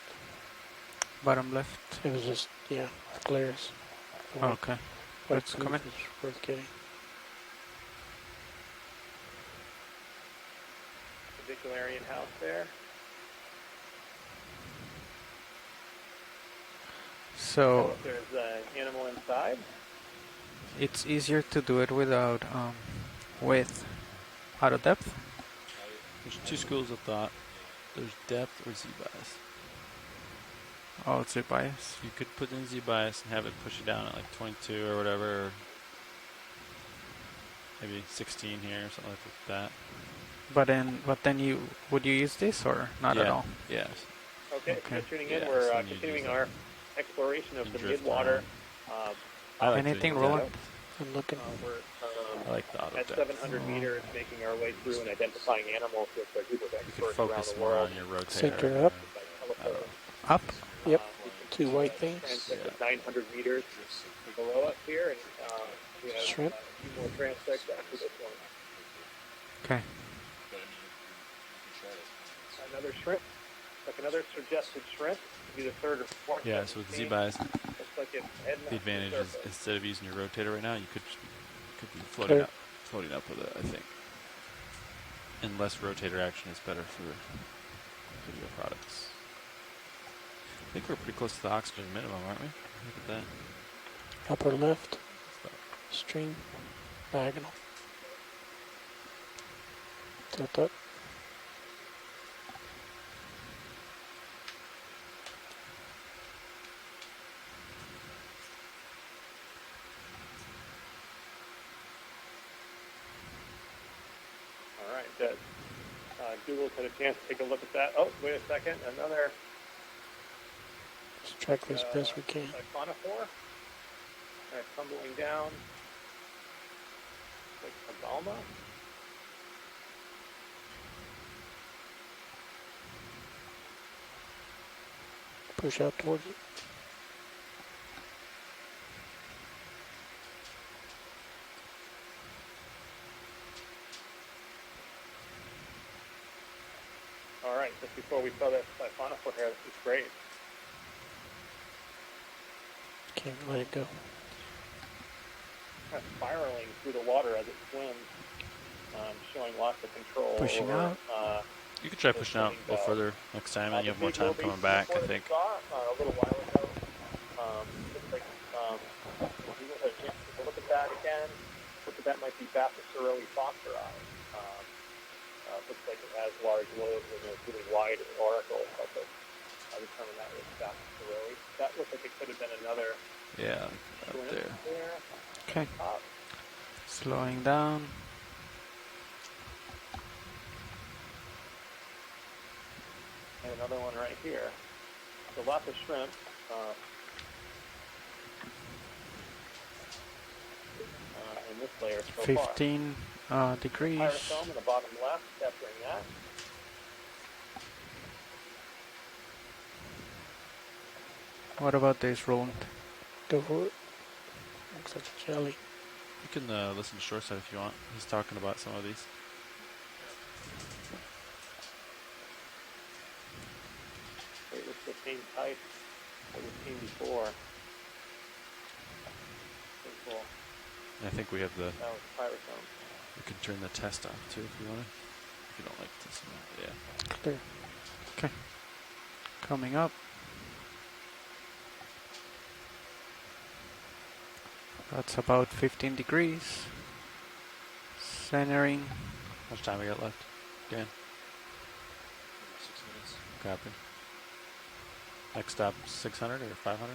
J: Bottom left.
I: It was just, yeah, glares.
J: Okay.
I: White
J: Let's come in.
I: proof is worth getting.
C: The Victorian house there.
J: So
C: If there's an animal inside.
J: it's easier to do it without with out of depth.
H: There's two schools of thought. There's depth or Z-bias.
J: Oh, it's a bias.
H: You could put in Z-bias and have it push you down at like 22 or whatever. Or maybe 16 here or something like that.
J: But then would you use this or not at all?
H: Yes.
C: Okay, if
J: Okay.
C: you're tuning
H: Yeah,
C: in, we're
H: so you
C: continuing
H: use
C: our exploration of
H: You
C: the
H: drift
C: midwater.
H: I like
J: Anything,
H: to use
J: Roland?
I: I'm looking.
C: We're
H: that. I like the auto
C: at
H: depth.
C: 700 meters, making our way through and identifying animals with a group of
H: You could
C: experts around
H: focus
C: the
H: more
C: world.
H: on your rotator.
I: Center up.
J: Up.
I: Yep. Two white things.
C: Transect of 900 meters below us here, and we have
I: Shrimp.
C: a few more transects after this one.
J: Okay.
C: Another shrimp, like another suggested shrimp, would be the third or fourth.
H: Yeah,
C: that
H: so with
C: we've seen.
H: Z-bias,
C: Looks like it's heading up
H: the
C: to
H: advantage is
C: surface.
H: instead of using your rotator right now, you could be floating
I: Clear.
H: up with it, I think. And less rotator action is better for video products. I think we're pretty close to the oxygen minimum, aren't we? Look at that.
I: Upper left. Stream. Diagonal. Tilt up.
C: All right, good. Douglas had a chance to take a look at that. Oh, wait a second, another
I: Just track this best we can.
C: siphonophore. Tumbling down. Like a Galma.
I: Push out towards it.
C: All right, just before we saw that siphonophore here, this is great.
I: Can't let it go.
C: Kind of spiraling through the water as it swims, showing lots of control.
J: Pushing
C: over,
J: out.
H: You could try pushing out a little further next time, and you have more time coming back, I think.
C: Saw, a little while ago. Looks like people had a chance to take a look at that again. Looks like that might be Baphosaurus fossori. Looks like it has large lobes and a really wide auricle. Help us determine that was Baphosaurus. That looks like it could have been another
H: Yeah, up
C: shrimp
H: there.
C: there.
J: Okay.
C: Top.
J: Slowing down.
C: And another one right here. So lots of shrimp. In this layer so
J: 15 degrees.
C: far. Pyrosome in the bottom left, capturing that.
J: What about this, Roland?
I: Go for it. Looks like a jelly.
H: You can listen to Shoreside if you want. He's talking about some of these.
C: It was the same type that we've seen before. Pretty cool.
H: And I think we have the.
C: That was pyrosome.
H: We can turn the test off too if you want to. If you don't like this one, yeah.
I: Clear.
J: Okay. Coming up. That's about 15 degrees. Centering.
H: How much time we got left? Dan?
A: 6 minutes.
H: Copy. Next stop, 600 or 500?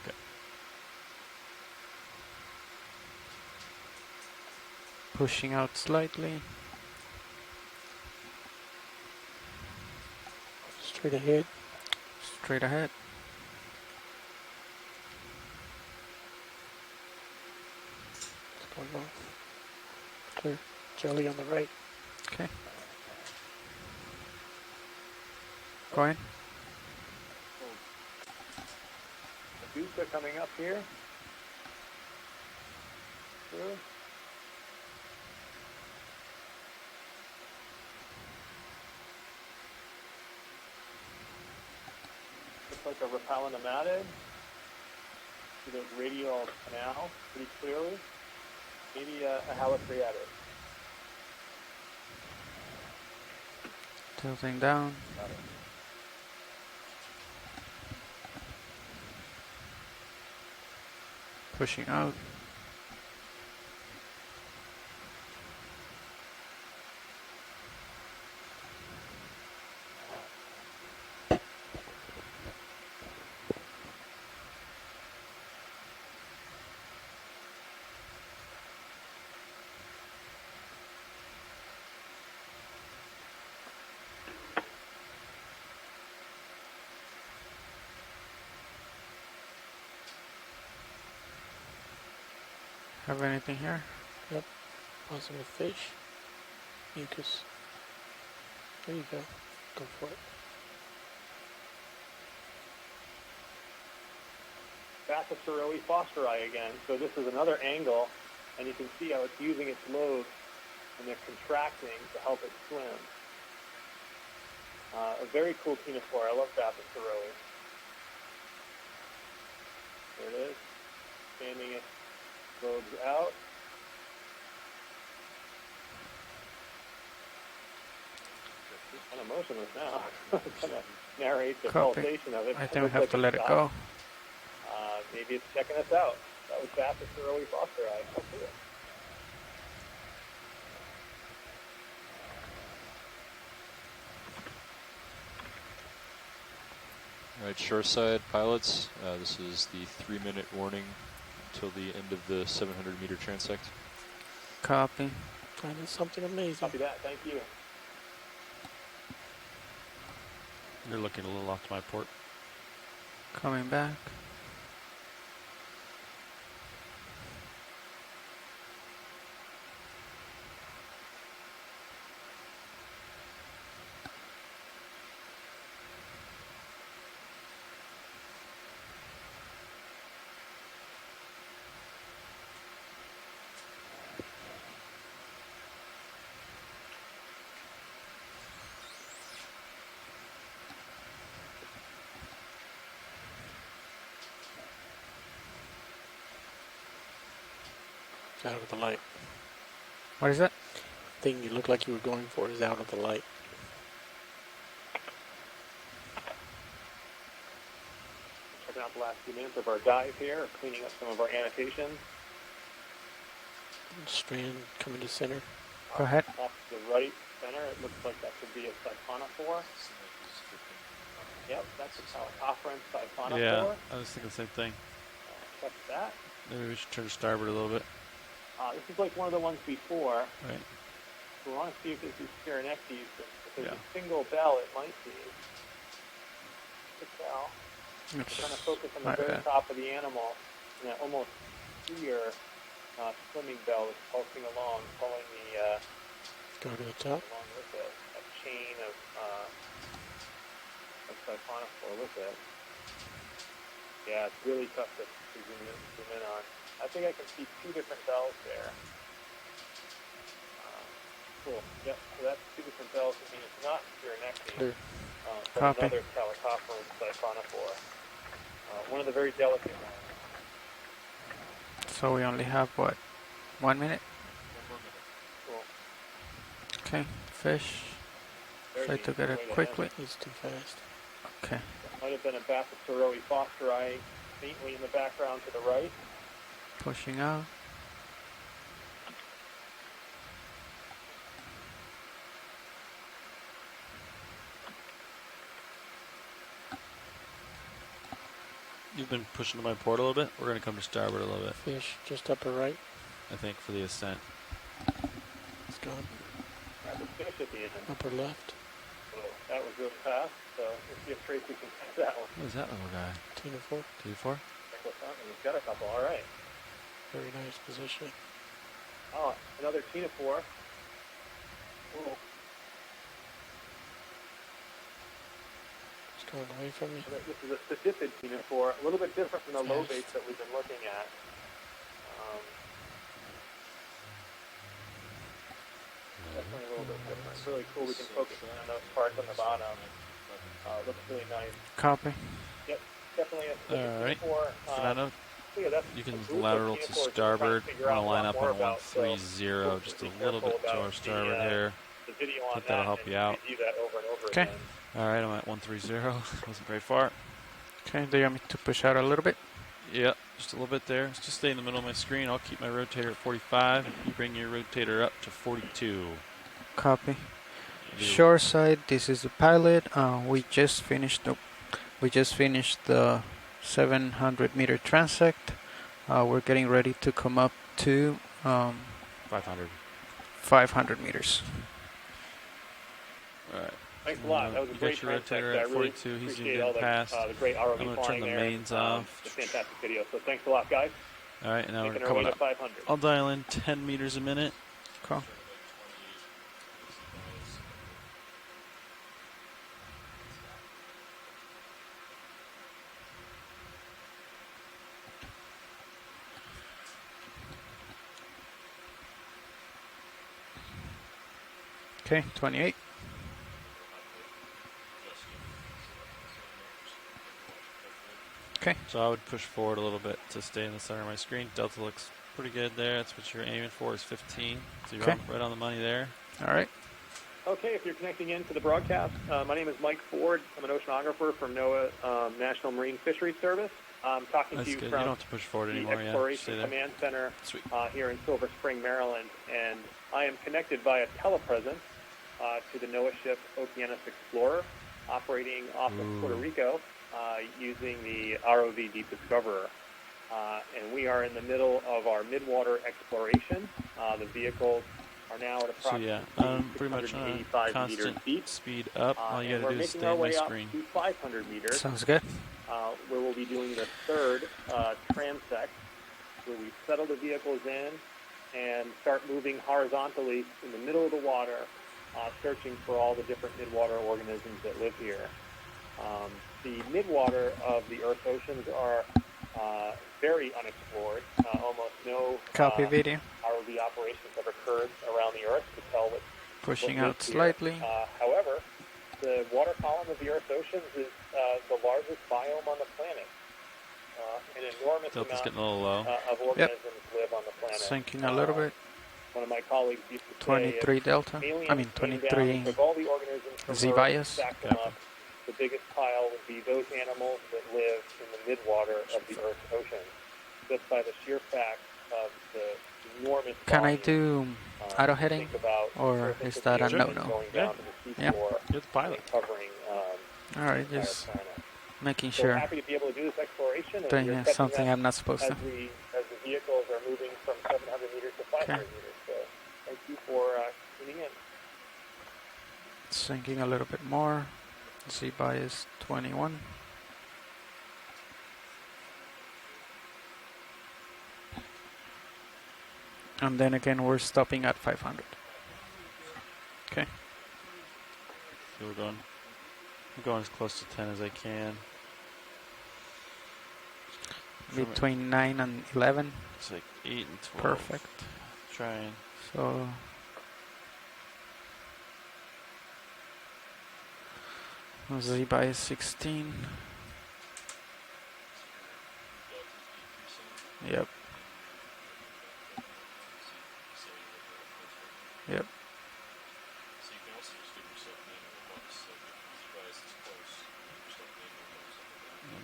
H: Okay.
J: Pushing out slightly.
I: Straight ahead.
J: Straight ahead.
I: It's going off. Clear. Jelly on the right.
J: Okay. Go in.
C: Medusa coming up here. Through. Looks like a Rapala nematid. See those radial canals pretty clearly. Maybe a halocreatid.
J: Tilting down.
C: Got it.
J: Pushing out. Have anything here?
I: Yep. Positive fish. Mucus. There you go. Go for it.
C: Bacillus fosteri again. So this is another angle, and you can see how it's using its lobes, and they're contracting to help it swim. A very cool ctenophore. I love Bacillus. There it is. Expanding its lobes out. It's kind of motionless now. Kind of narrate the
J: Copy.
C: pulsation of it.
J: I
C: It
J: think we
C: looks
J: have
C: like
J: to
C: it
J: let it
C: stopped.
J: go.
C: Maybe it's checking us out. That was Bacillus fosteri. Let's do it.
A: All right, shoreside pilots. This is the 3-minute warning until the end of the 700-meter transect.
J: Copy.
I: That is something amazing.
C: Copy that. Thank you.
H: You're looking a little off to my port.
J: Coming back.
I: Out of the light.
J: What is that?
I: Thing you look like you were going for is out of the light.
C: Checking out the last few minutes of our dive here, cleaning up some of our annotations.
I: Strand coming to center.
J: Go ahead.
C: Off to the right center, it looks like that could be a siphonophore. Yep, that's a Chalcophrans siphonophore.
H: Yeah, I was thinking the same thing.
C: Check that.
H: Maybe we should turn to starboard a little bit.
C: This is like one of the ones before.
H: Right.
C: So we want to see if this is Spironectes. If there's
H: Yeah.
C: a single bell, it might be. The bell. We're
J: It's
C: trying to focus on the
J: my
C: very
J: bad.
C: top of the animal, and that almost clear swimming bell is pulsing along, following the
I: Go to the top.
C: along with it, a chain of siphonophore with it. Yeah, it's really tough to zoom in on. I think I can see two different bells there. Cool. Yep. So that's two different bells. I mean, it's not Spironectes,
I: Clear.
C: but
J: Copy.
C: another Chalcophrans siphonophore. One of the very delicate ones.
J: So we only have what? 1 minute?
C: Cool.
J: Okay. Fish.
C: Very
J: Try to
C: easy
J: get
C: way
J: it
C: to
J: quickly.
I: He's too fast.
J: Okay.
C: That might have been a Bacillus fosteri faintly in the background to the right.
J: Pushing out.
H: You've been pushing to my port a little bit. We're going to come to starboard a little bit,
I: Fish just upper right.
H: I think, for the ascent.
I: It's gone.
C: Rapid fish at the end.
I: Upper left.
C: So that was really fast. So let's see if Tracy can catch that one.
H: What is that little guy?
I: Tina 4.
H: T4?
C: He's got a couple. All right.
I: Very nice position.
C: Oh, another Tina 4. Ooh.
I: It's going away from you.
C: This is a specific Tina 4, a little bit different from the low baits that we've been looking at. Definitely a little bit different. Really cool. We can focus in on those parts on the bottom. Looks really nice.
J: Copy.
C: Yep, definitely a
H: All right.
C: Tina 4.
H: Fernando,
C: So yeah, that's
H: you
C: a
H: can
C: group of
H: lateral
C: Tina
H: to
C: 4s we're trying
H: starboard.
C: figure
H: I
C: out
H: want to
C: a
H: line
C: lot
H: up
C: more
H: on
C: about. So
H: 130, just a
C: be
H: little
C: careful
H: bit to
C: about
H: our starboard here.
C: the video on
H: Think that'll help
C: and
H: you out.
C: review that over and over
J: Okay.
C: again.
H: All right, I'm at 130. Wasn't very far.
J: Okay, do you want me to push out a little bit?
H: Yep, just a little bit there. Just stay in the middle of my screen. I'll keep my rotator at 45. You bring your rotator up to 42.
J: Copy. Shore side, this is the pilot. We just finished the 700 meter transect. We're getting ready to come up to
H: 500.
J: 500 meters.
H: All right.
C: Thanks a lot. That was a
H: You
C: great
H: got your
C: transect.
H: rotator
C: I
H: at
C: really
H: 42. He's
C: appreciate
H: getting
C: all
H: past.
C: the great ROV
H: I'm going to turn
C: flying
H: the
C: there.
H: mains off.
C: It's a fantastic video. So thanks a lot, guys.
H: All right, now we're
C: Making our way
H: coming
C: to
H: up.
C: 500.
H: I'll dial in 10 meters a minute.
J: Cool. Okay, 28. Okay.
H: So I would push forward a little bit to stay in the center of my screen. Delta looks pretty good there. That's what you're aiming for is 15. So you're
J: Okay.
H: right on the money there.
J: All right.
C: Okay, if you're connecting in to the broadcast, my name is Mike Ford. I'm an oceanographer from NOAA National Marine Fisheries Service. I'm talking
H: That's
C: to you
H: good. You
C: from
H: don't have to push forward
C: the
H: anymore. Yeah,
C: Exploration
H: stay there.
C: Command Center
H: Sweet.
C: here in Silver Spring, Maryland, and I am connected via telepresence to the NOAA ship Okeanos Explorer, operating off of Puerto Rico using the ROV Deep Discoverer. And we are in the middle of our midwater exploration. The vehicles are now at approximately
H: pretty much on a
C: 685 meters
H: constant
C: deep.
H: speed up. All you
C: And
H: got to
C: we're
H: do is
C: making
H: stay
C: our
H: in my
C: way up
H: screen.
C: to 500 meters,
J: Sounds good.
C: where we'll be doing the third transect, where we settle the vehicles in and start moving horizontally in the middle of the water, searching for all the different midwater organisms that live here. The midwater of the Earth's oceans are very unexplored. Almost no
J: Copy video.
C: ROV operations have occurred around the Earth to tell what
J: Pushing
C: what
J: out
C: lives here.
J: slightly.
C: However, the water column of the Earth's oceans is the largest biome on the planet. An enormous
H: Delta's
C: amount
H: getting a little low.
C: of organisms live on the planet.
J: Sinking a little bit.
C: One of my colleagues used to say
J: 23 delta.
C: aliens
J: I mean
C: came down
J: 23
C: and took all the organisms from
J: Z
C: Earth,
J: bias.
C: stacked them up. The biggest pile would be those animals that live in the midwater of the Earth's ocean. Just by the sheer fact of the enormous
J: Can I
C: volume,
J: do auto heading,
C: think about
J: or
C: surface
J: is
C: of
J: that
C: the
J: a
C: ocean
J: no-no?
C: going
H: Yeah.
C: down to the
J: Yeah.
C: seafloor
H: You're the pilot.
C: and covering
J: All right,
C: the entire
J: just
C: planet.
J: making
C: So
J: sure
C: happy to be able to do this exploration. And
J: doing
C: you're catching
J: something
C: us
J: I'm not supposed
C: as
J: to.
C: as the vehicles are moving from 700 meters to 500
J: Okay.
C: meters. So thank you for tuning in.
J: Sinking a little bit more. Z bias 21. And then again, we're stopping at 500. Okay.
H: So I'm going as close to 10 as I can.
J: Between 9 and 11.
H: It's like 8 and 12.
J: Perfect.
H: Trying.
J: So Z bias 16. Yep. Yep.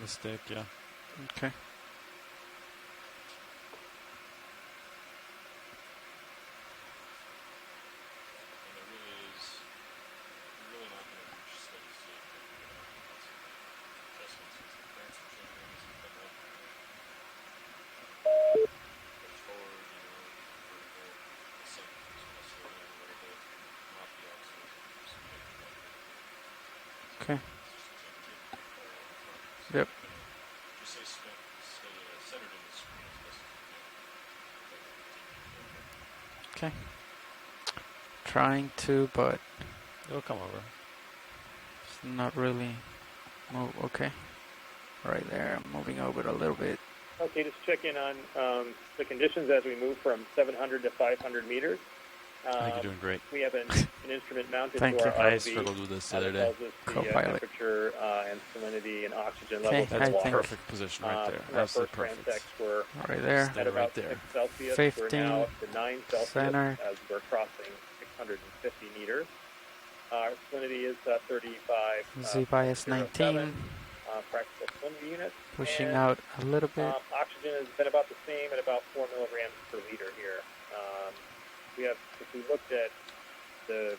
H: Mistake, yeah.
J: Okay. Okay. Yep. Okay. Trying to, but
H: It'll come over.
J: it's not really move. Okay. Right there. I'm moving over a little bit.
C: Okay, just check in on the conditions as we move from 700 to 500 meters.
H: I think you're doing great.
C: We have an instrument mounted
J: Thank
C: to
J: you.
C: our
H: I
C: ROV
H: struggled with this the
C: that
H: other day.
C: tells us the
J: Co-pilot.
C: temperature and salinity and oxygen
J: Okay,
C: levels in
H: That's
C: the water.
H: perfect position right there.
C: Our
H: Absolutely
C: first
H: perfect.
C: transects were
J: Right there.
H: Stay
C: at
H: right
C: about
H: there.
C: 6 Celsius.
J: 15,
C: We're now up to 9 Celsius
J: center.
C: as we're crossing 650 meters. Our salinity is 35.
J: Z bias 19.
C: Practical salinity units.
J: Pushing
C: And,
J: out a little bit.
C: oxygen has been about the same at about 4 milligrams per liter here. If we looked at the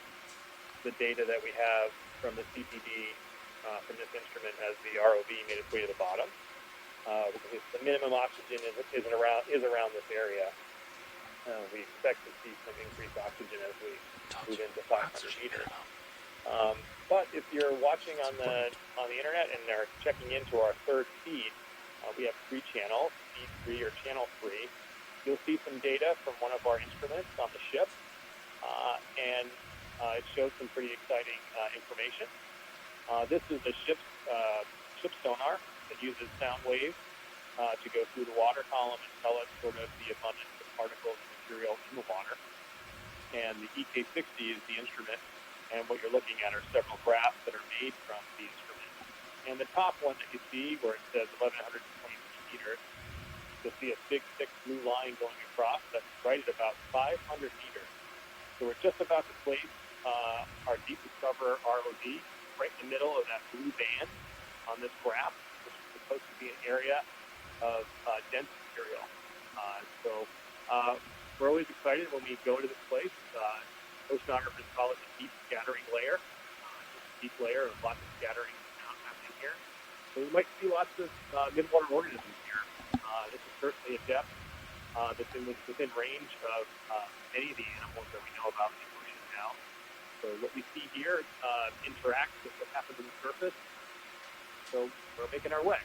C: data that we have from the CPD from this instrument as the ROV made its way to the bottom, the minimum oxygen is around this area. We expect to see some increased oxygen as we move into 500 meters. But if you're watching on the internet and are checking into our third feed, we have 3 channels, feed 3 or channel 3. You'll see some data from one of our instruments on the ship, and it shows some pretty exciting information. This is the ship sonar that uses sound waves to go through the water column and tell us sort of the abundance of particles and material in the water. And the EK60 is the instrument, and what you're looking at are several graphs that are made from the instrument. And the top one that you see, where it says 1,123 meters, you'll see a big, thick blue line going across. That's right at about 500 meters. So we're just about to place our Deep Discover ROV right in the middle of that blue band on this graph, which is supposed to be an area of dense material. We're always excited when we go to this place. Oceanographers call it the deep scattering layer. It's a deep layer of lots of scattering happening here. So we might see lots of midwater organisms here. This is certainly a depth that's within range of many of the animals that we know about in the ocean now. So what we see here interacts with what happens on the surface. So we're making our way.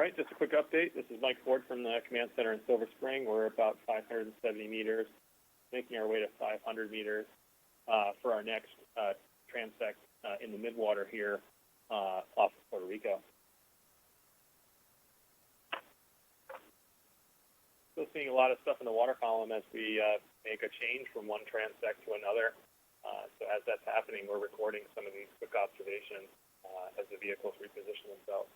C: right, just a quick update. This is Mike Ford from the command center in Silver Spring. We're about 570 meters, making our way to 500 meters for our next transect in the midwater here off of Puerto Rico. Still seeing a lot of stuff in the water column as we make a change from one transect to another. So as that's happening, we're recording some of these quick observations as the vehicles reposition themselves.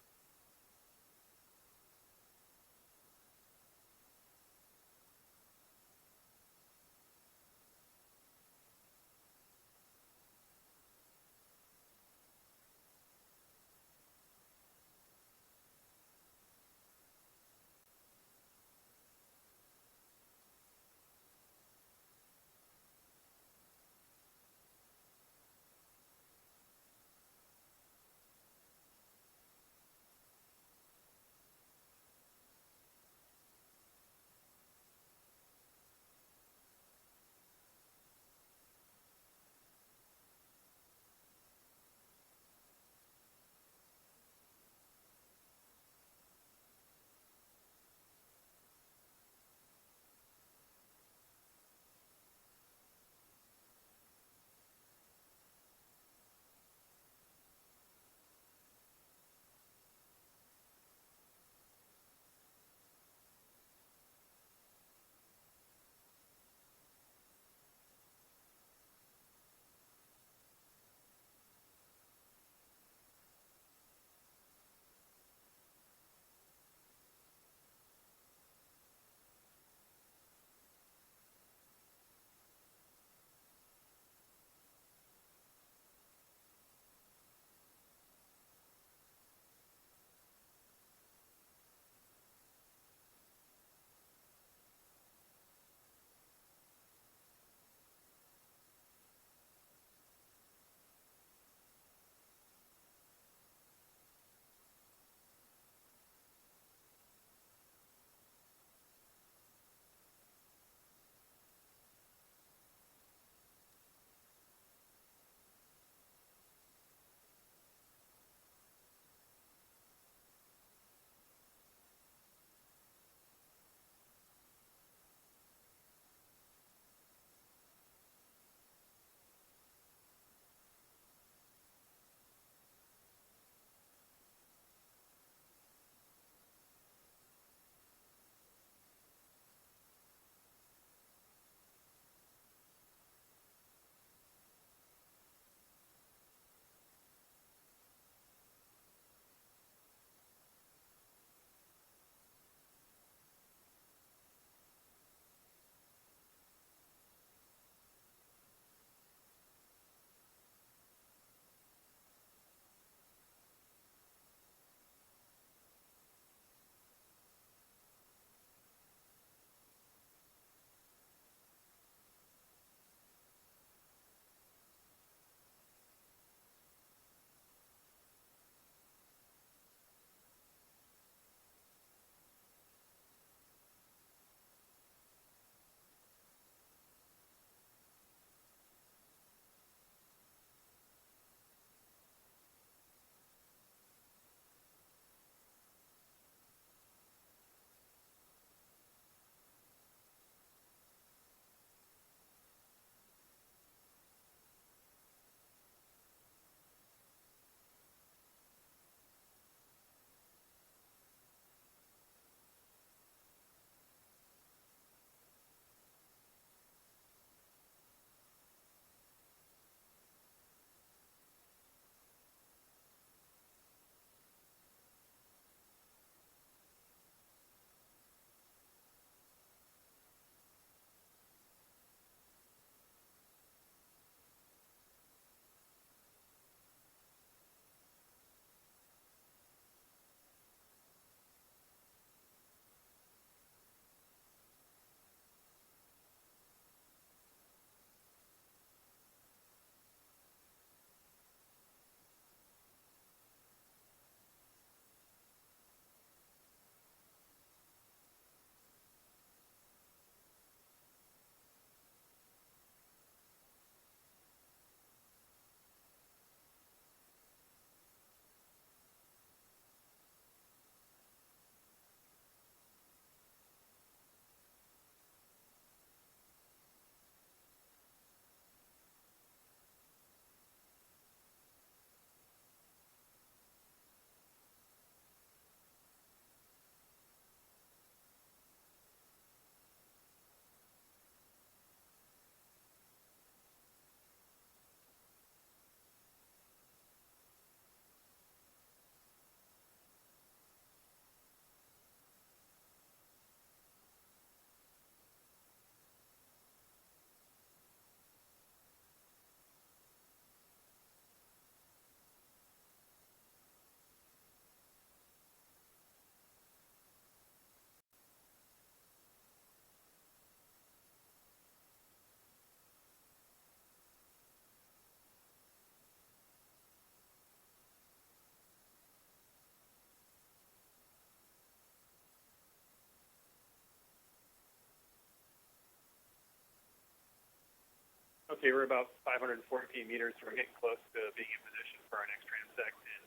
C: Okay, we're about 514 meters, so we're getting close to being in position for our next transect. And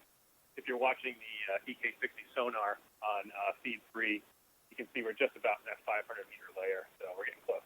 C: if you're watching the EK60 sonar on feed 3, you can see we're just about in that 500 meter layer, so we're getting close.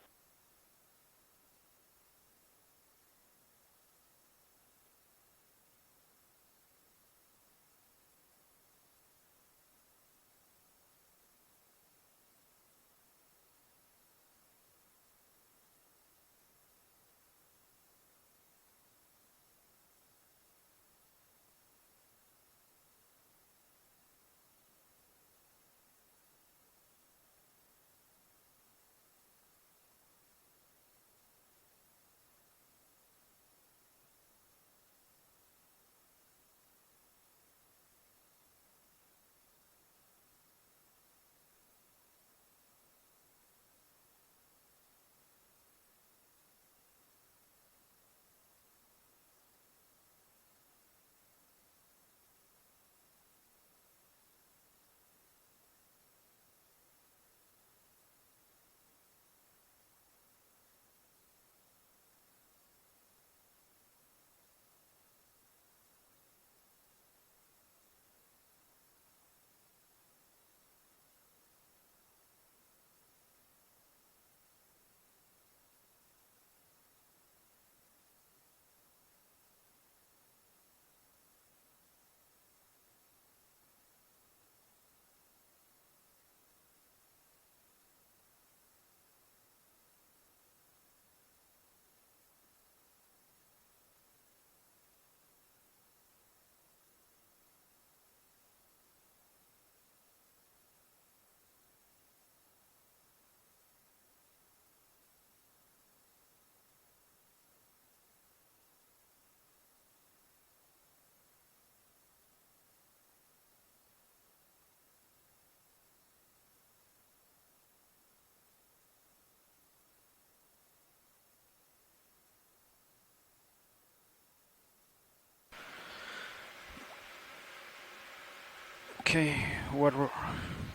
J: Okay,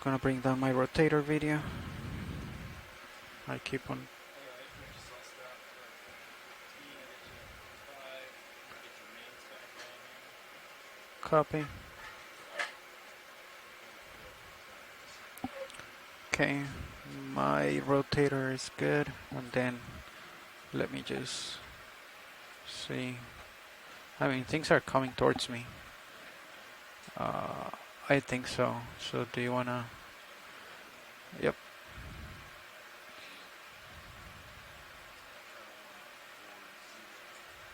J: gonna bring down my rotator video. I keep on. Copy. Okay, my rotator is good, and then let me just see. I mean, things are coming towards me. I think so. So do you wanna? Yep.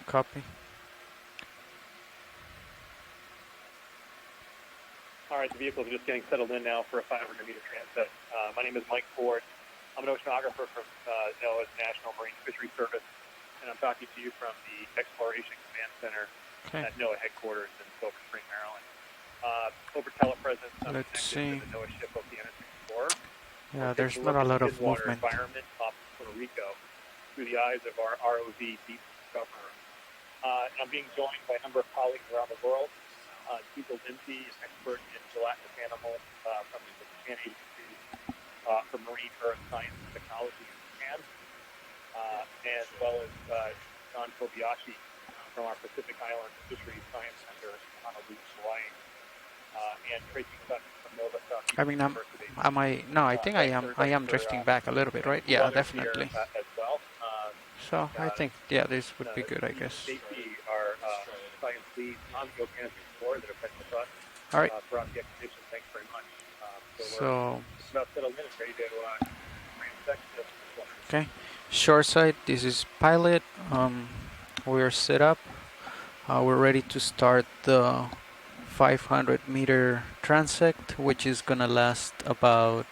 J: Copy.
C: All right, the vehicles are just getting settled in now for a 500 meter transect. My name is Mike Ford. I'm an oceanographer from NOAA's National Marine Fisheries Service, and I'm talking to you from the Exploration Command Center at NOAA headquarters in Silver Spring, Maryland. Over telepresence, I'm
J: Let's see.
C: connected to the NOAA ship Okeanos Explorer.
J: Yeah, there's not a lot of
C: Midwater
J: movement.
C: environment off Puerto Rico through the eyes of our ROV deep discoverer. And I'm being joined by a number of colleagues around the world. Diesel Lindsay, an expert in gelatinous animals from the Japan Agency for Marine Earth Science and Technology in Japan, as well as John Kobayashi from our Pacific Island Fisheries Science Center in Honolulu, Hawaii, and Tracy Sutton from Nova Southeast University.
J: Am I? No, I think I am drifting back a little bit, right? Yeah, definitely.
C: As well.
J: So I think, yeah, this would be good, I guess.
C: Safety, our science lead on the Okeanos Explorer that have been with us
J: All right.
C: throughout the expedition. Thanks very much.
J: So
C: we're about settled in and ready to transect this one.
J: okay, shoreside. This is pilot. We're set up. We're ready to start the 500 meter transect, which is gonna last about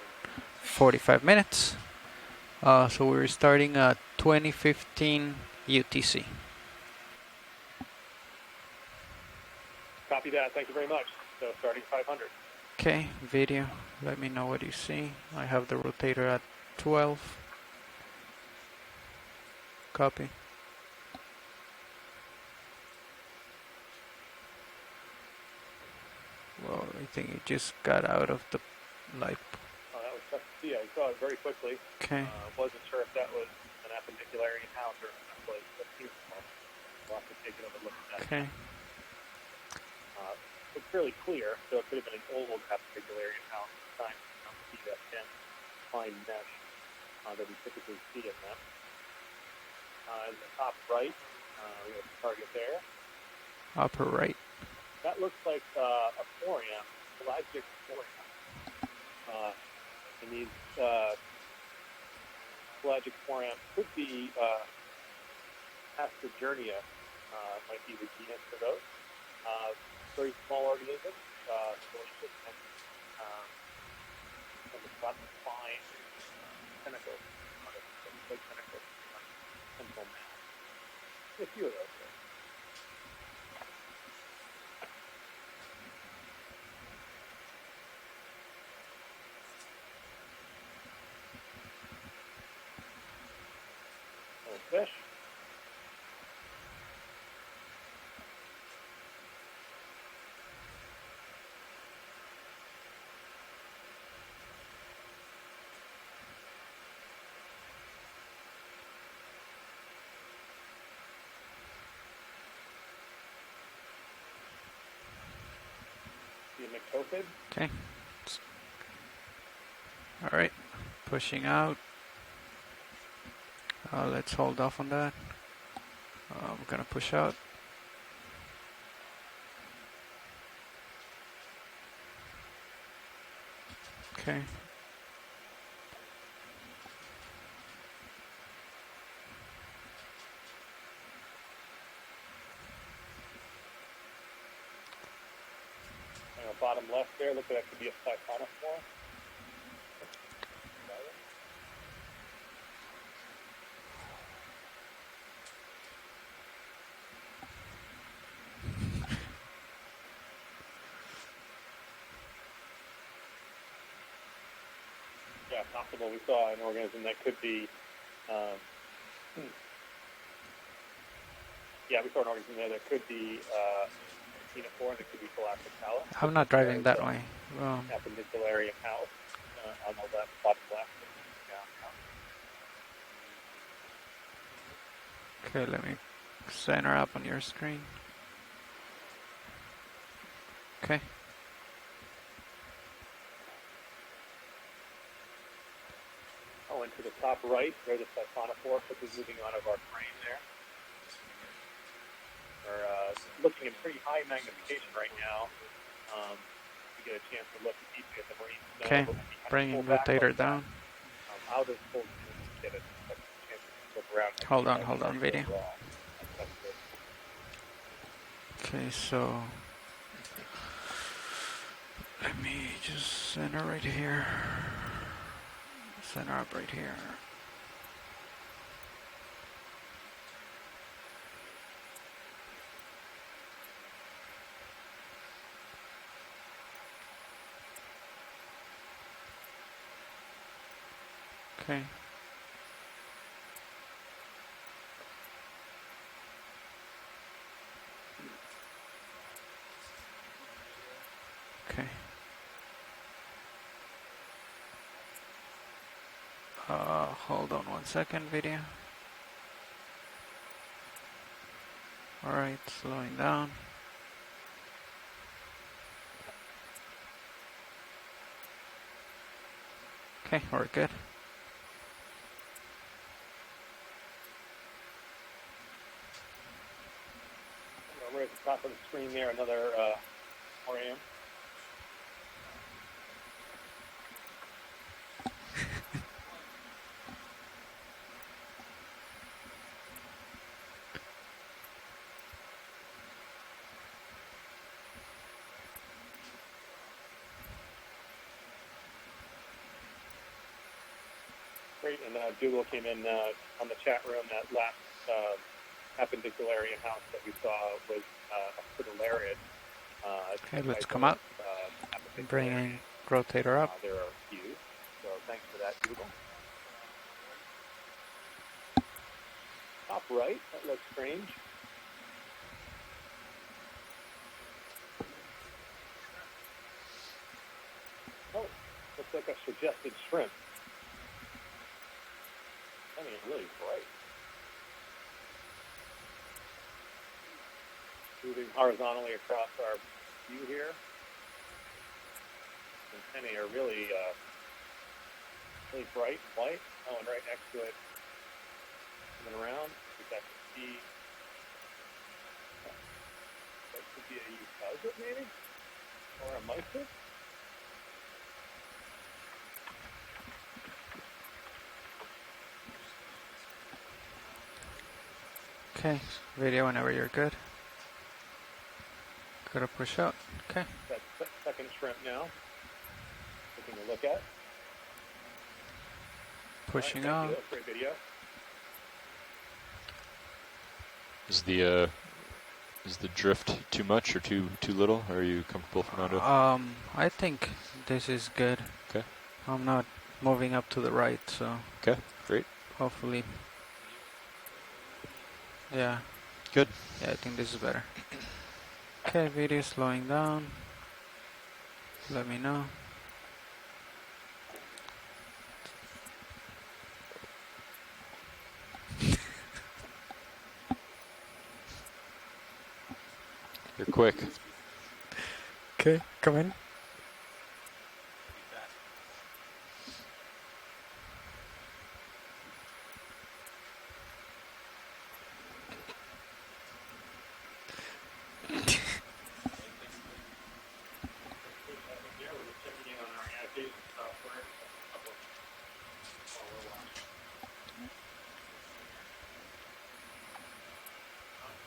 J: 45 minutes. So we're starting at 2015 UTC.
C: Copy that. Thank you very much. So starting 500.
J: Okay, video. Let me know what you see. I have the rotator at 12. Copy. Well, I think it just got out of the light.
C: Oh, that was tough to see. I saw it very quickly.
J: Okay.
C: Wasn't sure if that was an appendicular encounter. Of was appearance. We'll have to take another look at that.
J: Okay.
C: It's fairly clear, so it could have been an old appendicular house at the time. You don't see that dense, fine mesh that we typically see in them. In the top right, we have a target there.
J: Upper right.
C: That looks like a thorium, pelagic thorium. And these pelagic thorium could be Aspergirnia, might be the genus for those. Very small organisms, delicious, and it's got fine tentacles, big tentacles, tentacle mass. A few of those. Little fish. The McTophid.
J: Okay. All right. Pushing out. Let's hold off on that. We're gonna push out. Okay.
C: Bottom left there, look like that could be a siphonophore. Yeah, possible. We saw an organism that could be, we saw an organism there that could be xenophore, that could be Phylactopala.
J: I'm not driving that way.
C: Appendicularium house. On the left, bottom left.
J: Okay, let me center up on your screen. Okay.
C: Oh, and to the top right, there's a siphonophore quickly moving out of our frame there. We're looking in pretty high magnification right now. We get a chance to look deeply at the marine snow.
J: Okay,
C: But we
J: bringing
C: pull back
J: rotator
C: like
J: down.
C: that, out of full get a chance to look around.
J: Hold on, video. Okay, so let me just center right here. Center up right here. Okay. Okay. Hold on 1 second, video. Alright, slowing down. Okay, we're good.
C: We're at the top of the screen there, another RAM. Great, and Dougal came in on the chat room. That last appendicularian house that we saw was a fritillarid.
J: Okay, let's come up. Bringing rotator up.
C: There are a few, so thanks for that, Dougal. Top right, that looks strange. Oh, looks like a suggested shrimp. I mean, really bright. Moving horizontally across our view here. Antennae are really, really bright and white. Oh, and right next to it, coming around, we've got the sea. That could be a Eucausa, maybe? Or a Meister?
J: Okay, video whenever you're good. Gotta push out. Okay.
C: That second shrimp now. Taking a look at.
J: Pushing
C: All right,
J: out.
C: thank you. That's great video.
A: Is the drift too much or too little? Or are you comfortable, Fernando?
J: I think this is good.
A: Okay.
J: I'm not moving up to the right, so
A: Okay, great.
J: hopefully. Yeah.
A: Good.
J: Yeah, I think this is better. Okay, video slowing down. Let me know.
A: You're quick.
J: Okay, come in.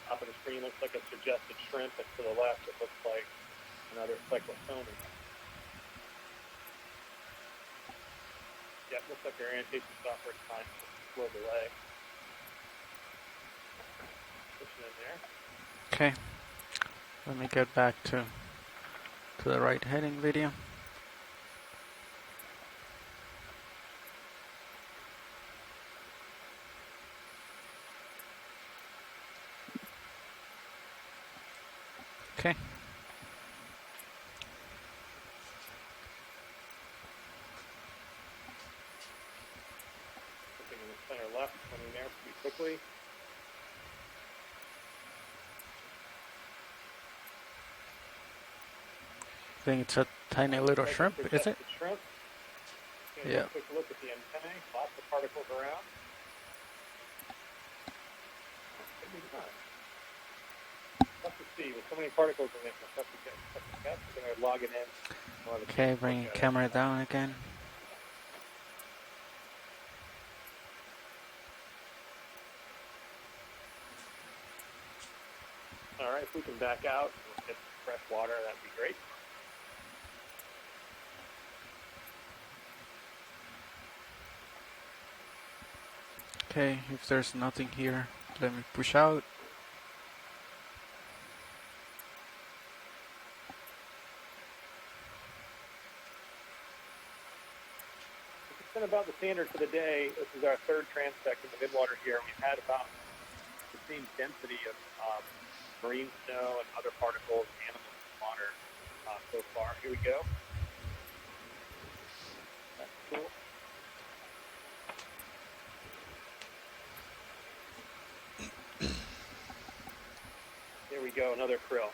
C: Top of the screen looks like a suggested shrimp, and to the left it looks like another cyclotone. Yeah, it looks like your orientation software is fine. Slow delay. Pushing in there.
J: Okay. Let me get back to the right heading video. Okay.
C: Looking in the center left, coming there pretty quickly.
J: I think it's a tiny little shrimp, is it?
C: Shrimp. Okay,
J: Yeah.
C: Quick look at the antennae. Lots of particles around. Maybe not. Tough to see with so many particles in this. Tough to guess. We're going to log it in. We'll have a
J: Okay,
C: look
J: bring
C: at it.
J: camera down again.
C: All right, if we can back out and get some fresh water, that'd be great.
J: Okay, if there's nothing here, let me push out.
C: It's been about the standard for the day. This is our third transect in the Midwater here. We've had about the same density of marine snow and other particles, animals in the water so far. Here we go. That's cool. Here we go, another krill.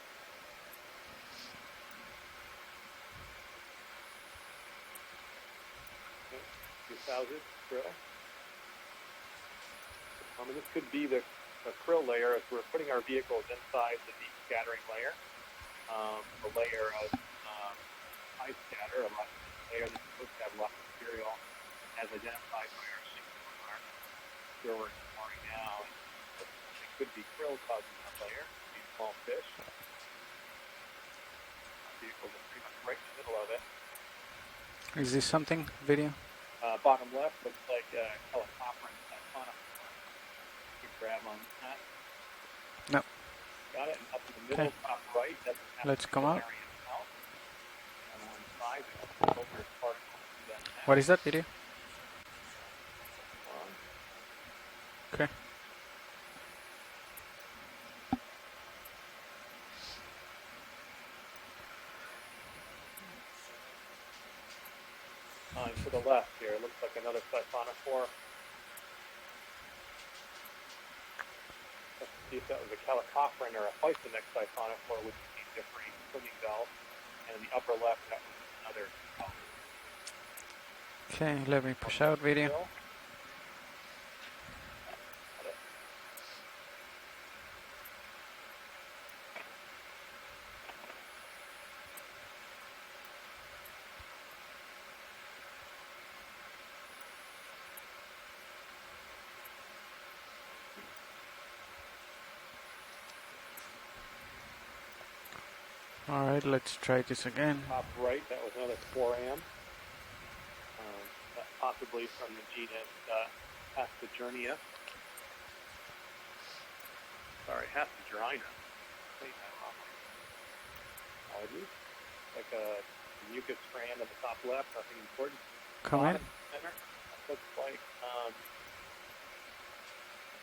C: Houses, krill. And this could be the krill layer as we're putting our vehicles inside the deep scattering layer. A layer of ice scatter, a layer that's supposed to have lots of material as identified by our signal where we're exploring now. It could be krill causing that layer, these small fish. Vehicles are pretty much right in the middle of it.
J: Is this something? Video?
C: Bottom left looks like a helicopter and cyclonophore. You grab on that.
J: No.
C: Got it. And up in the middle,
J: Okay.
C: top right, that's
J: Let's come out.
C: And on the side, there's over particles to that.
J: What is that video? Okay.
C: To the left here, it looks like another cyclonophore. see if that was a calicophrene or a Physonex siphonophore with differing swimming valve. And in the upper left, that was another valve.
J: Okay, let me push out video.
C: Got it.
J: All right, let's try this again.
C: Top right, that was another 4 amp. That possibly from the genus Hastogernia. Sorry, Hastogerina. Apologies. Like a mucus strand at the top left, nothing important.
J: Come in.
C: Center, that looks like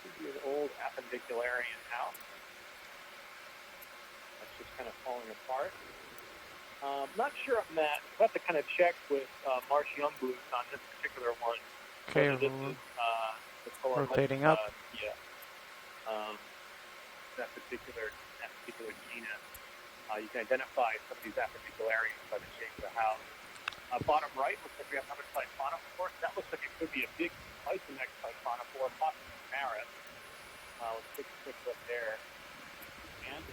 C: could be an old appendicularian house. That's just kind of falling apart. Not sure on that. We'll have to kind of check with Marsh Youngblood on this particular one.
J: Okay,
C: This is,
J: rotating up.
C: Yeah. That particular genus. You can identify some of these appendicularians by the shape of the house. Bottom right looks like we have another siphonophore. That looks like it could be a big Physonex siphonophore, possibly Maris. Let's take a quick look there. And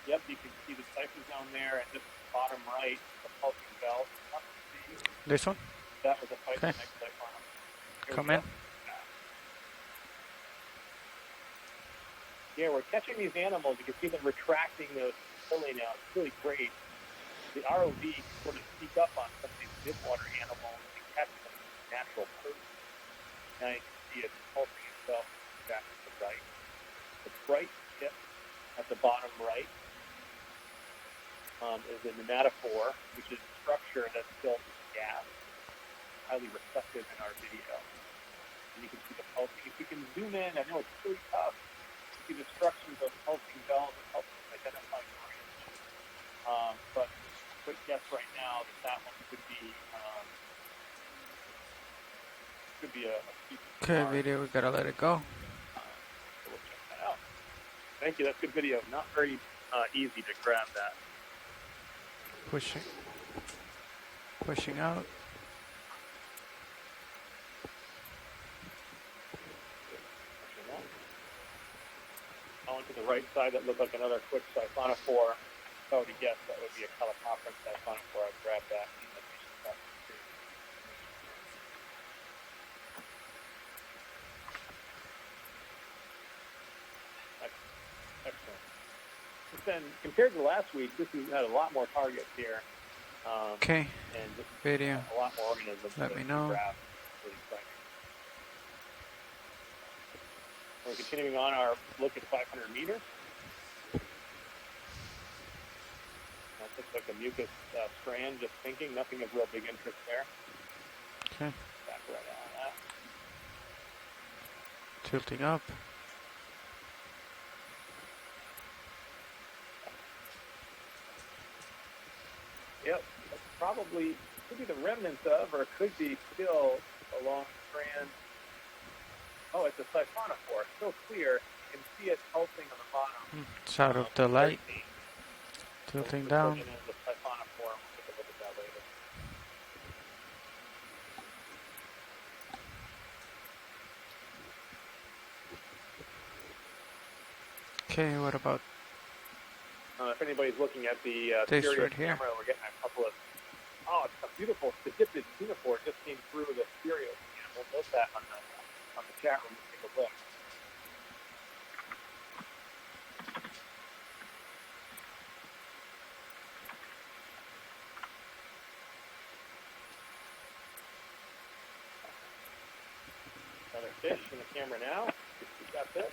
C: yep, you can see the cyclozone there, and just bottom right, the pulsing belt.
J: This one?
C: That was a Physonex
J: Okay.
C: siphonophore.
J: Come in.
C: Yeah, we're catching these animals. You can see them retracting those cilia now. It's really great. The ROV can sort of sneak up on some of these midwater animals and catch them in natural pose. Now you can see it pulsing itself back to the right. The bright tip at the bottom right is a nematophore, which is a structure that's filled with gas, highly receptive in our video. And you can see the pulsing. If you can zoom in, I know it's really tough. See the structures of pulsing bells and help identify branch. But quick guess right now that one could be a
J: Okay, video, we gotta let it go.
C: So we'll check that out. Thank you. That's good video. Not very easy to grab that.
J: Pushing out.
C: On to the right side, that looked like another quick siphonophore. If I were to guess, that would be a calicophrene siphonophore. I'd grab that. Excellent. But then, compared to last week, this has had a lot more targets here.
J: Okay,
C: And just
J: video.
C: a lot more organisms.
J: Let
C: to
J: me know.
C: grab. Really exciting. We're continuing on our look at 500 meters. That looks like a mucus strand, just thinking. Nothing of real big interest there.
J: Okay,
C: Back right on that.
J: tilting up.
C: Yep, that's probably could be the remnants of, or it could be still a long strand. Oh, it's a siphonophore. Still clear. You can see it pulsing on the bottom.
J: It's out of the light.
C: 13.
J: Tilting
C: So
J: down.
C: it's the siphonophore. We'll take a look at that later.
J: Okay, what about
C: If anybody's looking at the
J: this
C: stereo
J: right here?
C: camera, we're getting a couple of. Oh, it's a beautiful statistics uniform just came through the stereo cam. We'll note that on the chat room. Take a look. Another fish in the camera now. We got this.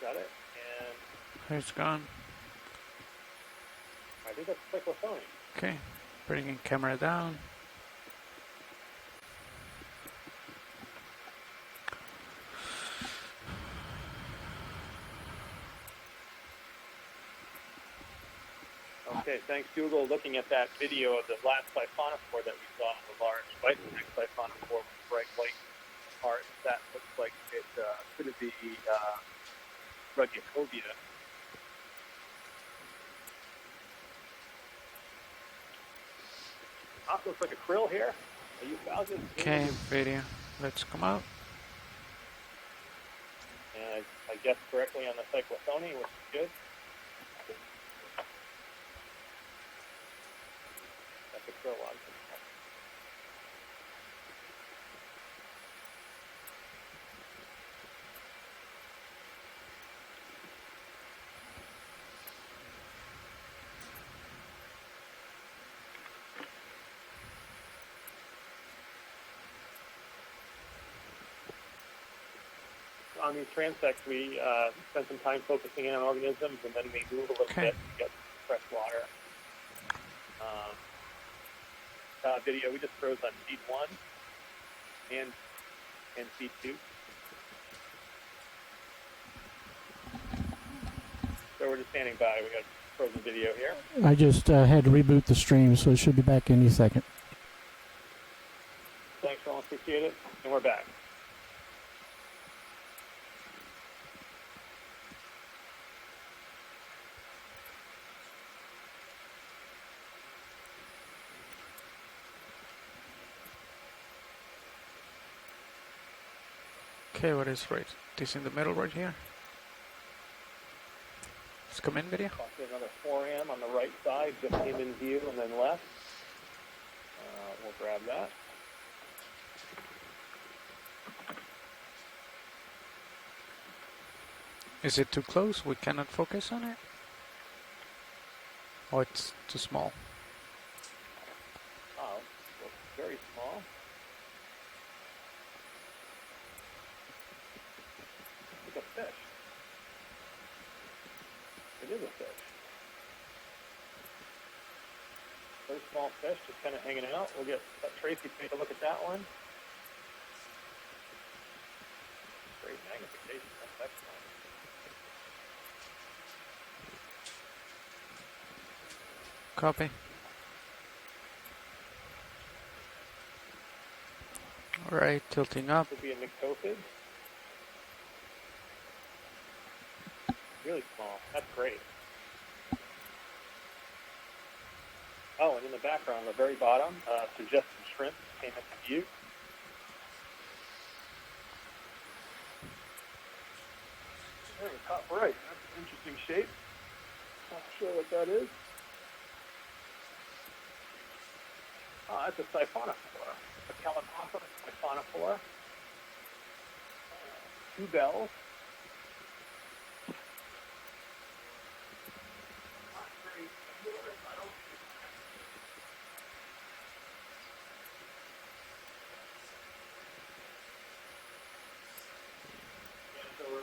C: Got it. And
J: It's gone.
C: I think that's cyclophone.
J: Okay, bringing camera down.
C: Okay, thanks, Google. Looking at that video of the last siphonophore that we saw, the large Physonex siphonophore with bright white parts, that looks like it could have the rugged cobia. Looks like a krill here. Are you Falcon?
J: Okay, video. Let's come out.
C: And I guessed correctly on the cyclophony, which is good. That's a krill log. On these transects, we spend some time focusing in on organisms, and then we move a little bit to get fresh water. Video we just froze on feed 1 and feed 2. So we're just standing by. We got frozen video here.
K: I just had to reboot the stream, so it should be back any second.
C: Thanks, Ron. Appreciate it. And we're back.
J: Okay, what is right? This in the middle right here. Let's come in, video.
C: Another 4am on the right side, just came in view and then left. We'll grab that.
J: Is it too close? We cannot focus on it? Oh, it's too small.
C: Oh, it's very small. It's like a fish. It is a fish. Very small fish, just kind of hanging out. We'll get Tracy to take a look at that one. Great magnification. That's excellent.
J: Copy. All right, tilting up.
C: Could be a myctophid. Really small. That's great. Oh, and in the background, on the very bottom, suggested shrimp came into view. There, top right. That's an interesting shape. Not sure what that is. That's a siphonophore. A Calacophora siphonophore. 2 bells.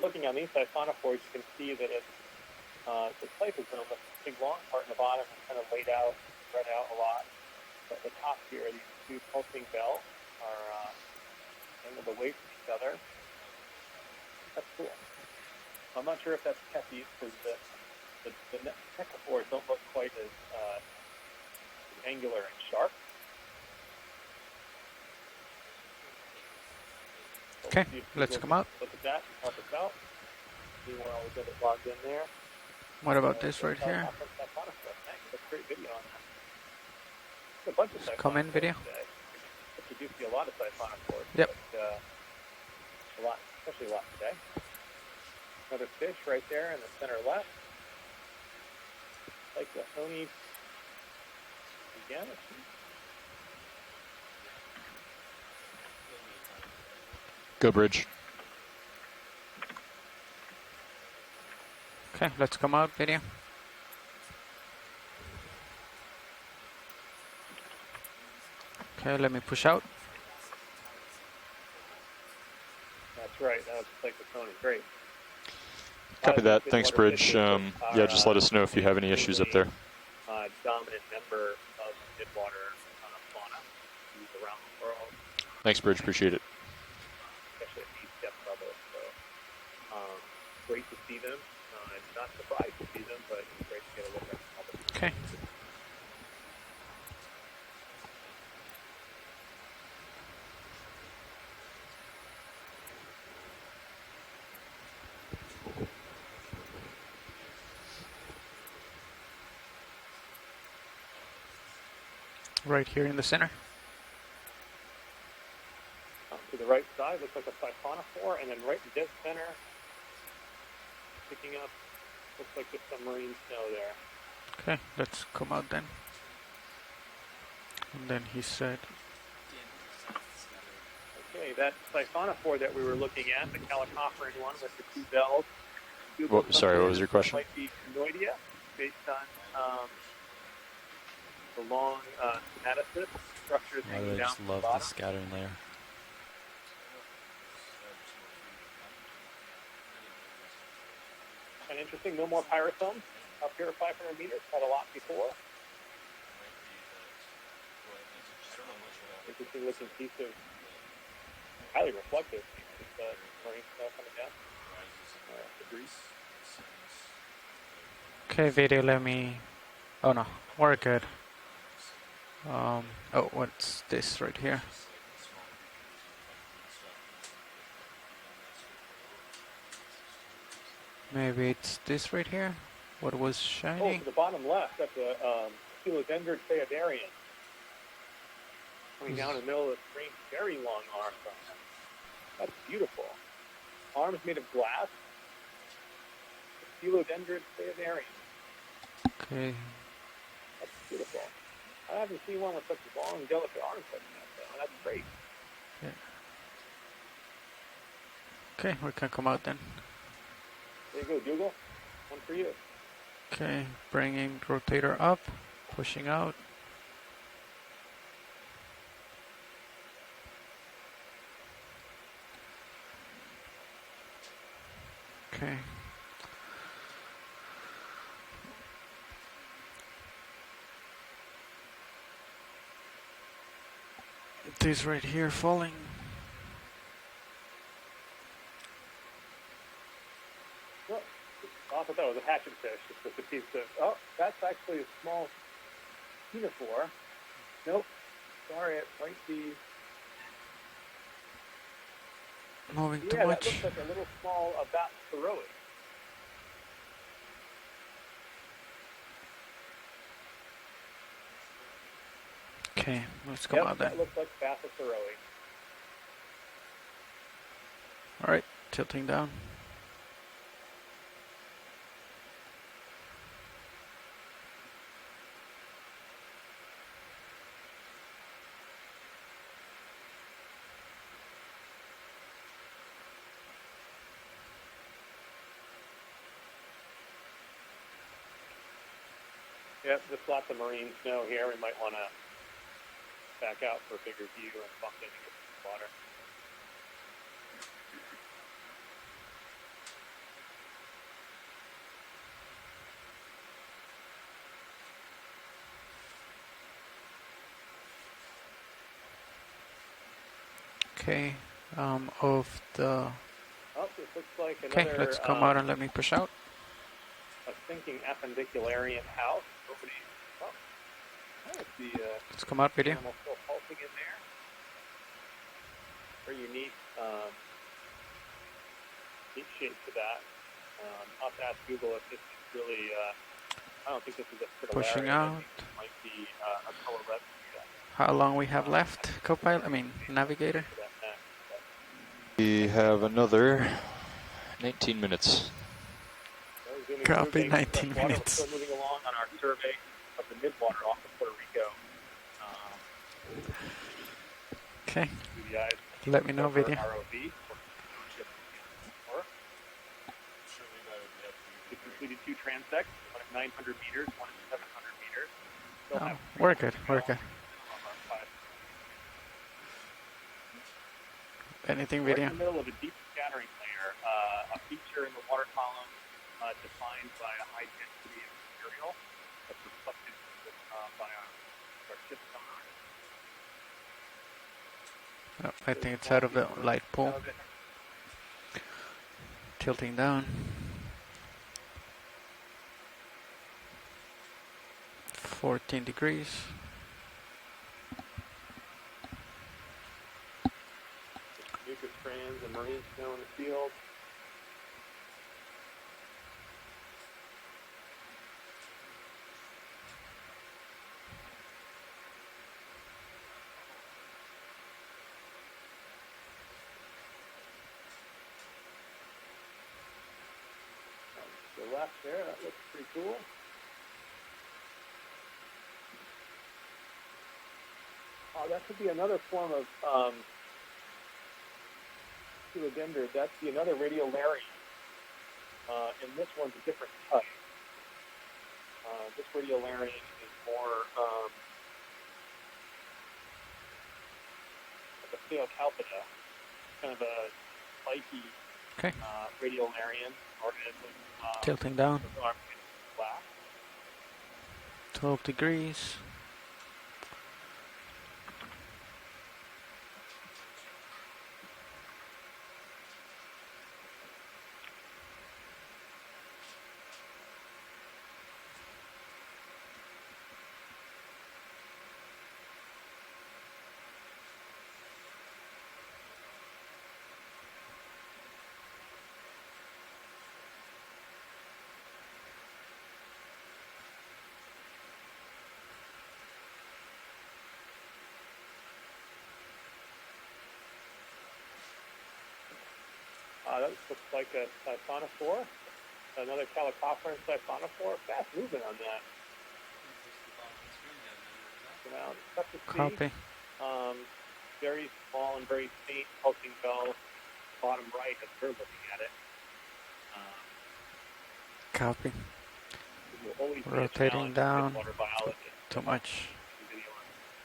C: Looking on these siphonophores, you can see that it's the cytosome, the big long part in the bottom, is kind of laid out, spread out a lot. But the top here, these 2 pulsing bells are angled away from each other. That's cool. I'm not sure if that's Tepes, because the necrophores don't look quite as angular and sharp.
J: Okay, let's come out.
C: Look at that, help us out. See where all the other logged in there.
J: What about this right here?
C: That's great video on that. There's a bunch of
J: Come in, video.
C: You do see a lot of siphonophores.
J: Yep.
C: But, a lot, especially a lot today. Another fish right there in the center left. Like the Oni again.
A: Go bridge.
J: Okay, let's come out, video. Okay, let me push out.
C: That's right. That was like the Tony. Great.
A: Copy that. Thanks, Bridge. Yeah, just let us know if you have any issues up there.
C: Dominant member of Midwater fauna around the world.
A: Thanks, Bridge. Appreciate it.
C: Especially at these depth levels. So, great to see them. Not surprised to see them, but it's great to get a look at them.
J: Okay. Right here in the center.
C: To the right side, looks like a siphonophore, and then right in dead center, picking up, looks like just some marine snow there.
J: Okay, let's come out then. And then he said,
C: Okay, that siphonophore that we were looking at, the calicophorine one with the two bells.
A: Well, sorry, what was your question?
C: Might be Canoidea, based on the long synapsis structures
H: I
C: hanging
H: really
C: down
H: just
C: from the
H: love the
C: bottom.
H: scattering layer.
C: And interesting, no more pyrosomes up here at 500 meters. Had a lot before. Interesting looking piece of highly reflective piece of marine snow coming down. Debris.
J: okay, video, let me. Oh no, we're good. Oh, what's this right here? Maybe it's this right here? What was
C: Oh,
J: shiny?
C: to the bottom left, that's a Philodendron phaedarian. Coming down in the middle of the screen, very long arms on that. That's beautiful. Arms made of glass. Philodendron phaedarian.
J: Okay,
C: That's beautiful. I haven't seen one with such long, delicate arms like that, though. That's great.
J: okay, we can come out then.
C: There you go, Dougal. One for you.
J: Okay, bringing rotator up, pushing out. Okay. This right here falling.
C: Oh, I thought that was a hatchet fish. It's just a piece of. Oh, that's actually a small ctenophore. Nope. Sorry, it might be.
J: Moving too
C: Yeah, that
J: much.
C: looks like a little small Bathyroid.
J: Okay, let's come out then.
C: That looks like Bathyroid.
J: Alright, tilting down.
C: Yep, just lots of marine snow here. We might want to back out for a bigger view and bump in and get some water.
J: Okay, of the.
C: Oh, this looks like
J: Okay,
C: another
J: let's come out and let me push out.
C: a sinking appendicularian house. Nobody. Oh, I see
J: Let's come out, video.
C: animal still pulsing in there. Very unique, neat shape to that. I'll have to ask Google if this is really. I don't think this is a fritillaria.
J: Pushing
C: I
J: out.
C: think this might be a color.
J: How long we have left, Copilot? Navigator?
A: We have another 19 minutes.
J: Copy, 19
C: We're
J: minutes.
C: still moving along on our survey of the Midwater off of Puerto Rico.
J: Okay,
C: UBI
J: let me know, video.
C: ROV. We completed 2 transects, one at 900 meters, one at 700 meters. Still have
J: We're good, we're good. Anything,
C: Right
J: video?
C: in the middle of a deep scattering layer, a feature in the water column defined by a high density of material that's reflected by our ship sonar.
J: Oh, I think it's out of the light pool. Tilting down. 14 degrees.
C: Mucus strands and marine snow in the field. left there. That looks pretty cool. That could be another form of Philodendron. That's another radiolarian. And this one's a different type. This radiolarian is more like a Phaeocalpida, kind of a spiky radiolarian organism.
J: Tilting down. 12 degrees.
C: That looks like a siphonophore, another Calicophorus siphonophore. Fast movement on that. Now, tough to see.
J: Copy.
C: Very small and very faint pulsing bell, bottom right as we're looking at it.
J: Copy.
C: Will always be a
J: Rotating
C: challenge
J: down.
C: in water biology.
J: Too much.
C: Video.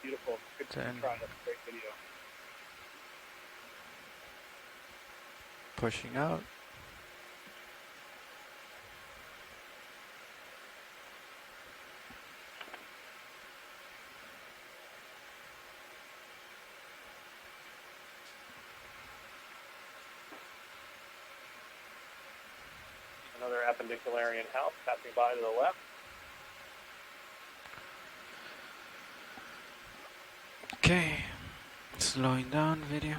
C: Beautiful. Good try. That's a great video.
J: Pushing out.
C: Another appendicularian house passing by to the left.
J: Okay. Slowing down video.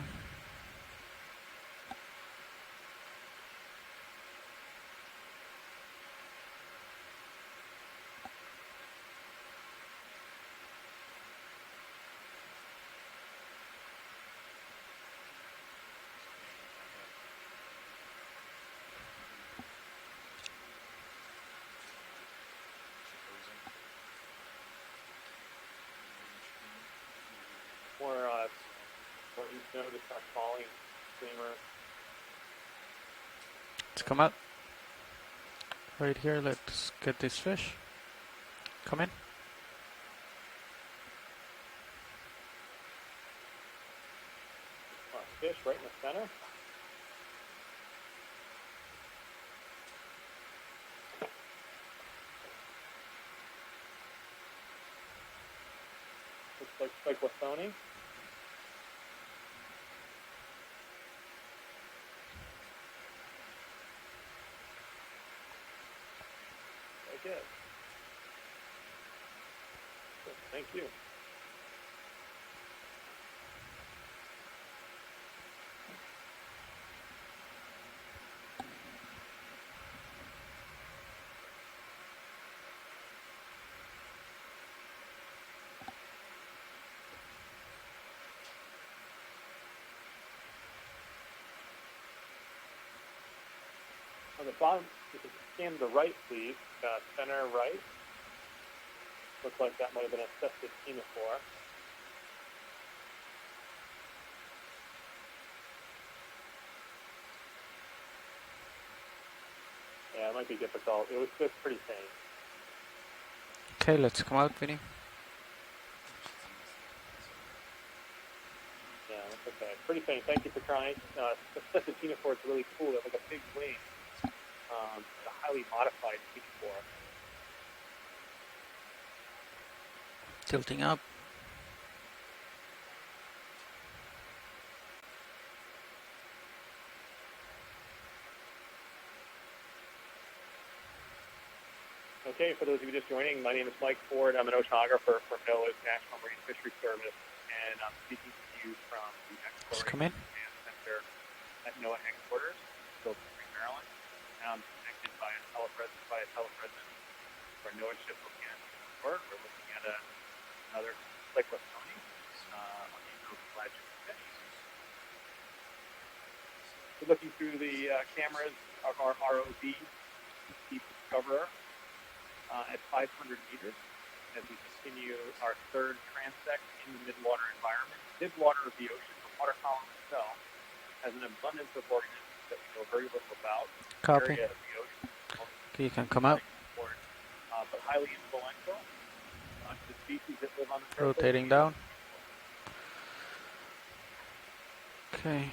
C: More snow to start falling, streamer.
J: Let's come up. Right here, let's get this fish. Come in.
C: Fish right in the center. Looks like Wathoni. Very good. Thank you. On the bottom, you can scan to the right, please. Center right. Looks like that might have been a cestus ctenophore. Yeah, it might be difficult. It was just pretty faint.
J: Okay, let's come out, Vinny.
C: Yeah, that's okay. Pretty faint. Thank you for trying. The cestus ctenophore is really cool. They have like a big wing. A highly modified ctenophore.
J: Tilting up.
C: Okay, for those of you just joining, my name is Mike Ford. I'm an oceanographer for NOAA's National Marine Fisheries Service, and I'm speaking to you from the Exploration Command Center at NOAA headquarters, Silver Spring, Maryland. And I'm connected by a telepresence for NOAA ship Okeanos. We're looking at another Cyclostony on the Nova flagship fish. We're looking through the cameras of our ROV, deep discoverer at 500 meters as we continue our third transect in the midwater environment. Midwater of the ocean, the water column itself, has an abundance of organisms that we know very little about.
J: Copy.
C: Area of the ocean,
J: Okay, you can come out.
C: but highly influential to the species that live on the surface.
J: Rotating down. Okay.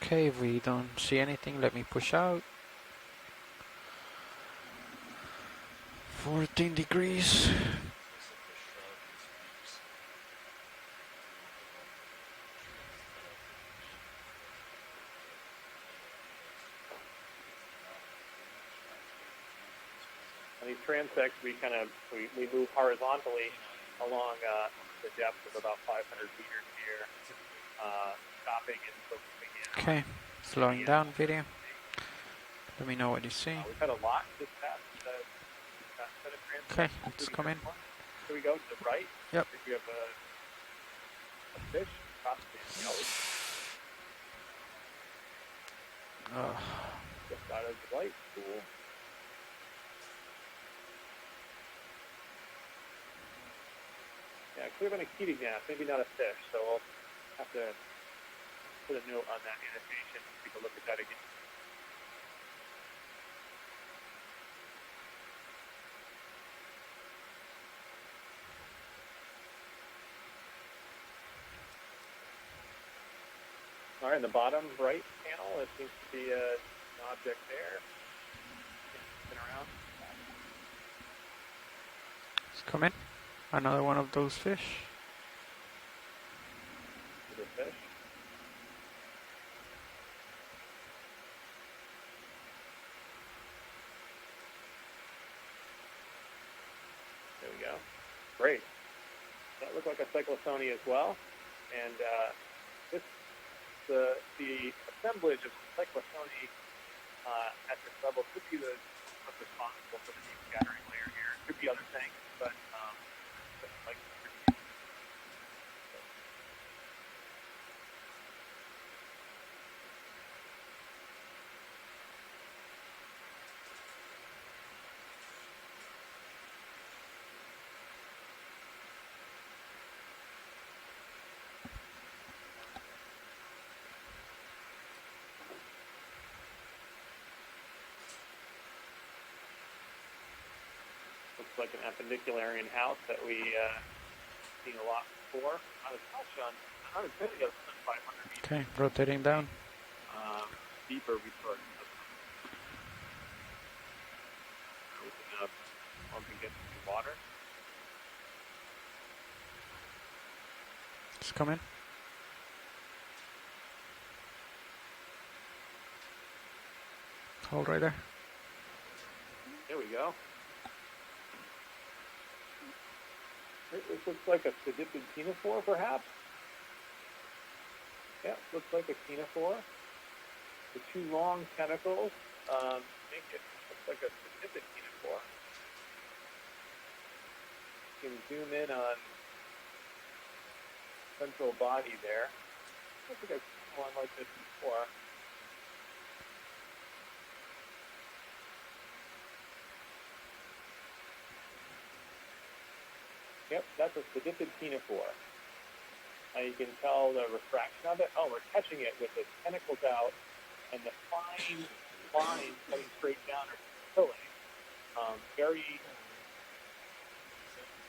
J: Okay, if we don't see anything, let me push out. 14 degrees.
C: On these transects, we move horizontally along the depth of about 500 meters here, stopping and focusing in.
J: Okay, slowing down video. Let me know what you see.
C: We've had a lot this past set of transects.
J: Okay, let's come in.
C: Here we go to the right.
J: Yep.
C: We have a fish, possibly a kelp. Just out of the light pool. Yeah, could have been a ketognath, maybe not a fish, so we'll have to put a note on that annotation, take a look at that again. All right, in the bottom right panel, it seems to be an object there. Spin around.
J: Let's come in. Another one of those fish.
C: Little fish. There we go. Great. That looked like a cyclosony as well. And the assemblage of cyclosony at this level could be what's responsible for the deep scattering layer here. It could be other things, but like looks like an appendicularian house that we seen a lot before. Not as much not as big as 500 meters.
J: Okay, rotating down.
C: Deeper we start opening up once we get to the water.
J: Let's come in. Hold right there.
C: There we go. This looks like a sediped ctenophore, perhaps? Yeah, looks like a ctenophore. The two long tentacles make it looks like a sediped ctenophore. You can zoom in on central body there. I don't think I've seen one like this before. Yep, that's a sediped ctenophore. Now you can tell the refraction of it. Oh, we're catching it with its tentacles out and the fine lines cutting straight down are filling. Very,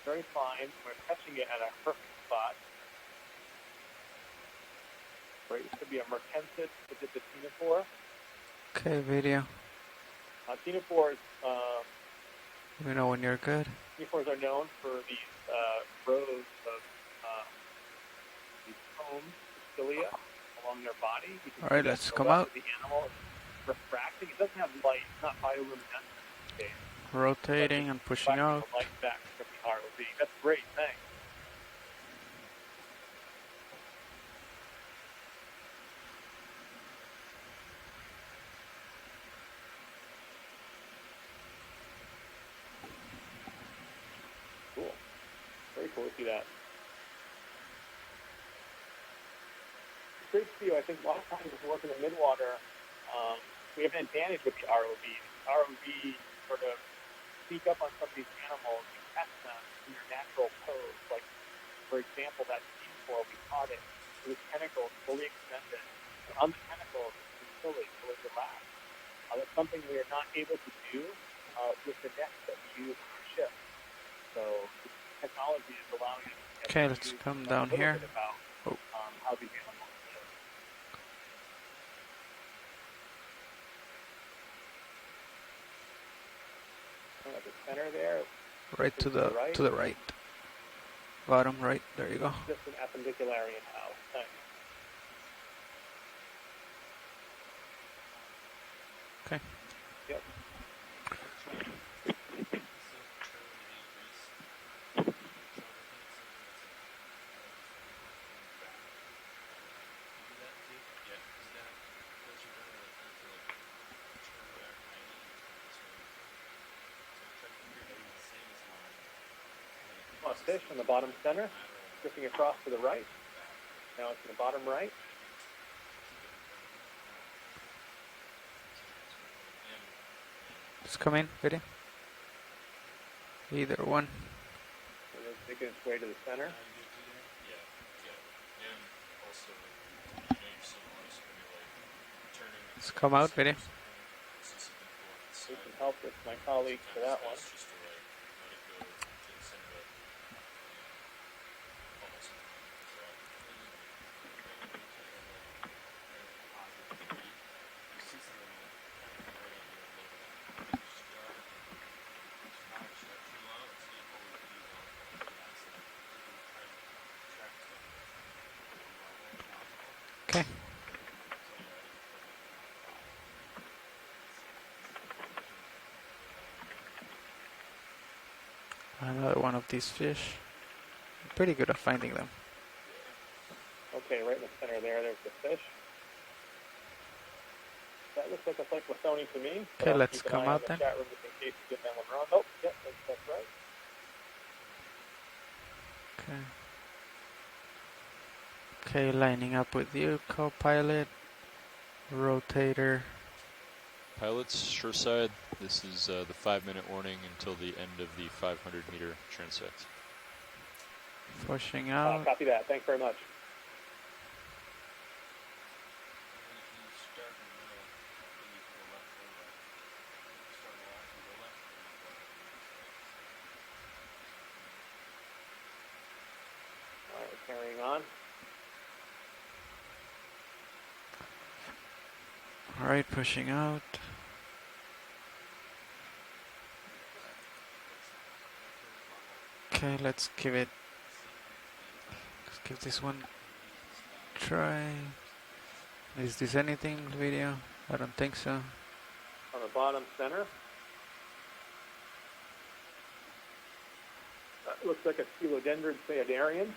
C: very fine. We're catching it at a perfect spot. Right, this could be a mertensis sediped ctenophore.
J: Okay, video.
C: Ctenophores,
J: Let me know when you're good.
C: ctenophores are known for these rows of these combs, cilia, along their body. You can
J: All
C: see
J: right,
C: that
J: let's
C: the
J: come
C: rest
J: out.
C: of the animal is refracting. It doesn't have light. It's not bioluminescent in this case.
J: Rotating and pushing
C: Reflecting
J: out.
C: the light back from the ROV. That's great. Thanks. cool to see that. It's great to see you. I think a lot of times if we work in the midwater, we have an advantage with the ROV. ROV sort of sneak up on some of these animals and catch them in their natural pose. Like, for example, that sea coral, we caught it with its tentacles fully extended. And on the tentacles, it's fully relaxed. That's something we are not able to do with the nets that we use on our ship. So technology is allowing us to
J: Okay, let's come down here.
C: About, how these animals live. At the center there.
J: Right to the right. Bottom right. There you go.
C: Just an appendicularian house. Nice.
J: Okay.
C: Yep. Fish on the bottom center, drifting across to the right. Now it's in the bottom right.
J: Just come in, Betty. Either one.
C: So it's making its way to the center.
J: Let's come out, Betty.
C: Need some help with my colleagues for that one.
J: Okay. Another one of these fish. I'm pretty good at finding them.
C: Okay, right in the center there's the fish. That looks like a cyclothony to me.
J: Okay, let's come out then.
C: Chat room just in case you get that one wrong. Oh, yep, that's right.
J: Okay. Okay, lining up with you, co-pilot, rotator.
A: Pilots, shoreside, this is the 5-minute warning until the end of the 500-meter transect.
J: Pushing out.
C: Copy that. Thanks very much. All right, we're carrying on.
J: All right, pushing out. Okay, let's give this one a try. Is this anything video? I don't think so.
C: On the bottom center. That looks like a Coelodendron Phaidarian.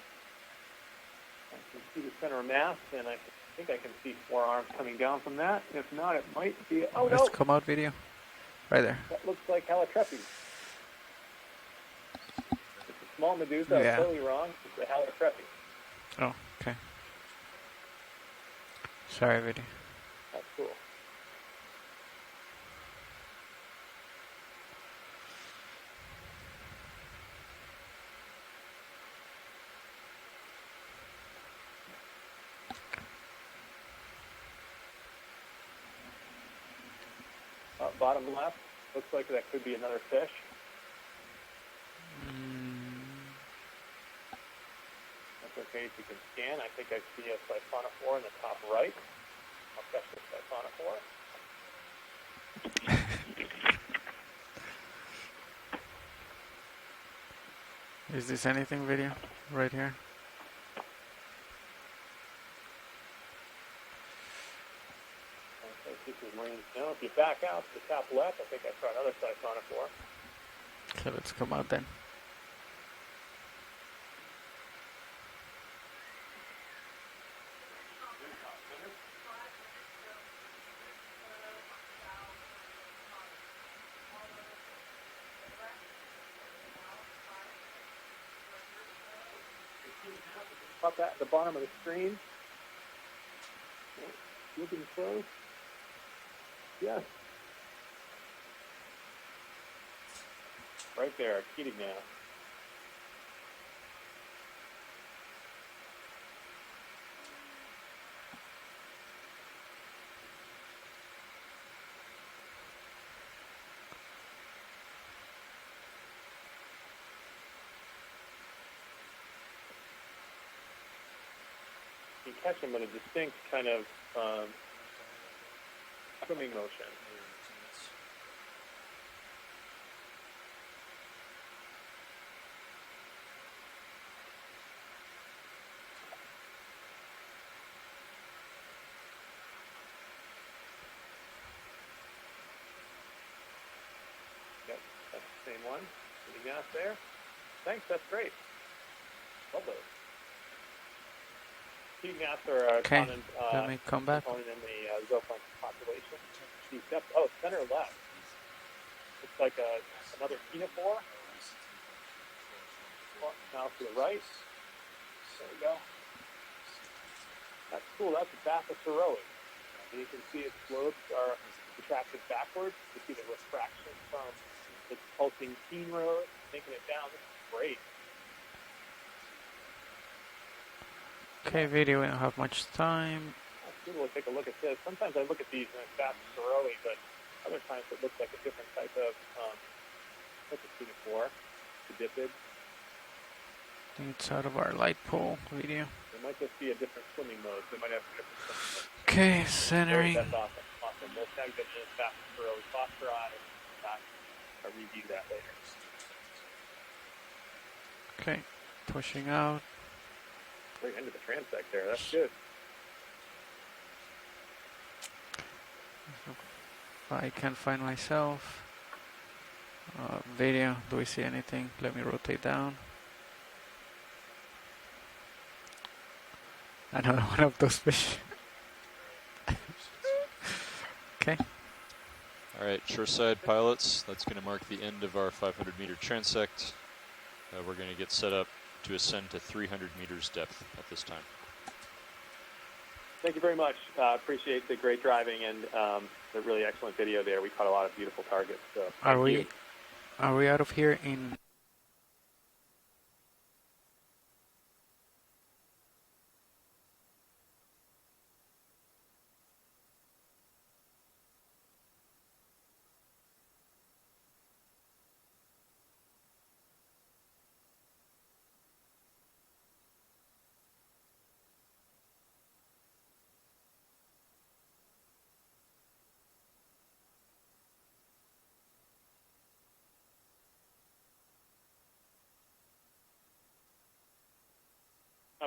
C: I can see the center mass, and I think I can see 4 arms coming down from that. If not, it might be. Oh,
J: Let's
C: no!
J: come out video. Right there.
C: That looks like Halotrephes. It's a small medusa.
J: Yeah.
C: I'm totally wrong. It's a Halotrephes.
J: Oh, okay. Sorry, video.
C: That's cool. Bottom left, looks like that could be another fish. That's okay if you can scan. I think I see a siphonophore in the top right. I'll catch the siphonophore.
J: Is this anything video? Right here.
C: This is marine snow. If you back out to the top left, I think I saw another siphonophore.
J: Okay, let's come out then.
C: Up at the bottom of the screen. Looking close. Yes. Right there, heating now. You catch them in a distinct kind of swimming motion. Yep, that's the same one. Any gas there? Thanks, that's great. Love those. Heat gas are a common
J: let me come back.
C: component in the zooplankton population. These depths, oh, center left. It's like another ctenophore. Now to the right. There we go. That's cool. That's a Bathysoroe. And you can see its lobes are contracted backwards. You see the refraction from its pulsing keen rose, taking it down. This is great.
J: Okay, video, we don't have much time.
C: We'll take a look at this. Sometimes I look at these and it's Bathysoroe, but other times it looks like a different type of ctenophore, Cadipid.
J: I think it's out of our light pole video.
C: It might just be a different swimming mode. They might have different swimming modes.
J: Okay, centering.
C: That's awesome. Awesome. We'll tag them in Bathysoroe phosphoride and I'll review that later.
J: Okay, pushing out.
C: Right into the transect there. That's good.
J: I can't find myself. Video, do we see anything? Let me rotate down. Another one of those fish. Okay.
A: All right, shoreside pilots, that's going to mark the end of our 500-meter transect. We're going to get set up to ascend to 300 meters depth at this time.
C: Thank you very much. Appreciate the great driving and the really excellent video there. We caught a lot of beautiful targets. So
J: Are we out of here in?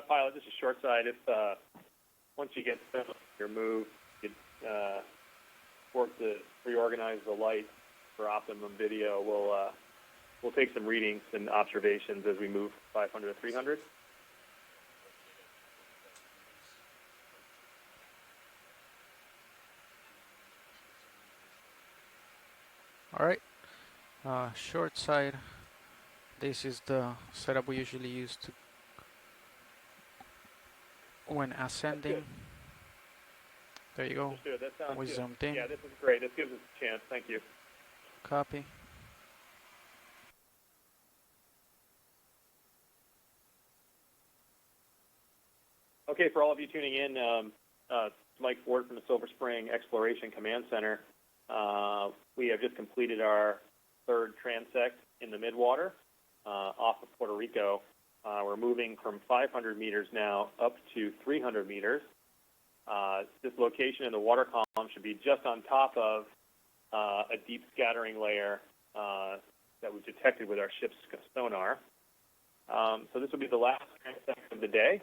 C: Pilot, this is short side. If once you get your move, you work to reorganize the light for optimum video. We'll take some readings and observations as we move 500 to 300.
J: All right. Short side. This is the setup we usually use to when ascending. There you go.
C: That sounds
J: We
C: good.
J: zoomed in.
C: Yeah, this is great. This gives us a chance. Thank you.
J: Copy.
C: Okay, for all of you tuning in, Mike Ford from the Silver Spring Exploration Command Center. We have just completed our third transect in the Midwater off of Puerto Rico. We're moving from 500 meters now up to 300 meters. This location in the water column should be just on top of a deep scattering layer that was detected with our ship's sonar. So this will be the last transect of the day.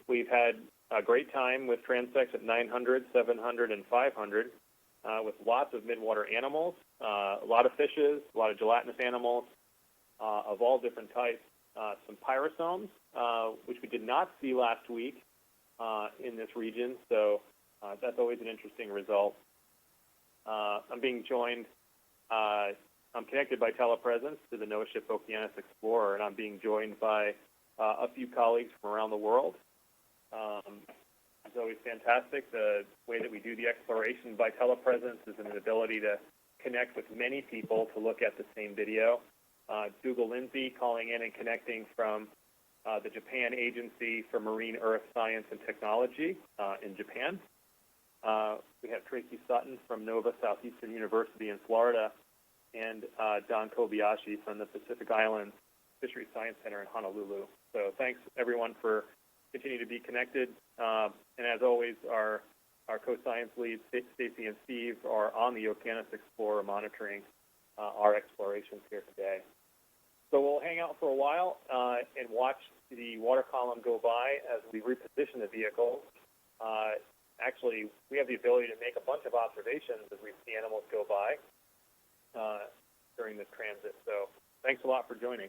C: We've had a great time with transects at 900, 700, and 500 with lots of midwater animals, a lot of fishes, a lot of gelatinous animals of all different types. Some pyrosomes, which we did not see last week in this region, so that's always an interesting result. I'm being joined, I'm connected by telepresence to the NOAA ship Okeanos Explorer, and I'm being joined by a few colleagues from around the world. It's always fantastic. The way that we do the exploration by telepresence is an ability to connect with many people to look at the same video. Dougal Lindsay calling in and connecting from the Japan Agency for Marine Earth Science and Technology in Japan. We have Tracy Sutton from Nova Southeastern University in Florida, and Don Kobayashi from the Pacific Islands Fisheries Science Center in Honolulu. So thanks, everyone, for continuing to be connected. And as always, our co-science leads, Stacy and Steve, are on the Okeanos Explorer monitoring our explorations here today. So we'll hang out for a while and watch the water column go by as we reposition the vehicle. Actually, we have the ability to make a bunch of observations as we see animals go by during this transit. So thanks a lot for joining.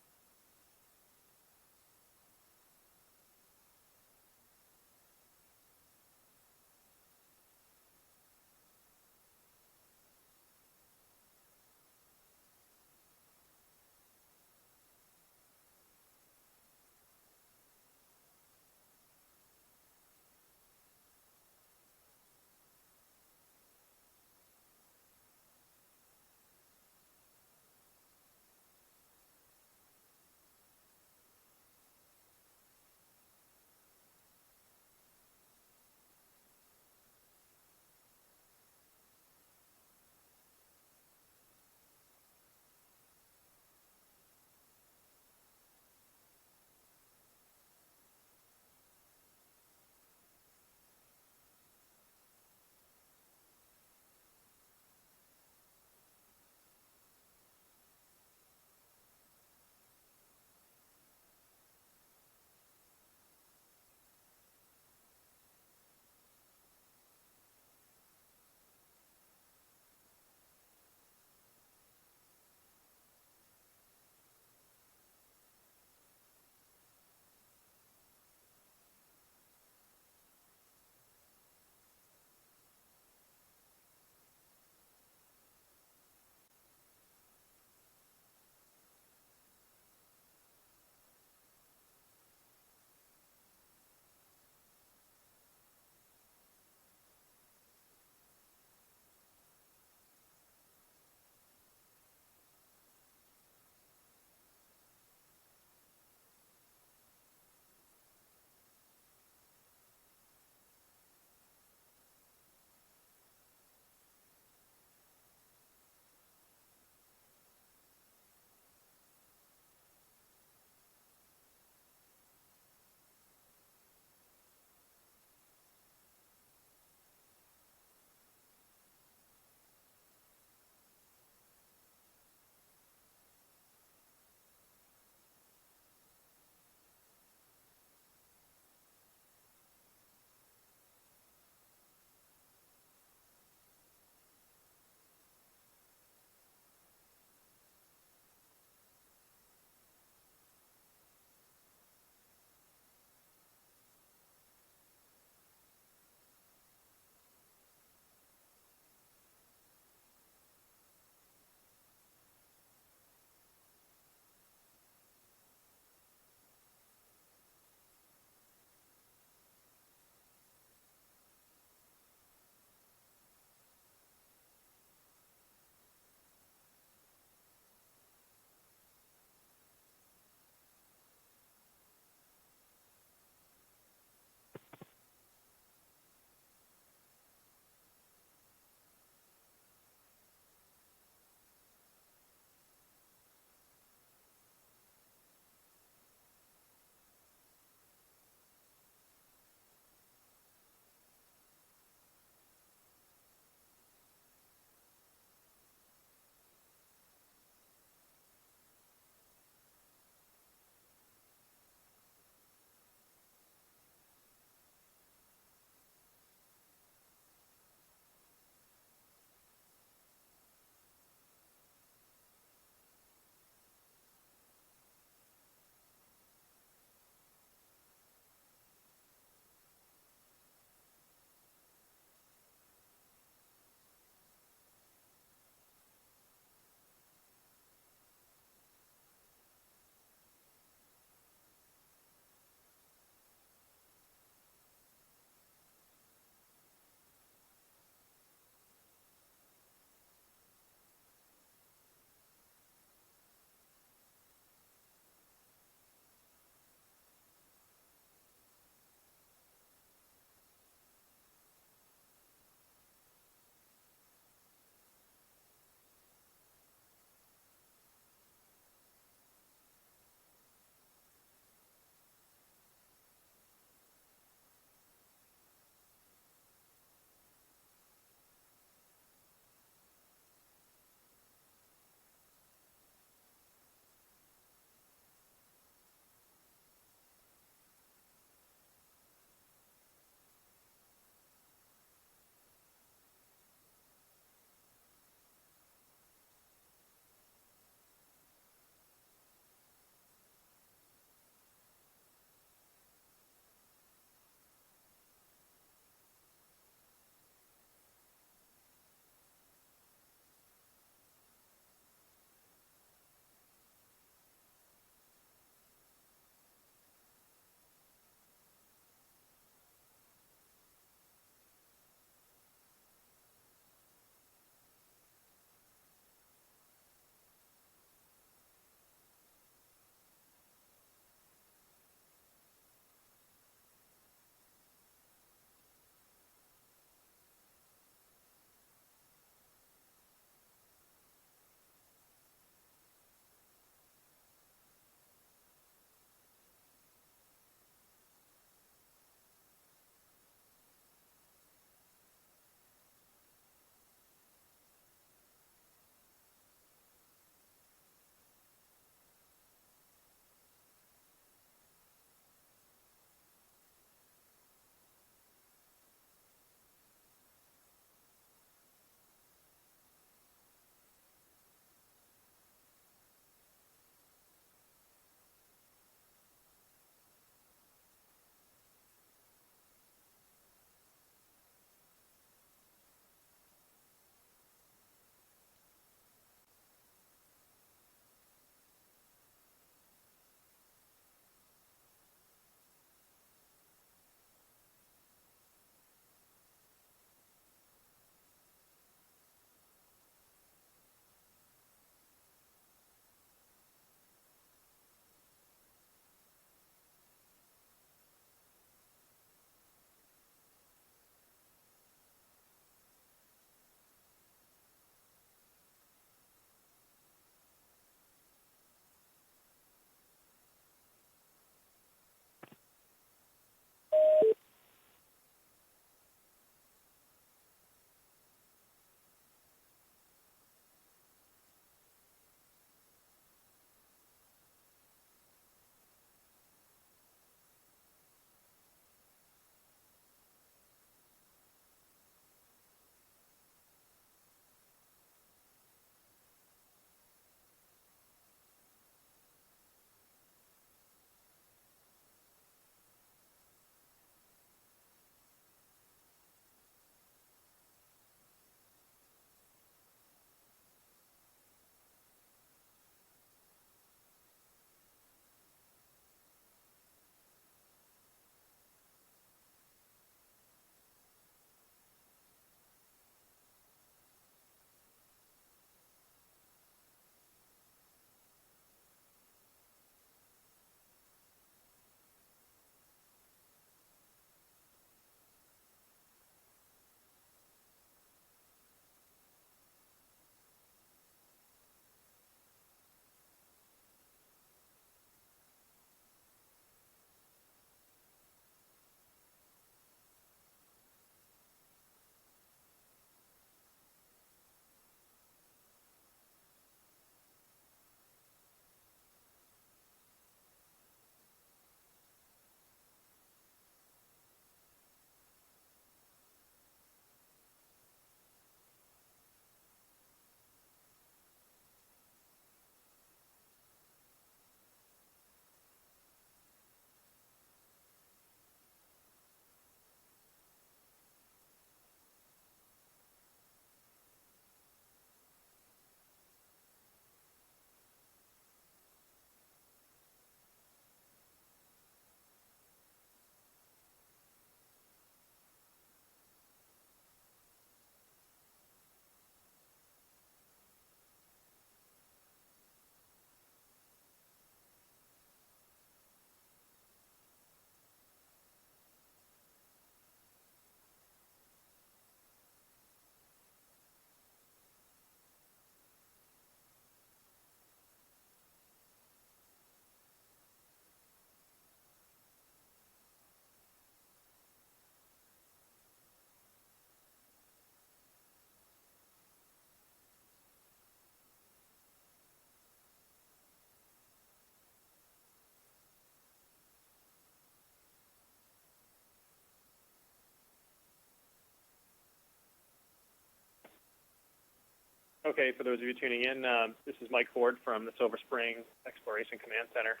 C: Okay, for those of you tuning in, this is Mike Ford from the Silver Spring Exploration Command Center.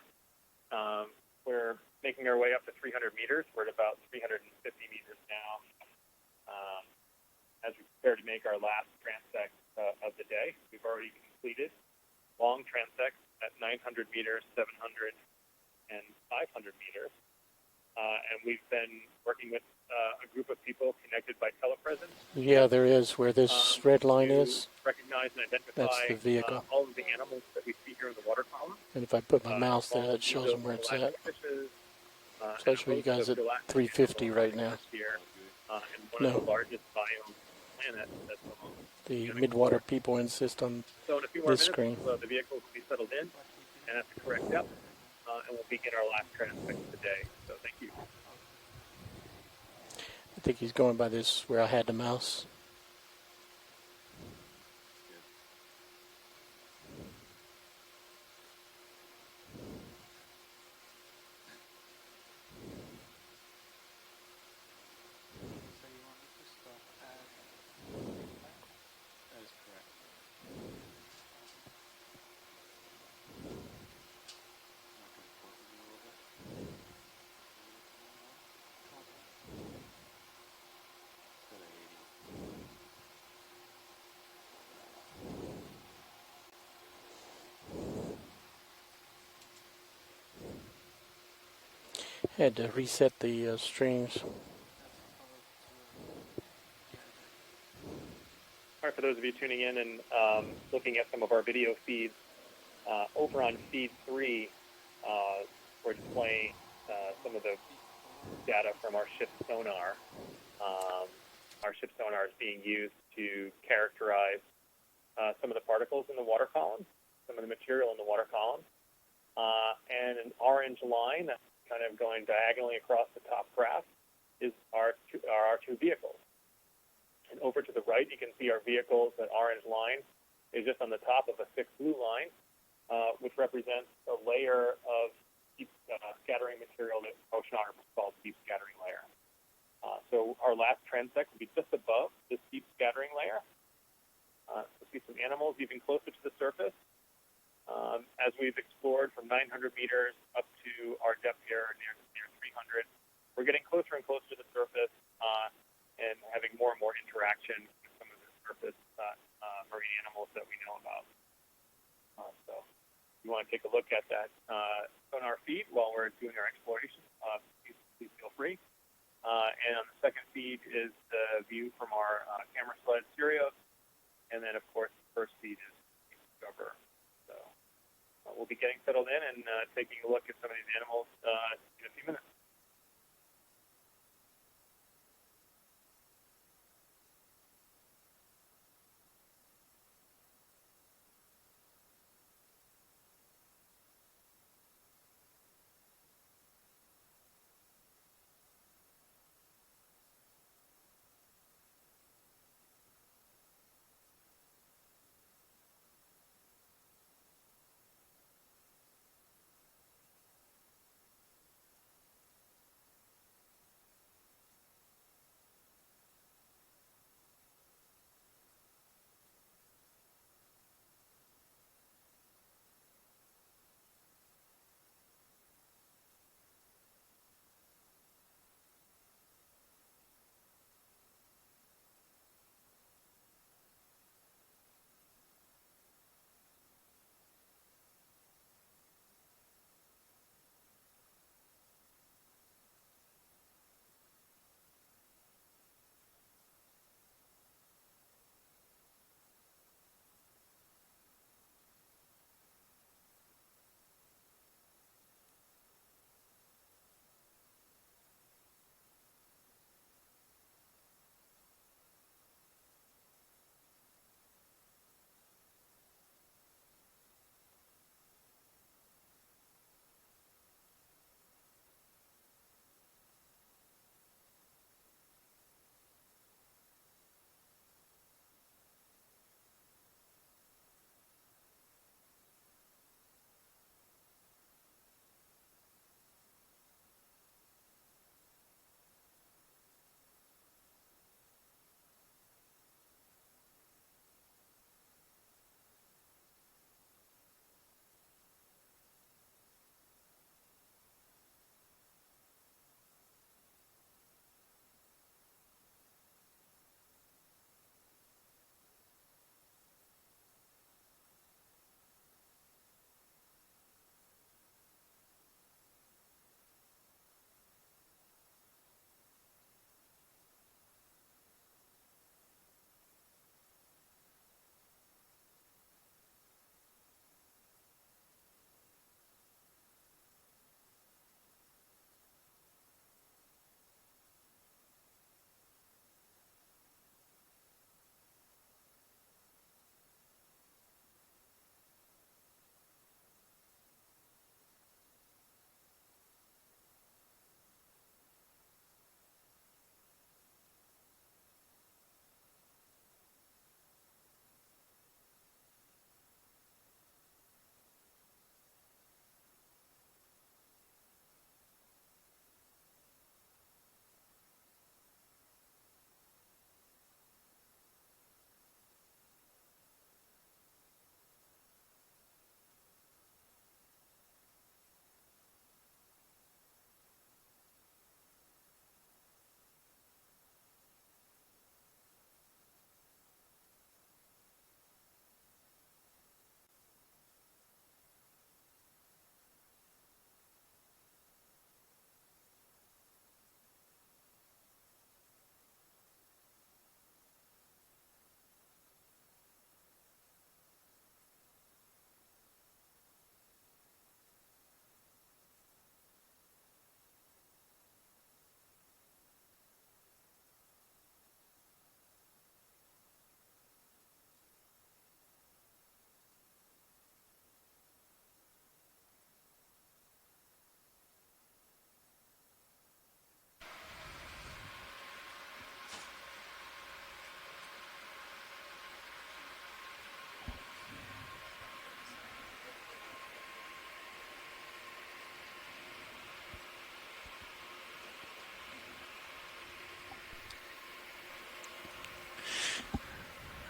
C: We're making our way up to 300 meters. We're at about 350 meters now. As we prepare to make our last transect of the day, we've already completed long transects at 900 meters, 700, and 500 meters. And we've been working with a group of people connected by telepresence.
I: Yeah, there is where this red line
C: to
I: is.
C: recognize and identify
I: That's the vehicle.
C: all of the animals that we see here in the water column.
I: And if I put my mouse there, it shows them where it's at.
C: Fishes,
I: So I'll show you guys at 350 right now.
C: Here, and one
I: No.
C: of the largest biomes on the planet. That's
I: The Midwater people insist on
C: so in a few more
I: this
C: minutes,
I: screen.
C: the vehicles will be settled in and at the correct depth, and we'll begin our last transect of the day. So thank you.
I: I think he's going by this where I had the mouse.
H: That is correct.
I: Had to reset the streams.
C: All right, for those of you tuning in and looking at some of our video feeds, over on feed 3, we're displaying some of the data from our ship sonar. Our ship sonar is being used to characterize some of the particles in the water column, some of the material in the water column, and an orange line that's kind of going diagonally across the top graph is our two vehicles. And over to the right, you can see our vehicles. That orange line is just on the top of a thick blue line, which represents a layer of deep scattering material that oceanographers call deep scattering layer. So our last transect will be just above this deep scattering layer. We'll see some animals even closer to the surface. As we've explored from 900 meters up to our depth here near 300, we're getting closer and closer to the surface and having more and more interaction with some of the surface marine animals that we know about. So if you want to take a look at that sonar feed while we're doing our exploration, please feel free. And on the second feed is the view from our camera sled Sirius, and then of course the first feed is Discover. So we'll be getting settled in and taking a look at some of these animals in a few minutes.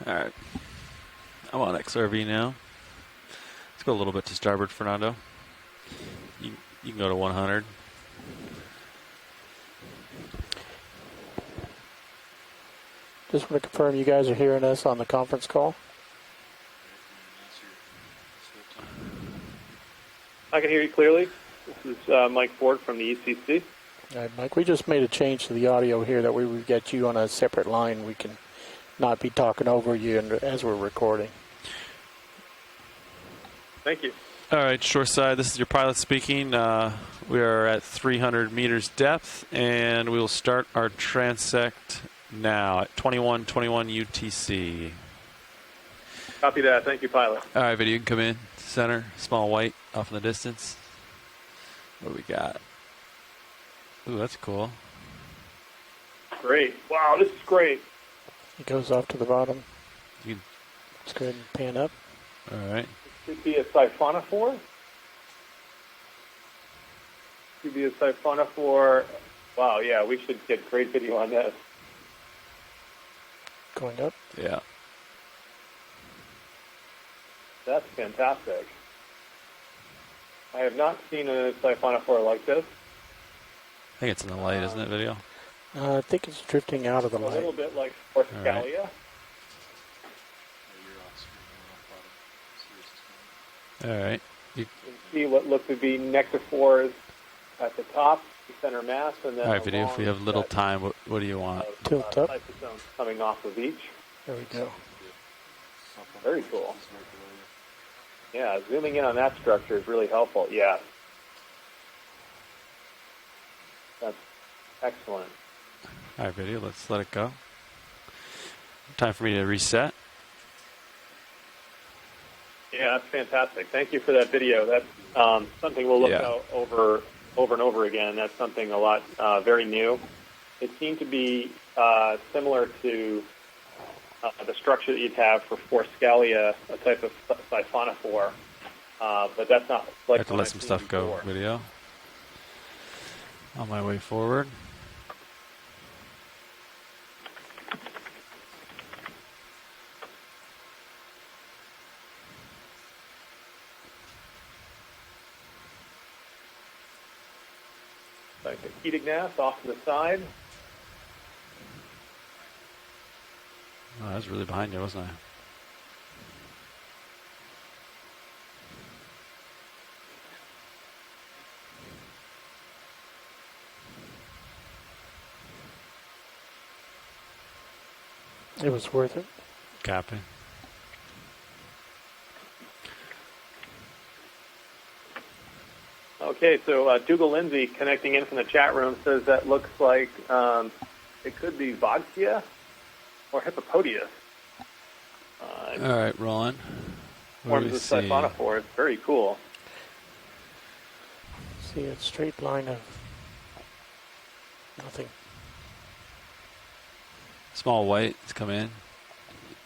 H: All right. I'm on XRV now. Let's go a little bit to starboard, Fernando. You can go to 100.
I: Just want to confirm you guys are hearing us on the conference call.
C: I can hear you clearly. This is Mike Ford from the ECC.
I: All right, Mike, we just made a change to the audio here that we would get you on a separate line. We can not be talking over you as we're recording.
C: Thank you.
H: All right, shoreside, this is your pilot speaking. We are at 300 meters depth, and we will start our transect now at 2121 UTC.
C: Copy that. Thank you, pilot.
H: All right, video, you can come in. Center, small white off in the distance. What do we got? Ooh, that's cool.
C: Great. Wow, this is great.
I: It goes off to the bottom.
H: You
I: Let's go ahead and pan up.
H: All right.
C: Could be a siphonophore. Could be a siphonophore. Wow, yeah, we should get great video on this.
I: Going up.
H: Yeah.
C: That's fantastic. I have not seen a siphonophore like this.
H: I think it's in the light, isn't it, video?
I: I think it's drifting out of the
C: A
I: light.
C: little bit like Forscalia.
H: All right.
C: You can see what look to be nectophores at the top, the center mass, and then
H: All right, video, if we
C: along
H: have little
C: that,
H: time, what do you want?
I: Tilt up.
C: Lysosomes coming off of each.
I: There we go.
C: Very cool. Yeah, zooming in on that structure is really helpful. Yeah. That's excellent.
H: All right, video, let's let it go. Time for me to reset.
C: Yeah, that's fantastic. Thank you for that video. That's something we'll look out over and over again. That's something a lot very new. It seemed to be similar to the structure that you'd have for Forscalia, a type of siphonophore, but that's not like.
H: I have to let some stuff go. Video. On my way forward.
C: Like the Okeanos off to the side.
H: Oh, I was really behind you, wasn't I?
I: It was worth it.
H: Copy.
C: Okay, so Dougal Lindsay connecting in from the chat room says that looks like it could be Voxia or Hippopodius.
H: All right, rolling.
C: Forms of siphonophores. Very cool.
I: See a straight line of nothing.
H: Small white, it's come in.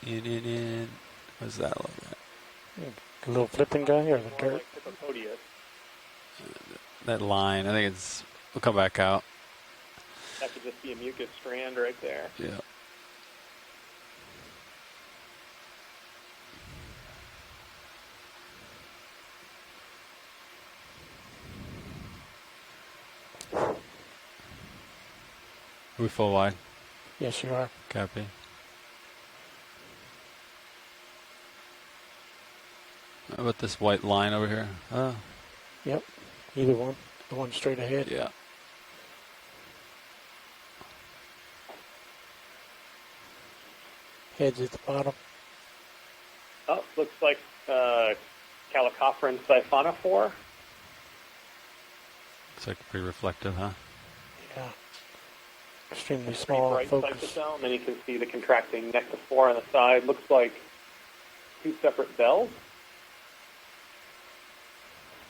H: In. What's that look like?
I: The little flipping guy or the
C: More
I: dirt?
C: like Hippopodius.
H: That line, I think it's, we'll come back out.
C: That could just be a mucus strand right there.
H: Yeah. Are we full wide?
I: Yes, you are.
H: Copy. How about this white line over here? Oh.
I: Yep. Either one. The one straight ahead.
H: Yeah.
I: Heads at the bottom.
C: Oh, looks like Calicophryn siphonophore.
H: Looks like pretty reflective, huh?
I: Yeah. Extremely
C: Pretty
I: small
C: bright
I: focus.
C: cytosome. Then you can see the contracting nectophore on the side. Looks like two separate bells.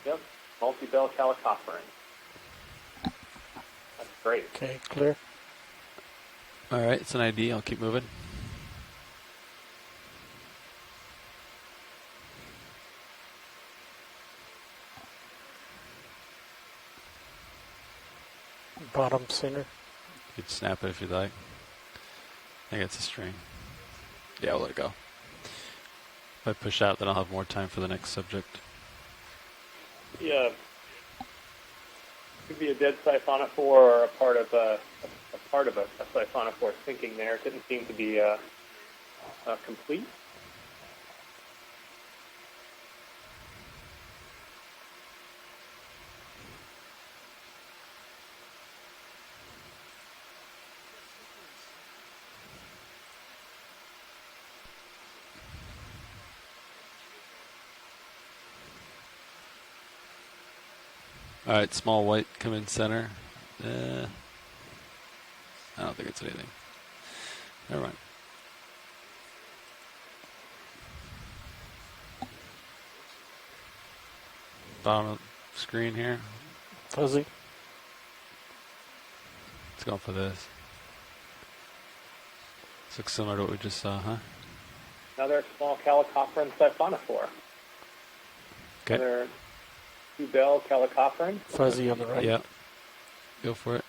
C: Yep, multi-bell Calicophryn. That's great.
I: Okay, clear.
H: All right, it's an ID. I'll keep moving.
I: Bottom center.
H: You could snap it if you'd like. I think it's a string. Yeah, we'll let it go. If I push out, then I'll have more time for the next subject.
C: Yeah. Could be a dead siphonophore or a part of a siphonophore sinking there. It didn't seem to be complete.
H: All right, small white, come in center. I don't think it's anything. Never mind. Bottom of the screen here.
I: Fuzzy.
H: Let's go for this. This looks similar to what we just saw, huh?
C: Another small Calicophron siphonophore.
H: Okay.
C: Another 2-bell Calicophron.
I: Fuzzy on the right.
H: Yeah. Go for it.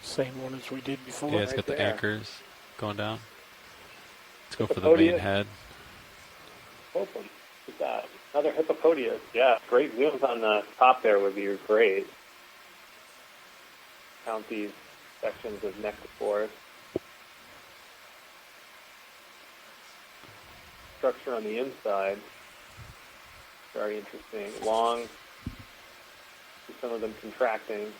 I: Same one as we did before.
H: Yeah, it's
C: Right
H: got the
C: there.
H: anchors going down. Let's go for the main head.
C: Open. What's that? Another Hippopodius. Yeah, great zooms on the top there would be great. Count these sections of nectophores. Structure on the inside. Very interesting. Long. Some of them contracting.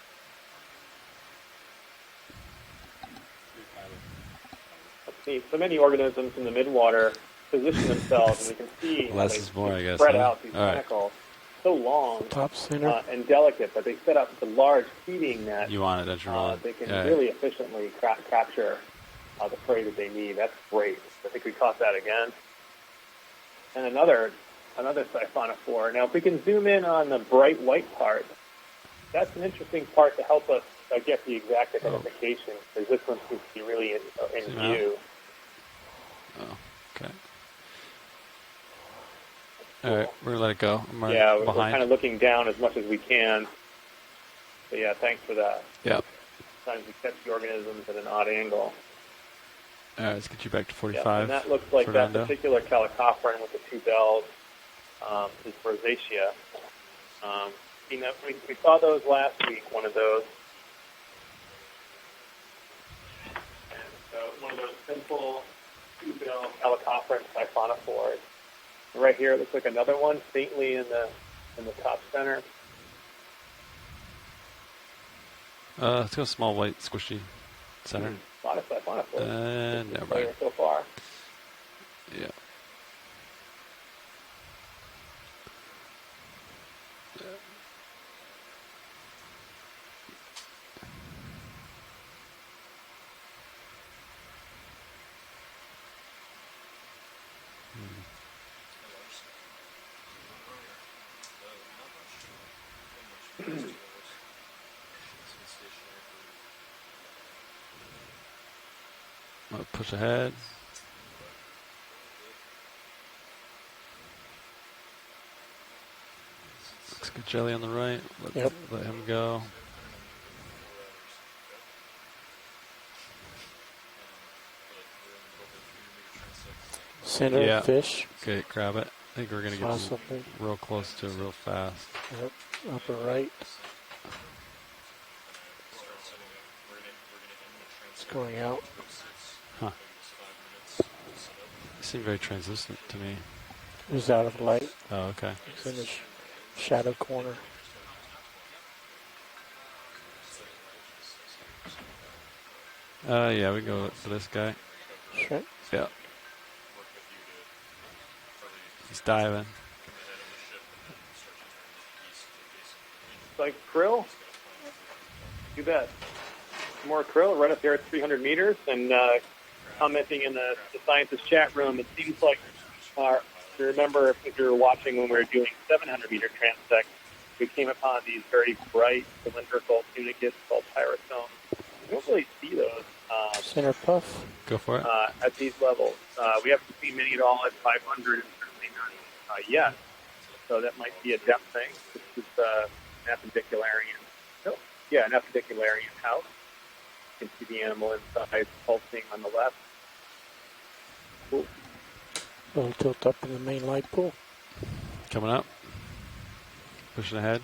C: That's neat. So many organisms in the midwater position themselves, and we can see
H: Less
C: how
H: is more, I guess.
C: spread
H: huh?
C: out these
H: All right.
C: tentacles. So long
I: Top center.
C: and delicate, but they set up the large feeding net.
H: You want it, don't you roll it?
C: They can
H: Yeah.
C: really efficiently capture the prey that they need. That's great. I think we caught that again. And another siphonophore. Now, if we can zoom in on the bright white part, that's an interesting part to help us get the exact identification, because this one seems to be really in
H: Zoom out.
C: view.
H: Oh, okay. All right, we're gonna let it go. I'm
C: Yeah, we're
H: behind.
C: kind of looking down as much as we can. So yeah, thanks for that.
H: Yep.
C: Sometimes we catch the organisms at an odd angle.
H: All right, let's get you back to
C: Yeah,
H: 45.
C: and that looks like that
H: Fernando.
C: particular Calicophron with the 2 bells is rosacea. We saw those last week, one of those. And so one of those simple 2-bell Calicophron siphonophores. Right here, it looks like another one, faintly in the top center.
H: Let's go small white squishy center.
C: A lot of siphonophores.
H: Never mind.
C: So far.
H: Yeah. I'll push ahead. Looks good jelly on the right. Let him go.
I: Center fish.
H: Okay, grab it. I think we're gonna get
I: Possibly.
H: real close to it real fast.
I: Yep. Upper right. It's going out.
H: Huh. They seem very translucent to me.
I: It was out of light.
H: Oh, okay.
I: It's in the shadow corner.
H: Yeah, we go for this guy.
I: Sure.
H: Yeah. He's diving.
C: It's like krill. You bet. More krill right up there at 300 meters. And commenting in the scientist chat room, it seems like, remember if you were watching when we were doing 700-meter transect, we came upon these very bright cylindrical tunicates called pyrosomes. We don't really see those
I: Center puff.
H: Go for it.
C: at these levels. We haven't seen many at all at 500, and certainly not yet. So that might be a depth thing. This is an appendicularian. An appendicularian house. You can see the animal inside pulsing on the left. pool.
I: A little tilt up in the main light pool.
H: Coming up. Pushing ahead.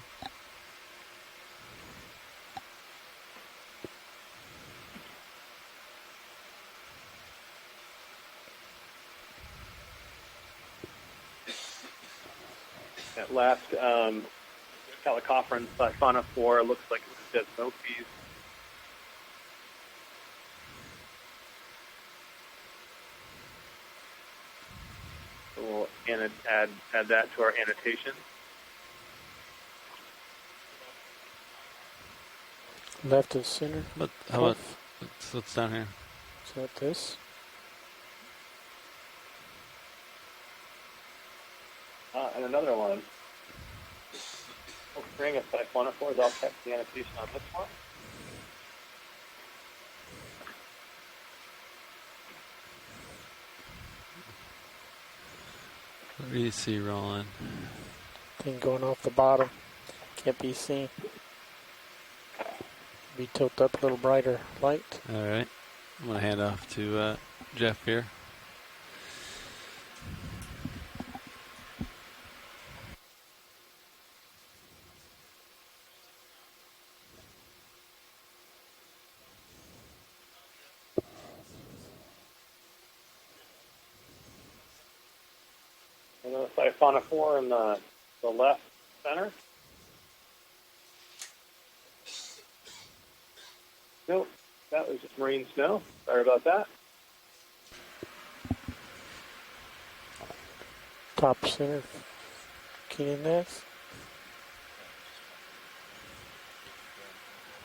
C: That last Calicophron siphonophore looks like it was dead Smokies. So we'll add that to our annotation.
I: Left of center.
H: How about what's down here?
I: Is that this?
C: And another one. String of siphonophores. I'll check the annotation on this one.
H: What do you see rolling?
I: Thing going off the bottom. Can't be seen. Be tilt up a little brighter light.
H: All right. I'm going to hand off to Jeff here.
C: And a siphonophore in the left center. Nope, that was just marine snow. Sorry about that.
I: Top center. Keenan Ness.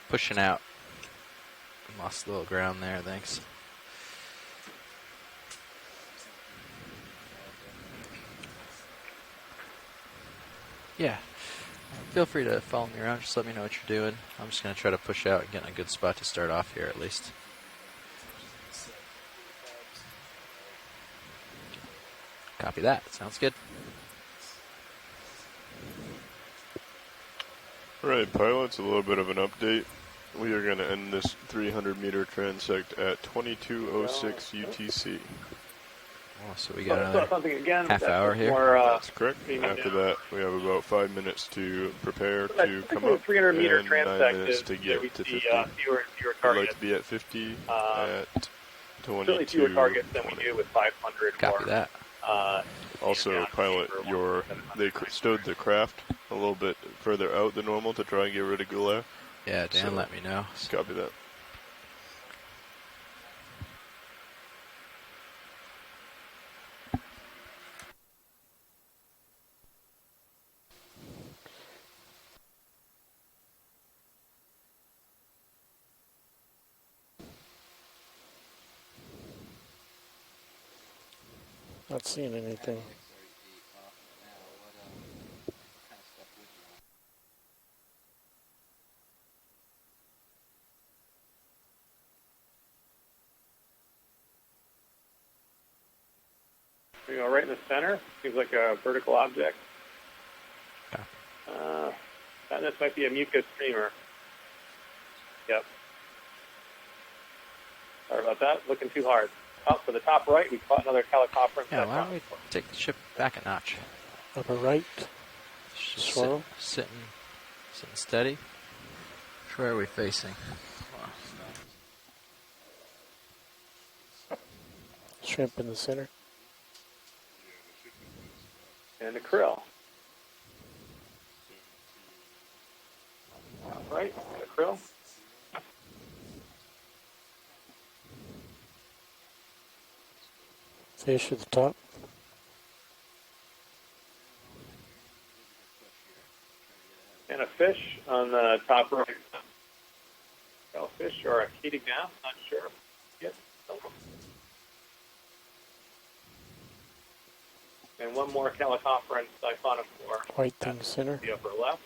D: Pushing out. Lost a little ground there, thanks. Yeah. Feel free to follow me around. Just let me know what you're doing. I'm just going to try to push out and get in a good spot to start off here at least. Copy that. Sounds good.
L: All right, pilots, a little bit of an update. We are going to end this 300-meter transect at 22:06 UTC.
D: Oh, so we got another
C: something again.
D: half hour here.
L: That's correct. After that, we have about 5 minutes to prepare to come up,
C: 300-meter
L: and 9 minutes to get to 50.
C: Fewer and fewer
L: I'd
C: targets.
L: like to be at 50 at
C: Certainly fewer
L: 22.
C: targets than we do with 500.
D: Copy that.
L: Also, pilot, they stowed the craft a little bit further out than normal to try and get rid of glare.
D: Yeah, Dan, let me know.
L: Copy that.
I: Not seeing anything.
C: We go right in the center. Seems like a vertical object. And this might be a mucus streamer. Yep. Sorry about that. Looking too hard. Up to the top right, we caught another Calicophron.
D: Yeah, why don't we take the ship back a notch?
I: Upper right. Swirl.
D: Sitting steady. Where are we facing?
I: Shrimp in the center.
C: And the krill. Right, the krill.
I: Fish at the top.
C: And a fish on the top right. Fish or a heating down, not sure. Yep. And one more Calicophron siphonophore.
I: White thing center.
C: The upper left.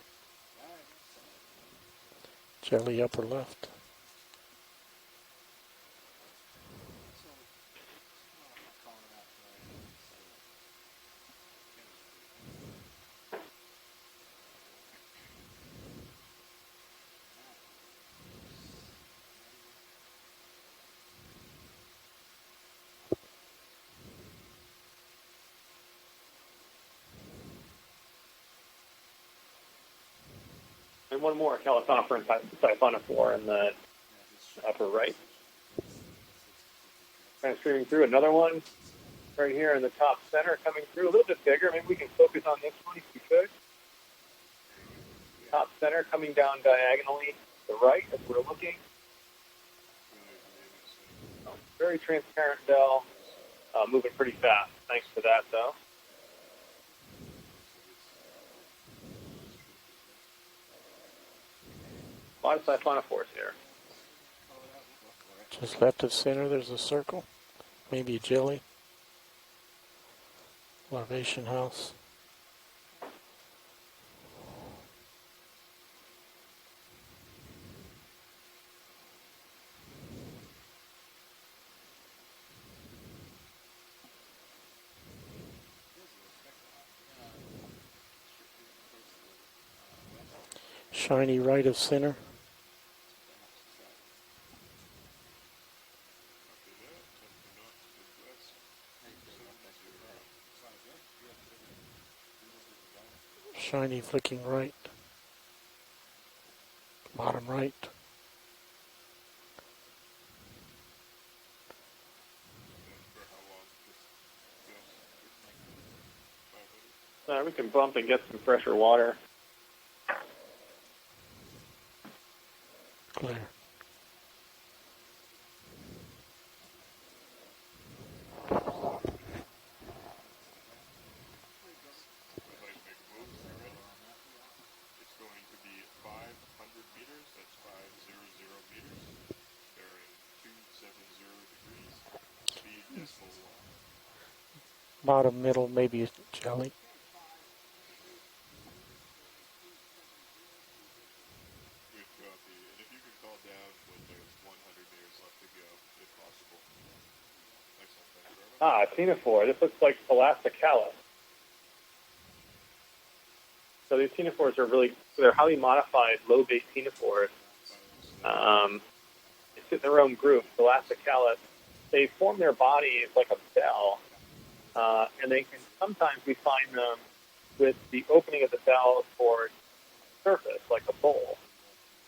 I: Jelly upper left.
C: one more California siphonophore in the upper right. Kind of streaming through. Another one right here in the top center coming through. A little bit bigger. Maybe we can focus on this one if we could. Top center coming down diagonally to the right as we're looking. Very transparent bell. Moving pretty fast. Thanks for that, though. A lot of siphonophores here.
I: Just left of center, there's a circle. Maybe a jelly. Larvation house. Shiny right of center. Shiny flicking right. Bottom right.
C: We can bump and get some fresher water.
I: Clear. Bottom middle, maybe a jelly.
C: Actinophore. This looks like Elasticalis. So these actinophores are they're highly modified low-bait actinophores. They sit in their own group, Elasticalis. They form their body like a bell, and they can sometimes we find them with the opening of the bell towards the surface, like a bowl,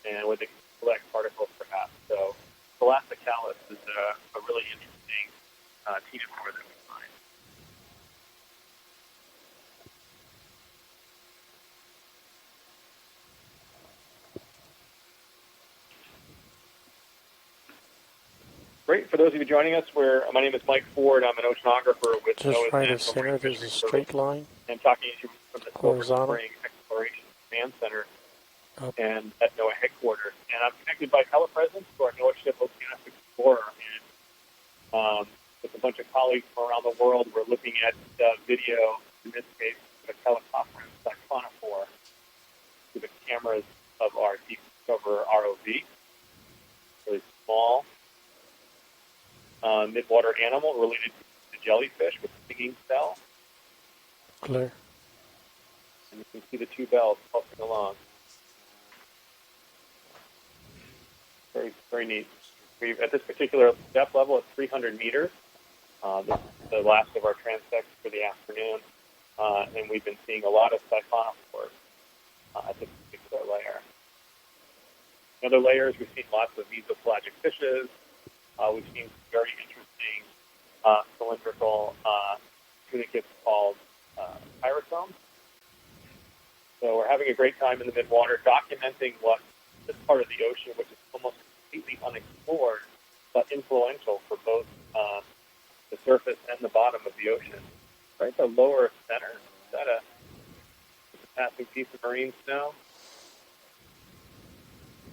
C: and where they can collect particles perhaps. So Elasticalis is a really interesting actinophore that we find. Great. For those of you joining us, my name is Mike Ford. I'm an oceanographer with
I: Just
C: NOAA's
I: right of
C: National
I: center,
C: Marine
I: there's a
C: Fisheries
I: straight
C: Service.
I: line.
C: And talking to you from the Silver
I: Horizontal.
C: Spring Exploration Command Center
I: Up.
C: and at NOAA headquarters. And I'm connected by telepresence to our NOAA ship Okeanos Explorer. And with a bunch of colleagues from around the world, we're looking at video, in this case, with a teleconference siphonophore through the cameras of our Deep Discoverer ROV. Really small midwater animal related to jellyfish with a stinging cell.
I: Clear.
C: And you can see the two bells pulsing along. Very, very neat. We've at this particular depth level at 300 meters. This is the last of our transects for the afternoon, and we've been seeing a lot of siphonophores at this particular layer. In other layers, we've seen lots of mesopelagic fishes. We've seen very interesting cylindrical tunicates called pyrosomes. So we're having a great time in the midwater documenting what this part of the ocean, which is almost completely unexplored, but influential for both the surface and the bottom of the ocean. Right, the lower center, is that a passing piece of marine snow?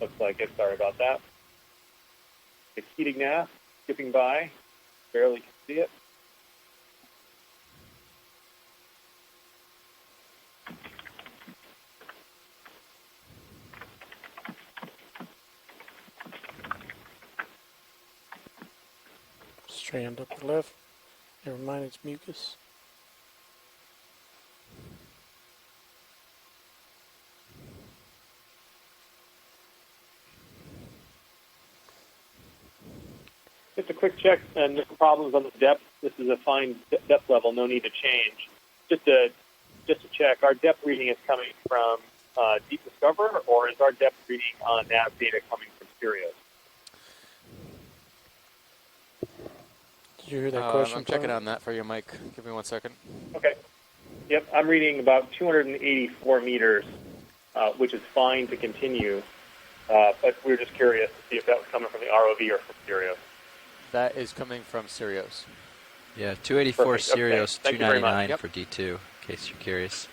C: Looks like it, sorry about that. The Keating skipping by, barely can see it.
I: Strand up the left. Never mind, it's mucus.
C: Just a quick check and no problems on the depth. This is a fine depth level, no need to change. Just to check, our depth reading is coming from Deep Discover, or is our depth reading on nav data coming from Sirius?
I: Did you hear that question?
B: I'm checking on that for you, Mike. Give me 1 second.
C: Okay. Yep, I'm reading about 284 meters, which is fine to continue, but we were just curious to see if that was coming from the ROV or from Sirius.
B: That is coming from Sirius.
F: Yeah, 284
C: Perfect. Okay.
F: Sirius,
C: Thank you very much.
F: 299
B: Yep.
F: for D2, in case you're curious.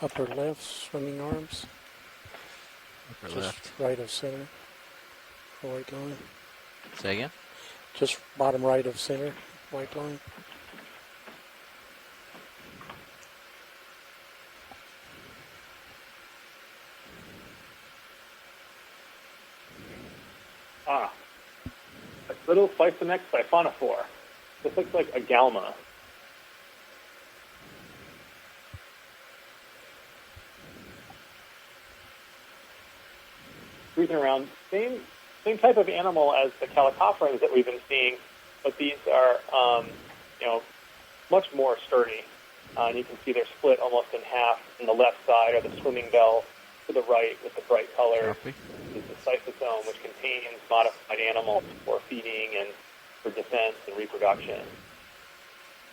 I: Upper left, swimming arms.
F: Upper
I: Just
F: left.
I: right of center. White line.
F: Say again?
I: Just bottom right of center. White line.
C: Ah, a little Siphonex siphonophore. This looks like a galma. Cruising around, same type of animal as the calicophorans that we've been seeing, but these are, much more sturdy. And you can see they're split almost in half. On the left side are the swimming bells. To the right, with the bright colors, is the cytosome, which contains modified animals for feeding and for defense and reproduction.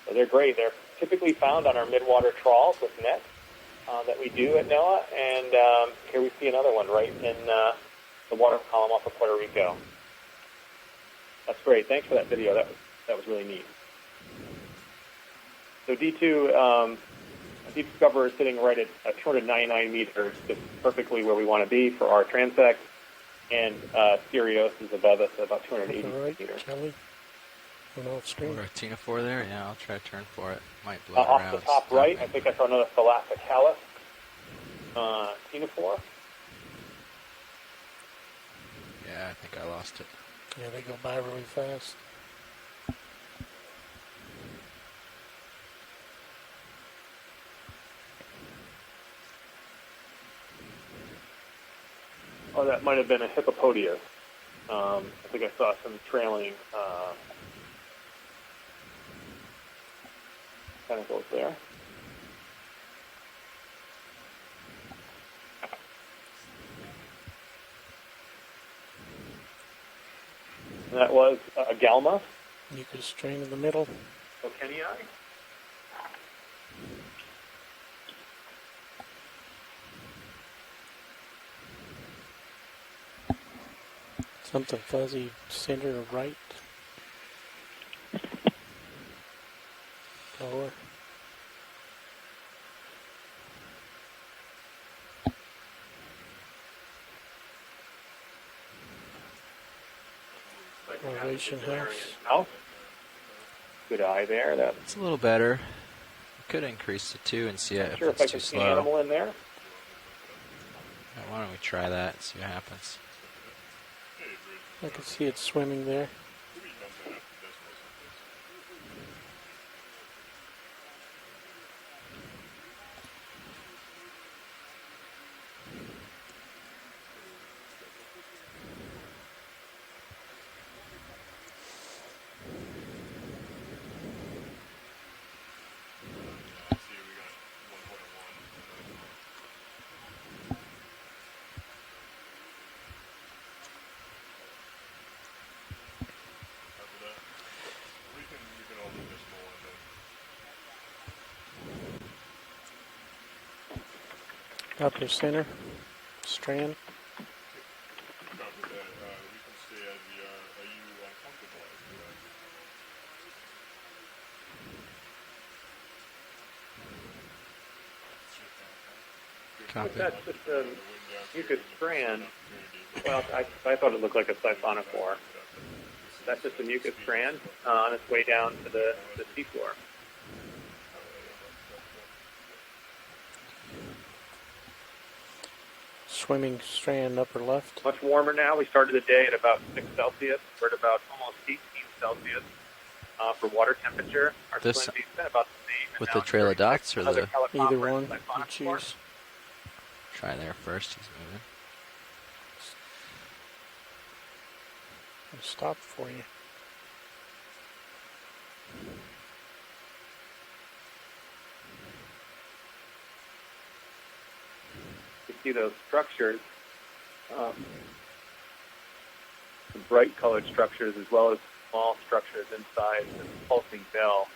C: So they're great. They're typically found on our midwater trawls with nets that we do at NOAA, and here we see another one right in the water column off of Puerto Rico. That's great. Thanks for that video. That was really neat. So D2, Deep Discover is sitting right at 299 meters, just perfectly where we want to be for our transect, and Sirius is above us at about 280 meters.
I: Kelly. Off stream.
F: Actinophore there? Yeah, I'll try to turn for it. Might blow
C: Off
F: around.
C: the top right, I think I saw another Thalassocalis actinophore.
F: Yeah, I think I lost it.
I: Yeah, they go by really fast.
C: Oh, that might have been a Hippopodius. I think I saw some trailing tentacles there. And that was a Galma.
I: Mucus strain in the middle.
C: Okeanii.
I: Something fuzzy center right. Lower. Elevation house.
C: Good eye there.
F: It's a little better. I could increase to 2 and see it if
C: Sure,
F: it's
C: if I
F: too
C: can see
F: slow.
C: an animal in there.
F: Yeah, why don't we try that and see what happens?
I: I can see it swimming there. Upper center, strand.
C: That's just a mucus strand. Well, I thought it looked like a siphonophore. That's just a mucus strand on its way down to the seafloor.
I: Swimming strand upper left.
C: Much warmer now. We started the day at about 6 Celsius. We're at about almost 18 Celsius for water temperature. Our
F: This-
C: salincity's been about the same.
F: With the trail of dots or the...
I: Either one, you choose.
F: Try there first. He's moving.
I: I'll stop for you.
C: see those structures, the bright colored structures as well as small structures inside the pulsing bell.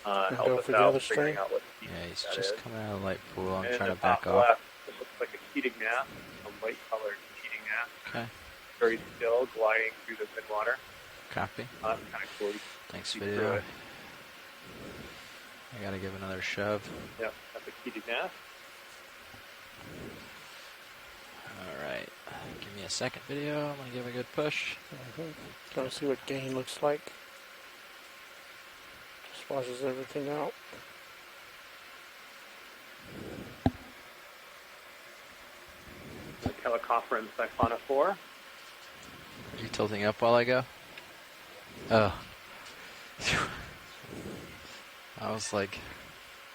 C: Help us out figuring out what
D: Yeah, he's just coming out of the light pool. I'm
C: and
D: trying
C: in
D: to
C: the top
D: back off.
C: left, it looks like a heating mass, a white colored heating mass.
D: Okay.
C: Very still, gliding through the midwater.
D: Copy.
C: That's kind of cool.
D: Thanks,
C: See
D: video.
C: through it.
D: I gotta give another shove.
C: Yep, that's a heating mass.
D: Alright. Give me a second video. I'm gonna give a good push.
I: Gonna see what gain looks like. Just washes everything out.
C: The Helicopter and Siphonophore.
D: Are you tilting up while I go? Oh. I was like,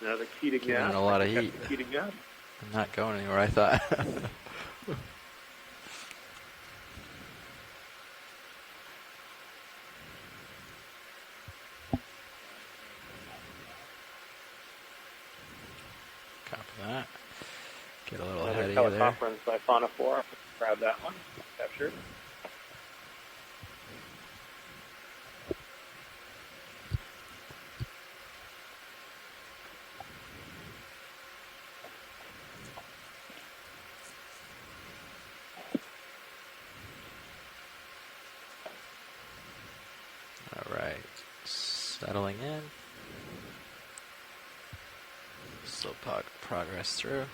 C: Another heating
D: giving
C: gas.
D: it a lot of heat.
C: Heating gas.
D: I'm not going anywhere, I thought. Copy that. Get a little
C: Another
D: heady there.
C: Helicopter and Siphonophore. Grab that one. Captured.
D: Alright. Settling in. Slow progress through.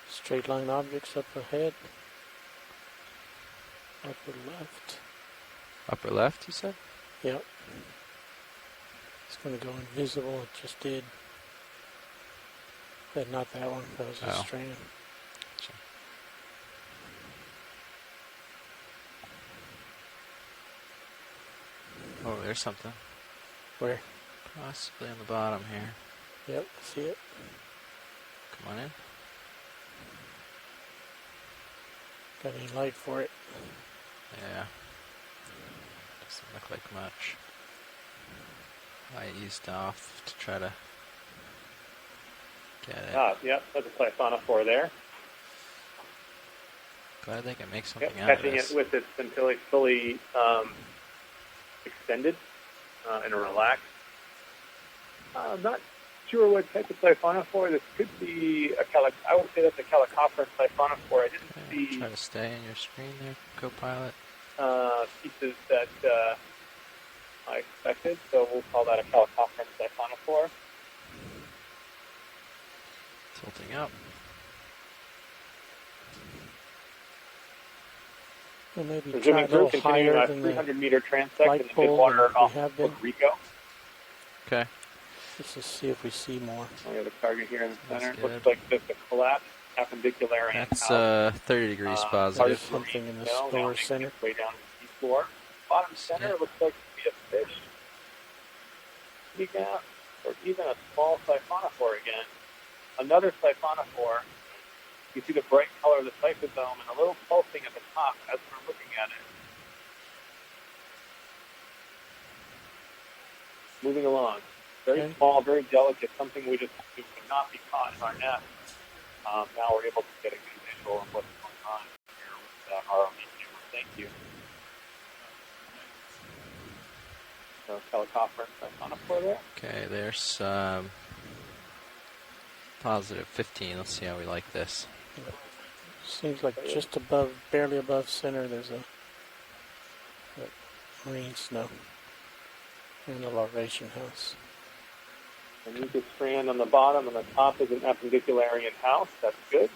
I: Straight line objects up ahead. Upper left.
D: Upper left, you said?
I: Yep. It's going to go invisible. It just did. But not that one. That was a
D: Oh.
I: strand.
D: Oh, there's something.
I: Where?
D: Possibly on the bottom here.
I: Yep, I see it.
D: Come on in.
I: Got any light for it?
D: Yeah. Doesn't look like much. I eased off to try to get it.
C: Ah, yep, that's a Siphonophore there.
D: Glad they can make something
C: Yep,
D: out of
C: catching
D: this.
C: it with its until fully extended and relaxed. I'm not sure what type of Siphonophore. This could be a I would say that's a Helicopter Siphonophore. I didn't see
D: Try to stay in your screen there, co-pilot.
C: pieces that I expected, so we'll call that a Helicopter Siphonophore.
D: Tilting up.
I: Well, maybe
C: So
I: try
C: zooming
I: a
C: through,
I: little
C: continuing
I: higher
C: a
I: than
C: 300
I: the
C: meter transect in
I: light
C: the
I: pole
C: midwater
I: we
C: off
I: have
C: of
I: been.
C: Puerto Rico.
D: Okay.
I: Just to see if we see more.
C: We have a target here in the
D: That's
C: center.
D: good.
C: Looks like just a collapsed appendicular.
D: That's 30 degrees
I: There's
D: positive.
I: something in the
C: Now
I: lower
C: making
I: center.
C: its way down to the seafloor. Bottom center
D: Yeah.
C: looks like to be a fish. Sea gas, or even a small Siphonophore again. Another Siphonophore. You see the bright color of the cyclosome and a little pulsing at the top as we're looking at it. Moving along. Very
I: Okay.
C: small, very delicate, something we just could not be caught in our net. Now we're able to get a good visual of what's going on here with our ROV camera. Thank you. So Helicopter and Siphonophore there.
D: Okay, there's positive 15. Let's see how we like this.
I: Seems like just above, barely above center, there's a marine snow and a larvation house.
C: And you can strand on the bottom, and the top is an appendicularian house. That's good.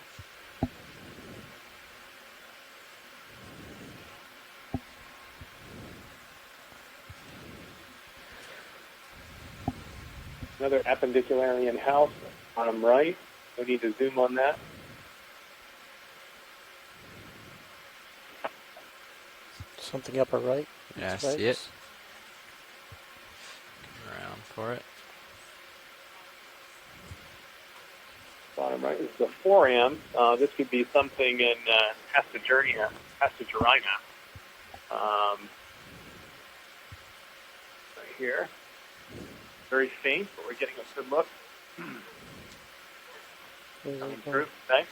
C: Another appendicularian house, bottom right. We need to zoom on that.
I: Something upper right.
D: Yeah, I
I: That's
D: see
I: right.
D: it. Come around for it.
C: Bottom right is the 4 amp. This could be something in Passagerina. Right here. Very faint, but we're getting a good look. Coming through. Thanks.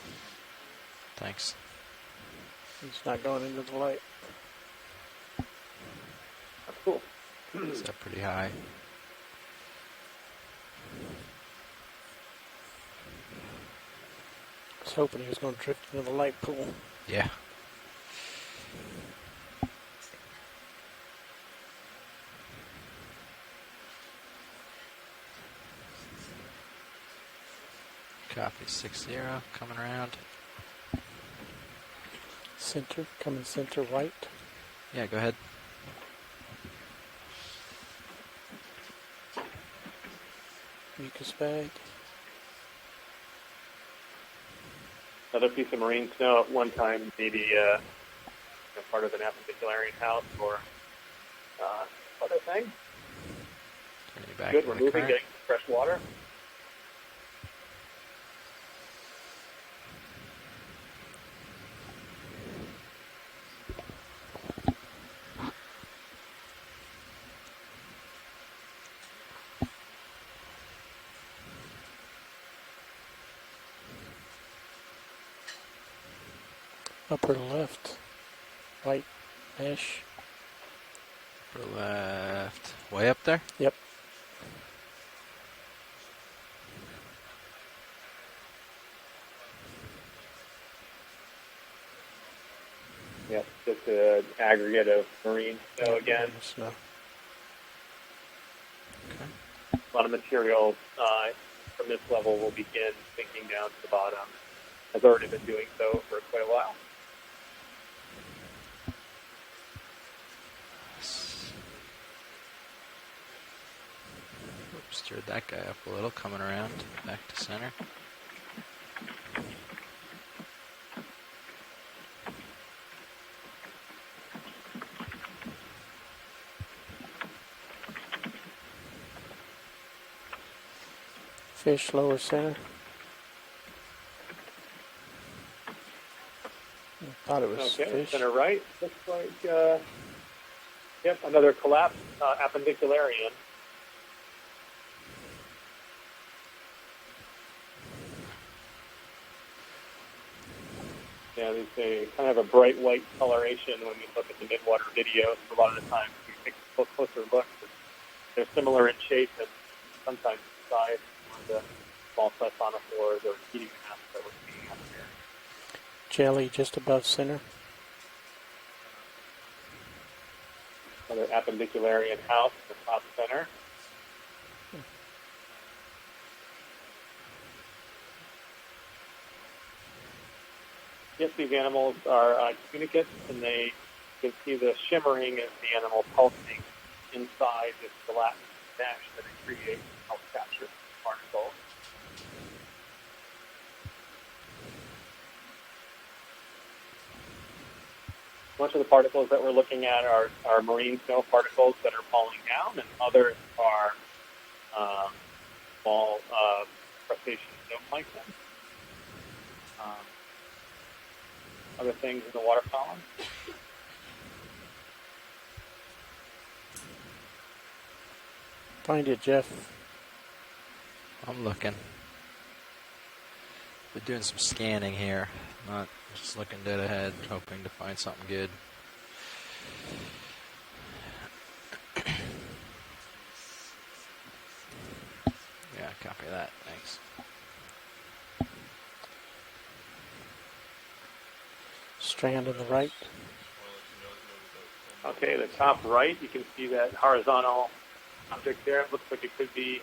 D: Thanks.
I: It's not going into the light.
C: That's cool.
D: Is that pretty high?
I: I was hoping he was going to drift into the light pool.
D: Yeah. Copy 6-0, coming around.
I: Center, coming center right.
D: Yeah, go ahead.
I: Mucus bag.
C: Another piece of marine snow at one time, maybe part of an appendicularian house or other thing.
D: Back
C: Good,
D: in
C: we're
D: the
C: moving,
D: current.
C: getting some fresh water.
I: Upper left. White mesh.
D: Upper left. Way up there?
I: Yep.
C: Yep, just an aggregate of marine snow again.
I: Snow.
C: A lot of material from this level will begin sinking down to the bottom. Has already been doing so for quite a while.
D: Oops, stirred that guy up a little, coming around back to center.
I: Fish lower center. I thought it was
C: Okay,
I: fish.
C: center right. Looks like, yep, another collapsed appendicularian. Yeah, they kind of have a bright white coloration when we look at the Midwater videos. A lot of the time, we take a closer look. They're similar in shape and sometimes in size of the small siphonophores or heating maps that we're seeing out here.
I: Jelly just above center.
C: Another appendicularian house in the top center. Yes, these animals are communicates, and you can see the shimmering as the animal pulsing inside this gelatinous mesh that it creates to help capture particles. Much of the particles that we're looking at are marine snow particles that are falling down, and others are small crustacean zooplankton. Other things in the water column.
I: Find it, Jeff.
D: I'm looking. We're doing some scanning here, not just looking dead ahead, hoping to find something good. Yeah, copy that. Thanks.
I: Strand on the right.
C: Okay, the top right, you can see that horizontal object there. It looks like it could be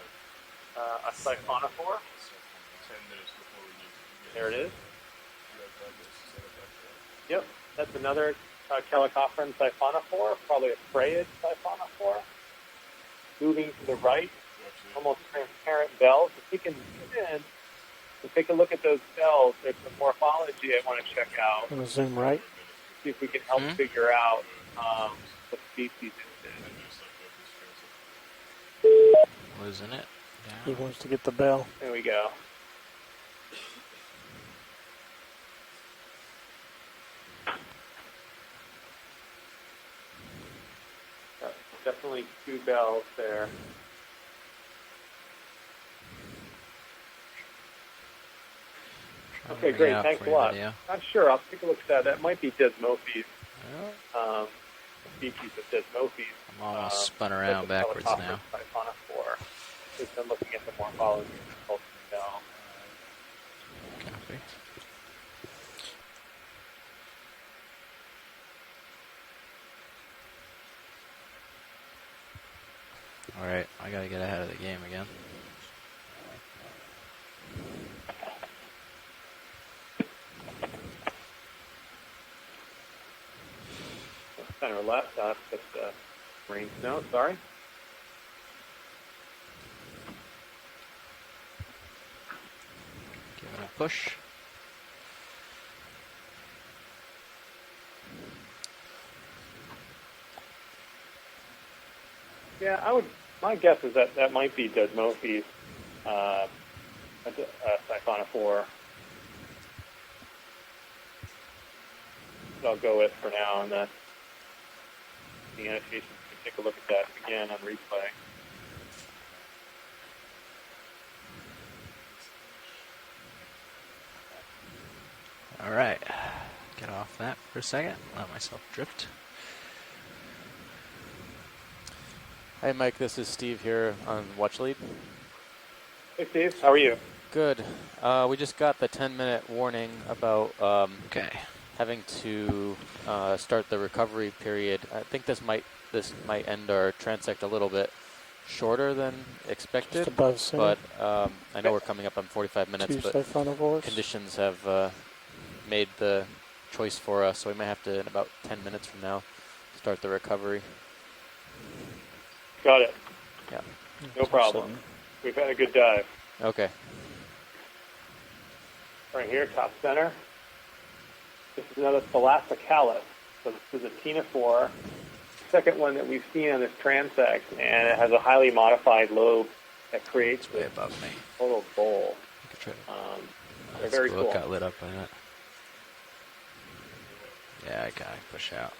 C: a siphonophore. There it is. Yep, that's another Chelicophran siphonophore, probably a Phreid siphonophore. Moving to the right, almost transparent bells. If we can zoom in and take a look at those bells, there's some morphology I want to check out.
I: I'm going to zoom right.
C: See if we can help figure out what species it is.
D: Losing it.
I: He wants to get the bell.
C: There we go. definitely 2 bells there. Okay, great. Thanks a lot. Not sure. I'll take a look at that. That might be Desmophes. A species of Desmophes.
D: I'm almost spun around backwards now.
C: Siphonophore. Just been looking at the morphology of the bell.
D: Copy. All right, I gotta get ahead of the game again.
C: Center left, just rain snow, sorry.
D: Give it a push.
C: Yeah, my guess is that might be Desmophes, Siphonophore. That I'll go with for now, and the annotation, you can take a look at that again on replay.
D: All right, get off that for a second. Let myself drift.
B: Hi, Mike. This is Steve here on Watch Lead.
C: Hey, Steve. How are you?
B: Good. We just got the 10-minute warning about having to start the recovery period. I think this might end our transect a little bit shorter than expected.
I: Just above center.
B: But I know we're coming up on 45 minutes, but conditions have made the choice for us, so we might have to, in about 10 minutes from now, start the recovery.
C: Got it.
B: Yeah.
C: No problem. We've had a good dive.
B: Okay.
C: Right here, top center. This is another Thalassocalis. So this is a ctenophore. Second one that we've seen on this transect, and it has a highly modified lobe that creates
D: way above me.
C: Total bowl. They're very
D: cool.
C: cool.
D: Got lit up by that. Yeah, I gotta push out.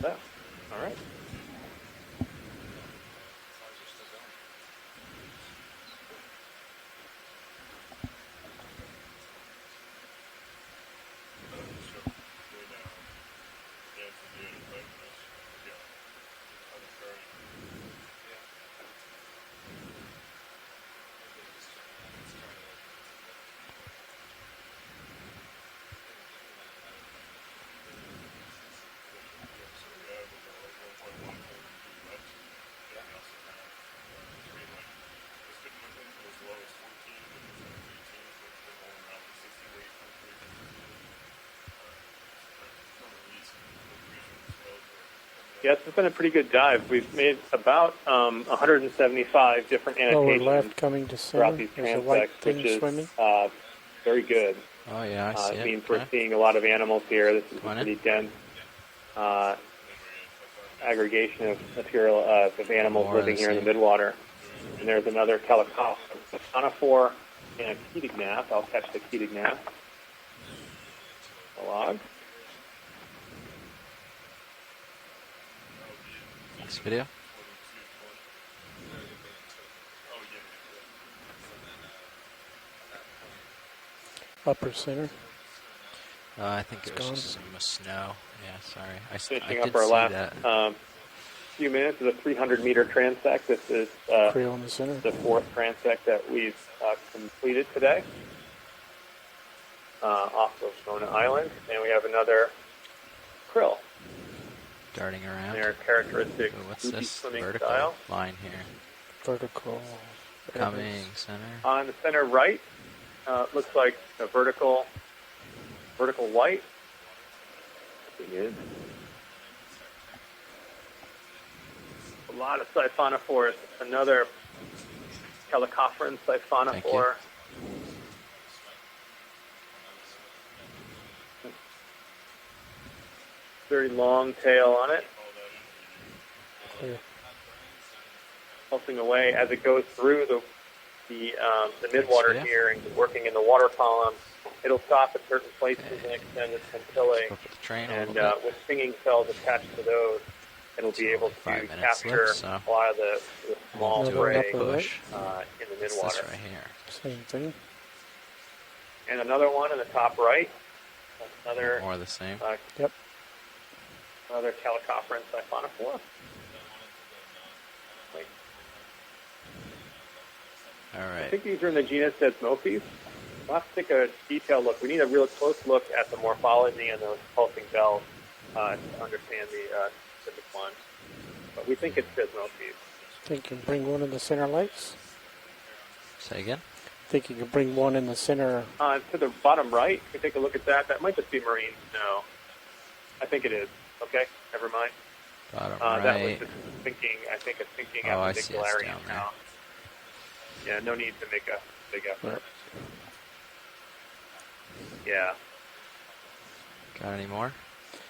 C: Yeah. All right. Yes, it's been a pretty good dive. We've made about 175 different annotations
I: left coming to center.
C: throughout these transects, which is very good.
D: Oh, yeah, I see
C: it
D: it.
C: means we're seeing a lot of animals here. This is a pretty dense aggregation of material of animals living here in the midwater. And there's another Calicophorus, a coniphore, and a Ketognath. I'll catch the Ketognath. A log.
D: Next video.
I: Upper center.
D: I think it was just some snow. Yeah, sorry. I
C: Finishing
D: did
C: up our
D: see
C: last
D: that.
C: few minutes of a 300-meter transect. This is the fourth transect that we've completed today off of Mona Island. And we have another krill.
D: Darting around.
C: Their characteristic
D: what's this
C: swimming
D: vertical
C: style.
D: line here?
I: Vertical.
D: Coming center.
C: On the center right, looks like a vertical white. It is. A lot of siphonophores. Another Calicophorus siphonophore. Very long tail on it.
I: Clear.
C: Pulsing away as it goes through the midwater here and working in the water column. it'll stop at certain places and extend its scintilla.
D: Up with the train
C: And
D: a little bit.
C: with stinging cells attached to those, it'll be able to
D: 5 minutes
C: capture
D: left, so
C: a lot of the small
I: Another
C: prey
D: push.
C: in the
D: It's
C: midwater.
D: this right here.
I: Same thing.
C: And another one in the top right. That's another.
D: More of the same.
I: Yep.
C: Another Calicophorus siphonophore.
D: All
C: I
D: right.
C: think these are in the genus Desmophes. We'll have to take a detailed look. We need a real close look at the morphology and those pulsing bells to understand the specific one. But we think it's Desmophes.
I: Think you can bring one in the center lights?
D: Say again?
I: Think you can bring one in the center?
C: To the bottom right, if you take a look at that, that might just be marine snow. I think it is. Okay, never mind.
D: Bottom
C: That was
D: right.
C: just thinking, I think it's thinking
D: Oh, I see. It's
C: appendicularity
D: down there.
C: now. Yeah, no need to make a big effort. Yeah.
D: Got any more?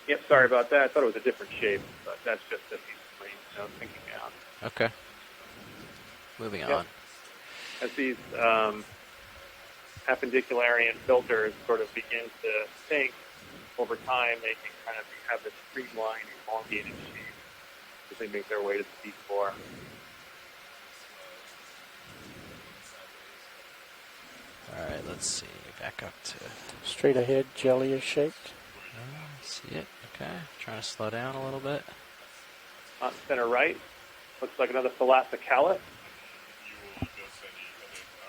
C: Yep, sorry about that. I thought it was a different shape, but that's just a piece of marine snow thinking out.
D: Okay. Moving
C: Yep.
D: on.
C: As these appendicularian filters sort of begin to sink over time, they can kind of have this streamlined, elongated shape as they make their way to the seafloor.
D: All right, let's see. Back up to...
I: Straight ahead, jelly is shaped.
D: see it. Okay. Trying to slow down a little bit.
C: On center right, looks like another Thalassocalyx.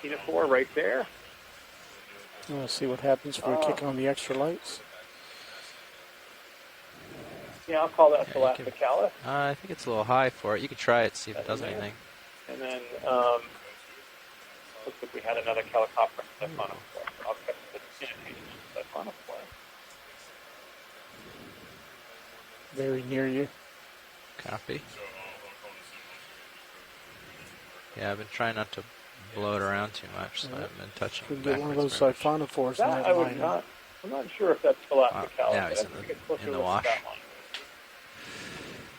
C: Ctenophore right there.
I: We'll see what happens if we kick on the extra lights.
C: Yeah, I'll call that
D: Yeah, you can-
C: Thalassocalyx.
D: I think it's a little high for it. You could try it, see if it does
C: in there.
D: anything.
C: And then looks like we had another Calicophorus siphonophore. So I'll cut the siphonophore.
I: Very near you.
D: Copy. Yeah, I've been trying not to blow it around too much, so I haven't been touching
I: We
D: it
I: can get one of
D: backwards
I: those
D: very much.
I: siphonophores in
C: That
I: that
C: I would
I: line.
C: not. I'm not sure if that's Thalassocalyx.
D: Now he's
C: but I think it's closer
D: in the
C: to
D: wash.
C: that one.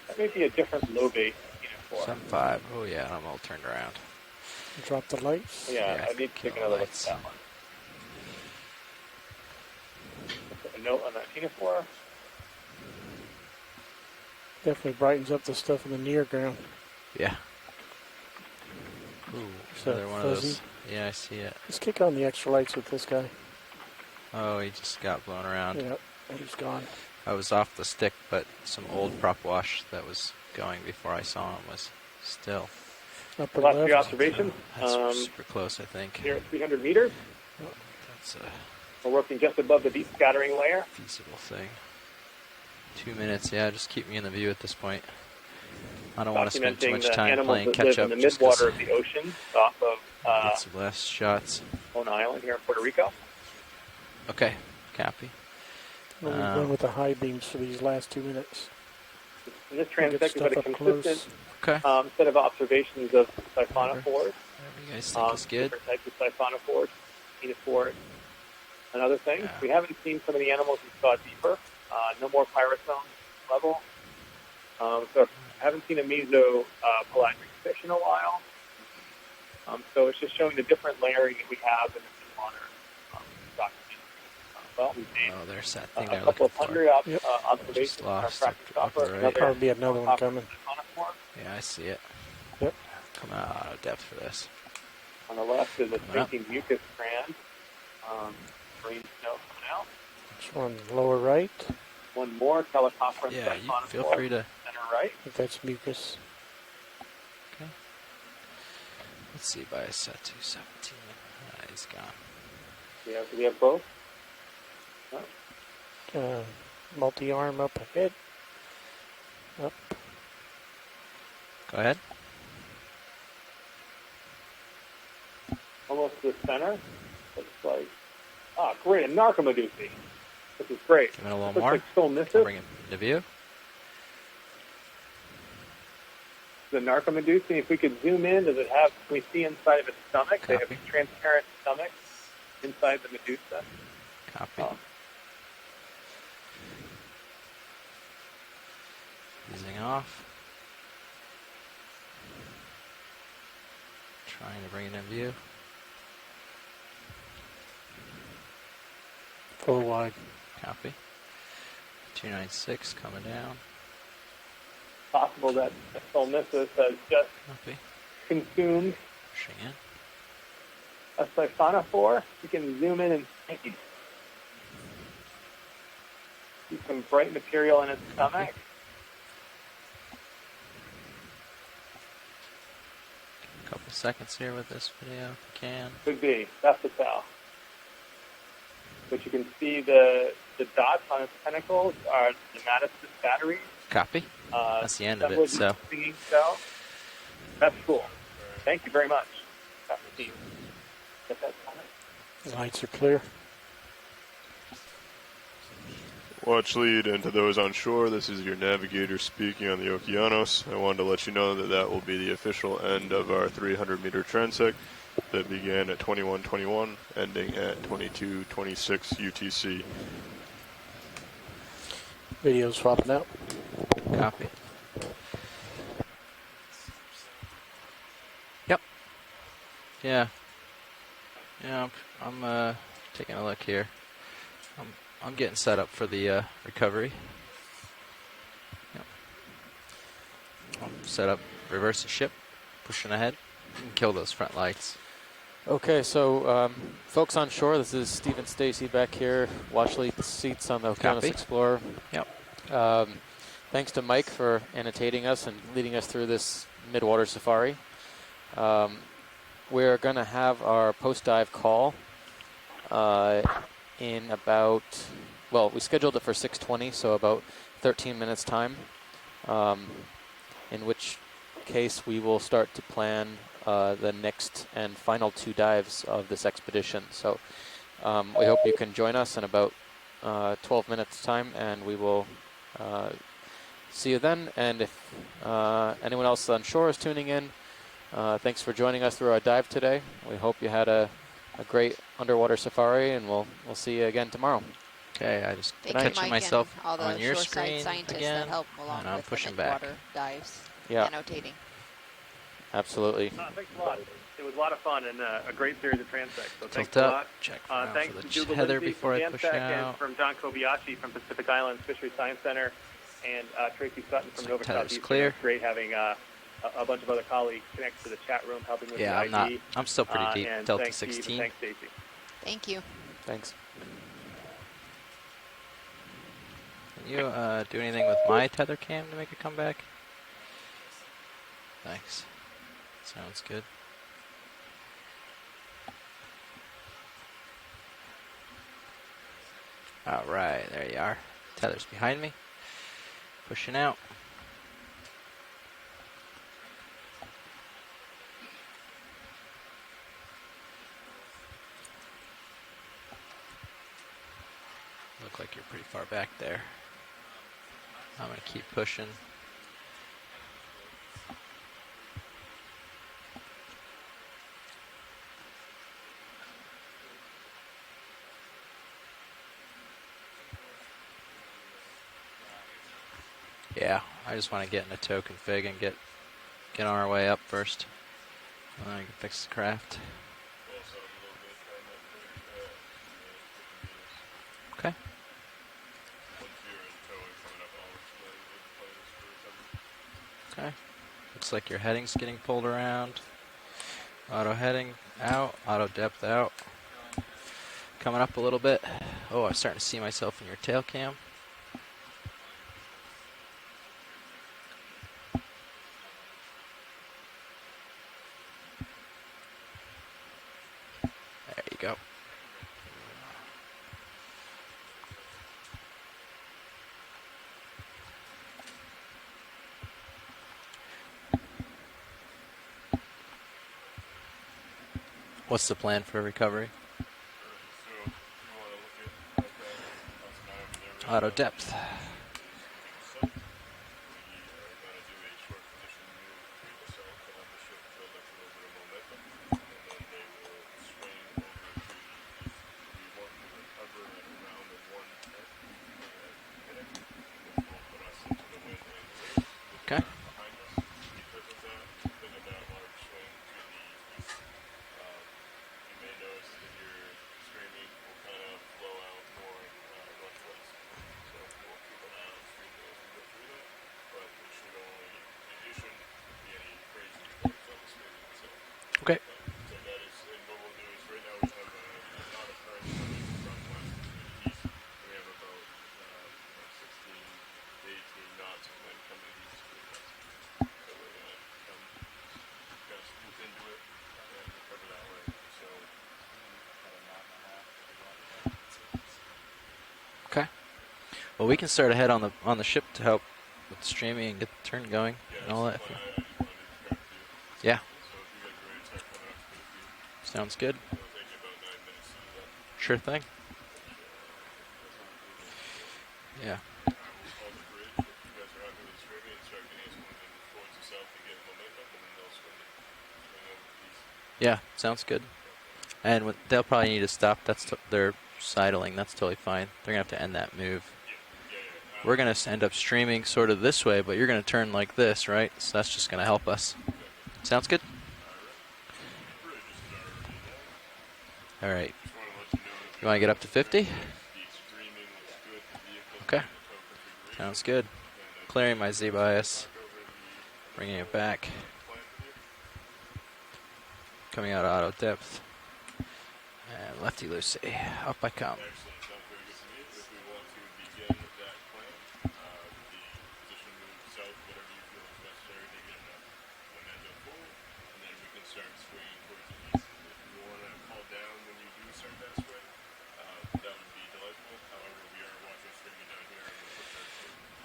C: That may be a different lobate ctenophore.
D: 7.5. Oh yeah, I'm all turned around.
I: Drop the lights.
C: Yeah, I need to take another look at that one. A note on that ctenophore.
I: Definitely brightens up the stuff in the near ground.
D: Yeah. Ooh,
I: So
D: another one
I: fuzzy.
D: of those. Yeah, I see it.
I: Let's kick on the extra lights with this guy.
D: Oh, he just got blown around.
I: Yep, he's gone.
D: I was off the stick, but some old prop wash that was going before I saw him was still.
I: Upper
C: Last three
I: left.
C: observations.
D: That's super close, I think.
C: Here at 300 meters.
D: That's a
C: We're working just above the deep scattering layer.
D: feasible thing. 2 minutes, yeah, just keep me in the view at this point. I don't want to spend too
C: Documenting
D: much
C: the
D: time
C: animals
D: playing
C: that
D: catch
C: live
D: up.
C: in the
D: just 'cause
C: midwater of the ocean, off of
D: get some last shots.
C: Lone Island here in Puerto Rico.
D: Okay, copy.
I: We'll be going with the high beams for these last 2 minutes.
C: In this
I: We'll get
C: transect, we've had a
I: stuff up close.
C: consistent
D: Okay.
C: set of observations of siphonophores.
D: Whatever you guys think is good.
C: Different types of siphonophores, ctenophores, and other things.
D: Yeah.
C: We haven't seen some of the animals we saw deeper. No more pyrosome level. So I haven't seen a mesopelagic fish in a while. So it's just showing the different layering that we have in the midwater document. Well, we've made
D: Oh, there's that thing
C: a
D: they're
C: couple
D: looking
C: of
D: for.
C: hundred observations
D: Just
C: in our
D: lost
C: practice
D: up to
C: software.
D: the right.
I: Probably be another one coming.
C: Siphonophore.
D: Yeah, I see it.
I: Yep.
D: Come out of depth for this.
C: On the left is a
D: Coming up.
C: sinking mucus strand. Green snow coming out.
I: Which one? Lower right?
C: One more Calicophorus
D: Yeah, you
C: siphonophore.
D: feel free to.
C: Center right.
I: I think that's mucus.
D: Okay. Let's see, by a set 217. He's gone.
C: Do we have both? No.
I: Multi-arm up ahead. Up.
D: Go ahead.
C: Almost to the center. Looks like, great, a Narcomedusa. This is great.
D: Give it a little
C: Looks
D: more.
C: like still
D: I'll
C: missive.
D: bring it into view.
C: The Narcomedusa, if we could zoom in, can we see inside of its stomach? They have
D: Copy.
C: transparent stomachs inside the medusa.
D: Copy. Easing off. Trying to bring it in view.
I: Full wide.
D: Copy. 296 coming down.
C: Possible that Solmissus has just
D: Copy.
C: consumed
D: Pushing in.
C: a siphonophore. You can zoom in and see some bright material in its stomach.
D: A couple seconds here with this video, if you can.
C: Could be. That's the tell. But you can see the dots on its tentacles are the Madison batteries.
D: Copy. That's the end of it, so.
C: Singing cell. That's cool. Thank you very much, Dr. Steve. Get that on it.
I: Lights are clear.
L: Watch lead, and to those on shore, this is your navigator speaking on the Okeanos. I wanted to let you know that that will be the official end of our 300-meter transect that began at 21:21, ending at 22:26 UTC.
I: Video's swapping out.
D: Copy. Yep. Yeah. Yeah, I'm taking a look here. I'm getting set up for the recovery. Yep. I'm set up, reverse the ship, pushing ahead, and kill those front lights.
B: Okay, so folks on shore, this is Steve and Stacy back here, watch lead seats on the Okeanos
D: Copy.
B: Explorer.
D: Yep.
B: Thanks to Mike for annotating us and leading us through this midwater safari. We're going to have our post-dive call in about, well, we scheduled it for 6:20, so about 13 minutes time, in which case we will start to plan the next and final 2 dives of this expedition. So we hope you can join us in about 12 minutes time, and we will see you then. And if anyone else on shore is tuning in, thanks for joining us through our dive today. We hope you had a great underwater safari, and we'll see you again tomorrow.
D: Okay, I just
M: Thank you,
D: catching
M: Mike,
D: myself
M: and all the
D: on your
M: shoreside
D: screen
M: scientists
D: again,
M: that help along
D: and I'm
M: with
D: pushing
M: the
D: back.
M: midwater dives,
B: Yeah.
M: annotating.
B: Absolutely.
C: Thanks a lot. It was a lot of fun and a great series of transects. So thanks
D: Tilt
C: a
D: up,
C: lot.
D: check around
C: Thanks
D: for
C: to
D: the
C: Dougal
D: heather
C: Lindsay
D: before I
C: from
D: push
C: Jamtech and
D: out.
C: from John Kobayashi from Pacific Islands Fisheries Science Center, and Tracy Sutton from Nova
D: tether's
C: Southeastern.
D: clear.
C: It's great having a bunch of other colleagues connect to the chat room, helping with
D: Yeah,
C: the ID.
D: I'm still pretty deep,
C: and
D: Delta
C: thanks, Steve,
D: 16.
C: and thanks, Stacy.
M: Thank you.
B: Thanks.
D: Can you do anything with my tether cam to make it come back? Thanks. Sounds good. All right, there you are. Tether's behind me. Pushing out. Look like you're pretty far back there. I'm going to keep pushing. Yeah, I just want to get in a tow config and get on our way up first. And then I can fix the craft. Okay. Okay. Looks like your heading's getting pulled around. Auto heading out, auto depth out. Coming up a little bit. Oh, I'm starting to see myself in your tail cam. There you go. What's the plan for recovery? Auto depth. Okay. Well, we can start ahead on the ship to help with the streaming and get the turn going and all that. Yeah. Sounds good. Sure thing. Yeah. Yeah, sounds good. And they'll probably need to stop. They're sidling. That's totally fine. They're going to have to end that move. We're going to end up streaming sort of this way, but you're going to turn like this, right? So that's just going to help us. Sounds good? All right. You want to get up to 50? Okay. Sounds good. Clearing my Z-bias. Bringing it back. Coming out of auto depth. And lefty loosey. Up I come.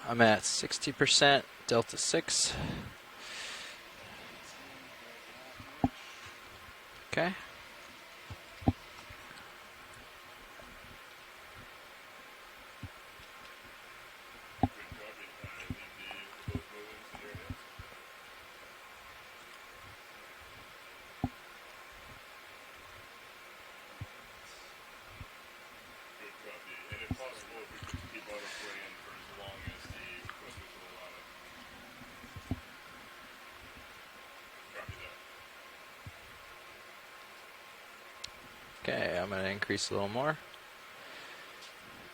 D: I'm at 60%, delta 6. Okay. Okay, I'm going to increase a little more.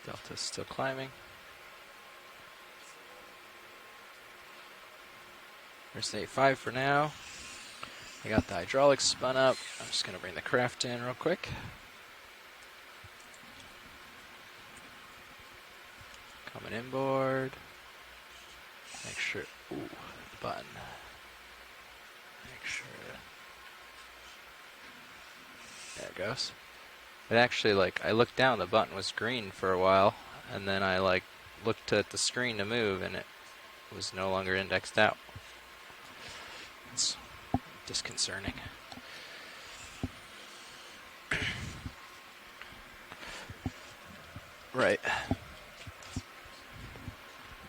D: Delta's still climbing. There's the 8.5 for now. I got the hydraulics spun up. I'm just going to bring the craft in real quick. Coming inboard. Make sure, ooh, the button. Make sure. There it goes. It actually, like, I looked down, the button was green for a while, and then I, like, looked at the screen to move, and it was no longer indexed out. It's disconcerting. Right.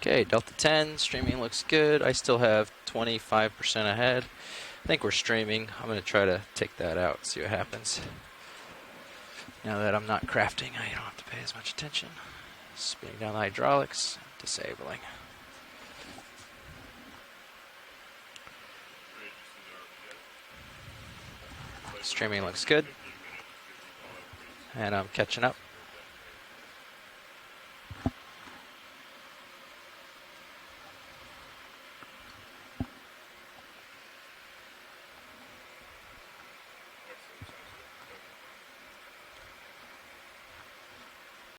D: Okay, Delta 10, streaming looks good. I still have 25% ahead. I think we're streaming. I'm going to try to take that out, see what happens. Now that I'm not crafting, I don't have to pay as much attention. Spinning down the hydraulics, disabling. Streaming looks good. And I'm catching up.